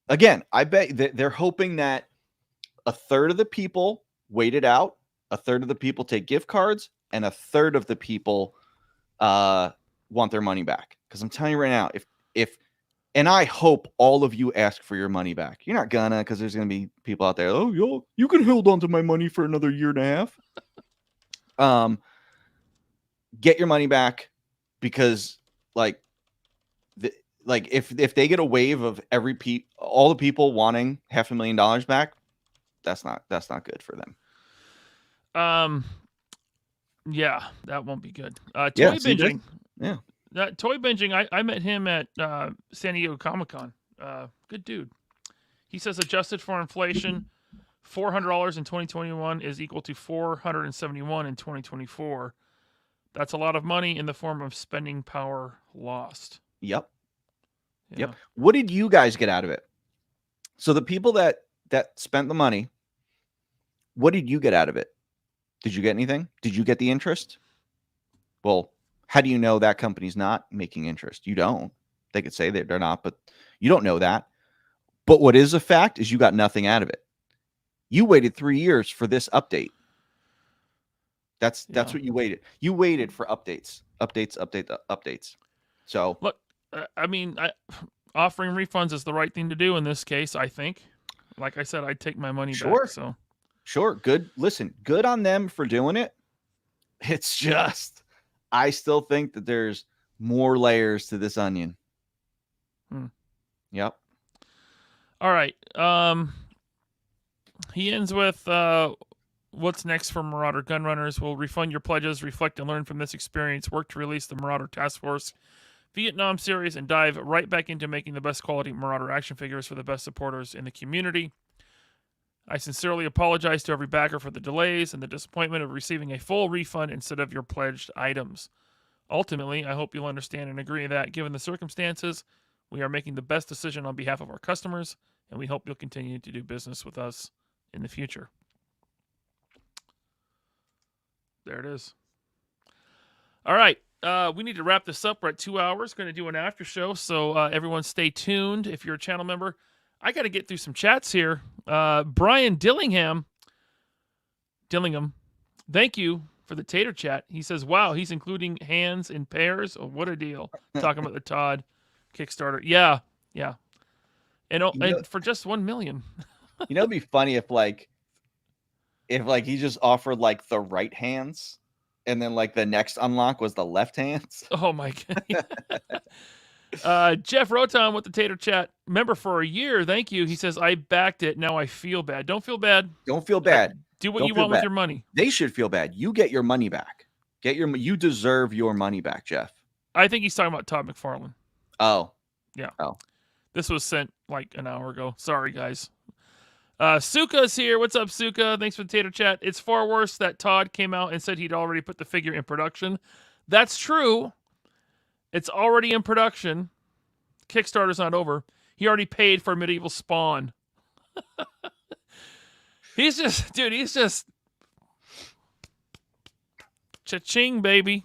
again, I bet they're hoping that a third of the people wait it out, a third of the people take gift cards, and a third of the people want their money back. Because I'm telling you right now, and I hope all of you ask for your money back. You're not gonna, because there's gonna be people out there. Oh, you can hold on to my money for another year and a half. Get your money back, because if they get a wave of all the people wanting $500,000 back, that's not good for them. Yeah, that won't be good. Toy binging. Yeah. Toy binging, I met him at San Diego Comic-Con. Good dude. He says adjusted for inflation, $400 in 2021 is equal to $471 in 2024. That's a lot of money in the form of spending power lost. Yep. Yeah. Yep. What did you guys get out of it? So the people that spent the money, what did you get out of it? Did you get anything? Did you get the interest? Well, how do you know that company's not making interest? You don't. They could say that they're not, but you don't know that. But what is a fact is you got nothing out of it. You waited 3 years for this update. That's what you waited. You waited for updates. So look, I mean, offering refunds is the right thing to do in this case. I think, like I said, I'd take my money back. So sure, good. Listen, good on them for doing it. It's just, I still think that there's more layers to this onion. Yep. All right. He ends with what's next for Marauder Gunrunners. We'll refund your pledges, reflect and learn from this experience, work to release the Marauder Task Force Vietnam series, and dive right back into making the best quality Marauder action figures for the best supporters in the community. I sincerely apologize to every backer for the delays and the disappointment of receiving a full refund instead of your pledged items. Ultimately, I hope you'll understand and agree that, given the circumstances, we are making the best decision on behalf of our customers, and we hope you'll continue to do business with us in the future. There it is. All right. We need to wrap this up. We're at 2 hours. Going to do an after show, so everyone stay tuned. If you're a channel member, I got to get through some chats here. Brian Dillingham, thank you for the tater chat. He says, wow, he's including hands in pairs. Oh, what a deal. Talking about the Todd Kickstarter. Yeah. And for just 1 million. It'd be funny if he just offered like the right hands, and then like the next unlock was the left hands. Oh my God. Jeff Roton with the tater chat. Member for a year. Thank you. He says, I backed it. Now I feel bad. Don't feel bad. Don't feel bad. Do what Don't you feel want with bad. your money. They should feel bad. You get your money back. You deserve your money back, Jeff. I think he's talking about Todd McFarlane. Oh. Yeah. Oh. This was sent like an hour ago. Sorry, guys. Suka's here. What's up, Suka? Thanks for the tater chat. It's far worse that Todd came out and said he'd already put the figure in production. That's true. It's already in production. Kickstarter's not over. He already paid for Medieval Spawn. He's just cha-ching, baby.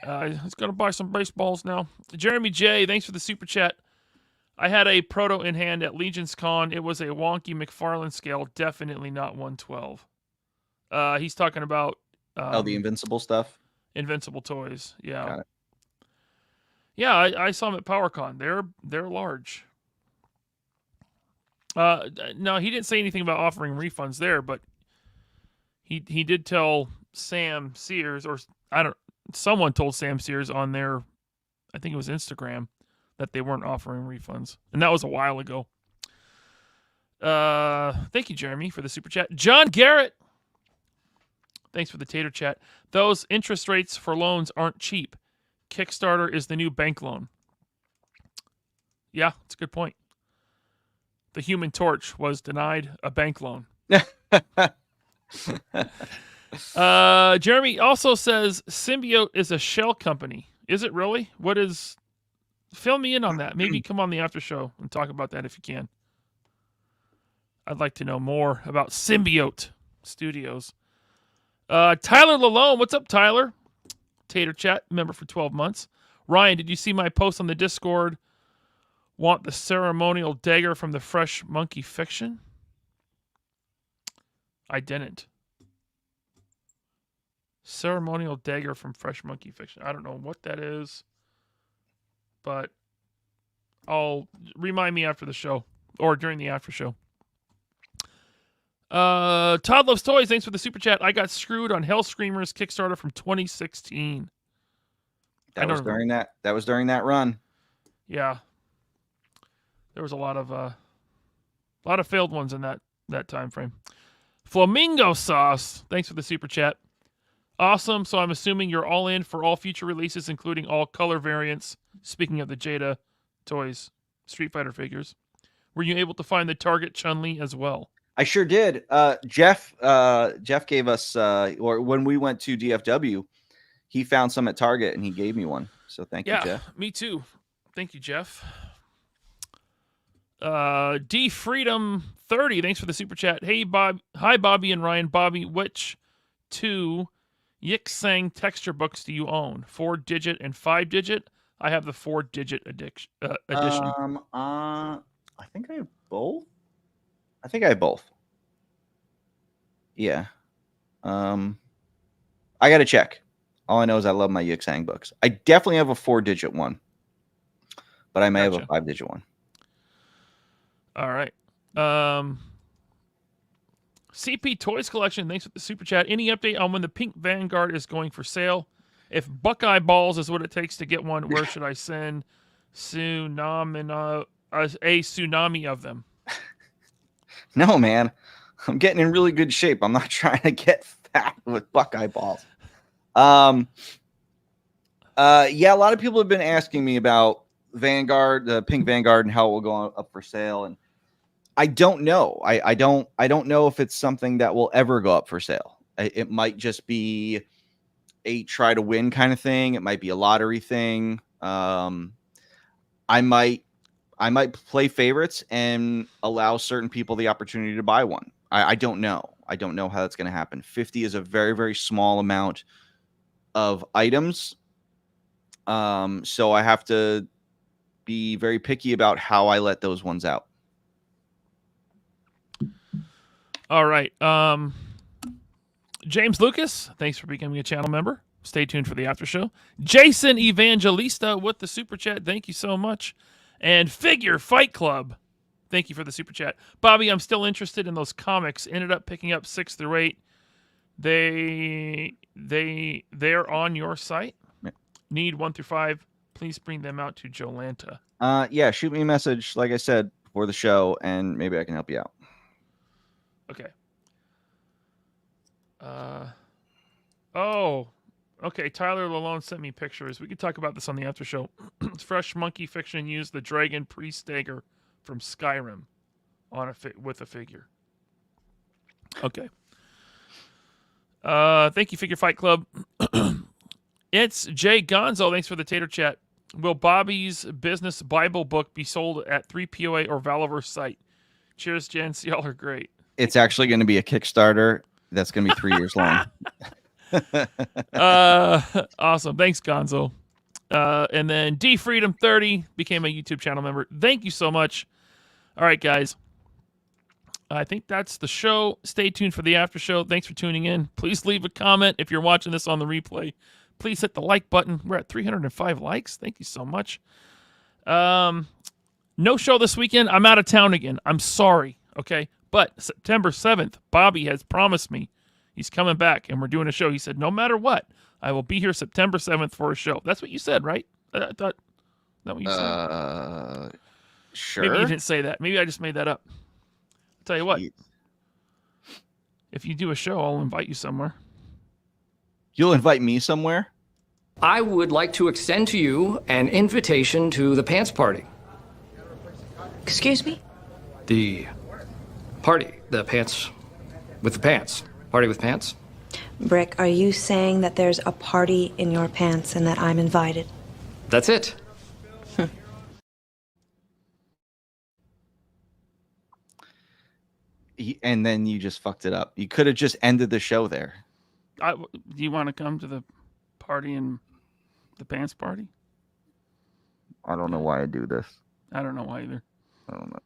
He's gonna buy some baseballs now. Jeremy J, thanks for the super chat. I had a proto in hand at Legion's Con. It was a wonky McFarlane scale, definitely not 112. He's talking about The Invincible stuff. Invincible Toys. Yeah. Got it. Yeah, I saw them at PowerCon. They're large. No, he didn't say anything about offering refunds there, but he did tell Sam Sears, or someone told Sam Sears on their, I think it was Instagram, that they weren't offering refunds, and that was a while ago. Thank you, Jeremy, for the super chat. John Garrett, thanks for the tater chat. Those interest rates for loans aren't cheap. Kickstarter is the new bank loan. Yeah, that's a good point. The Human Torch was denied a bank loan. Jeremy also says Symbiote is a shell company. Is it really? What is... Fill me in on that. Maybe come on the after show and talk about that if you can. I'd like to know more about Symbiote Studios. Tyler Lalone. What's up, Tyler? Tater Chat, member for 12 months. Ryan, did you see my post on the Discord? Want the ceremonial dagger from the Fresh Monkey Fiction? I didn't. Ceremonial dagger from Fresh Monkey Fiction. I don't know what that is, but I'll remind me after the show or during the after show. Todd Loves Toys, thanks for the super chat. I got screwed on Hell Screamers Kickstarter from 2016. That was during that run. Yeah. There was a lot of failed ones in that time frame. Flamingo Sauce, thanks for the super chat. Awesome. So I'm assuming you're all in for all future releases, including all color variants. Speaking of the Jada Toys Street Fighter figures, were you able to find the Target Chun-Li as well? I sure did. Jeff gave us, or when we went to DFW, he found some at Target and he gave me one. So thank you, Jeff. Yeah, me too. Thank you, Jeff. D Freedom 30, thanks for the super chat. Hey, hi, Bobby and Ryan. Bobby, which two Yiksang texture books do you own? 4-digit and 5-digit? I have the 4-digit edition. I think I have both. Yeah. I got to check. All I know is I love my Yiksang books. I definitely have a 4-digit one, but I may have a 5-digit one. All right. CP Toys Collection, thanks for the super chat. Any update on when the Pink Vanguard is going for sale? If Buckeye Balls is what it takes to get one, where should I send a tsunami of them? No, man. I'm getting in really good shape. I'm not trying to get fat with Buckeye Balls. Yeah, a lot of people have been asking me about Vanguard, the Pink Vanguard, and how it will go up for sale. And I don't know. I don't know if it's something that will ever go up for sale. It might just be a try to win kind of thing. It might be a lottery thing. I might play favorites and allow certain people the opportunity to buy one. I don't know. I don't know how that's going to happen. 50 is a very, very small amount of items. So I have to be very picky about how I let those ones out. All right. James Lucas, thanks for becoming a channel member. Stay tuned for the after show. Jason Evangelista with the super chat. Thank you so much. And Figure Fight Club, thank you for the super chat. Bobby, I'm still interested in those comics. Ended up picking up 6 through 8. They're on your site. Yeah. Need 1 through 5. Please bring them out to Jolanta. Yeah, shoot me a message, like I said, before the show, and maybe I can help you out. Okay. Oh, okay. Tyler Lalone sent me pictures. We could talk about this on the after show. Fresh Monkey Fiction used the Dragon Priest dagger from Skyrim on with a figure. Okay. Thank you, Figure Fight Club. It's Jay Gonzo. Thanks for the tater chat. Will Bobby's Business Bible book be sold at 3POA or Valaverse site? Cheers, Jens. Y'all are great. It's actually going to be a Kickstarter that's going to be 3 years long. Awesome. Thanks, Gonzo. And then D Freedom 30 became a YouTube channel member. Thank you so much. All right, guys. I think that's the show. Stay tuned for the after show. Thanks for tuning in. Please leave a comment if you're watching this on the replay. Please hit the like button. We're at 305 likes. Thank you so much. No show this weekend. I'm out of town again. I'm sorry. Okay. But September 7th, Bobby has promised me he's coming back and we're doing a show. He said, no matter what, I will be here September 7th for a show. That's what you said, right? I thought that what you said. Sure. Maybe you didn't say that. Maybe I just made that up. I'll tell you what. If you do a show, I'll invite you somewhere. You'll invite me somewhere? I would like to extend to you an invitation to the pants party. Excuse me? The party. The pants with the pants. Party with pants. Brick, are you saying that there's a party in your pants and that I'm invited? That's it. And then you just fucked it up. You could have just ended the show there. Do you want to come to the party in the pants party? I don't know why I do this. I don't know why either. I don't know.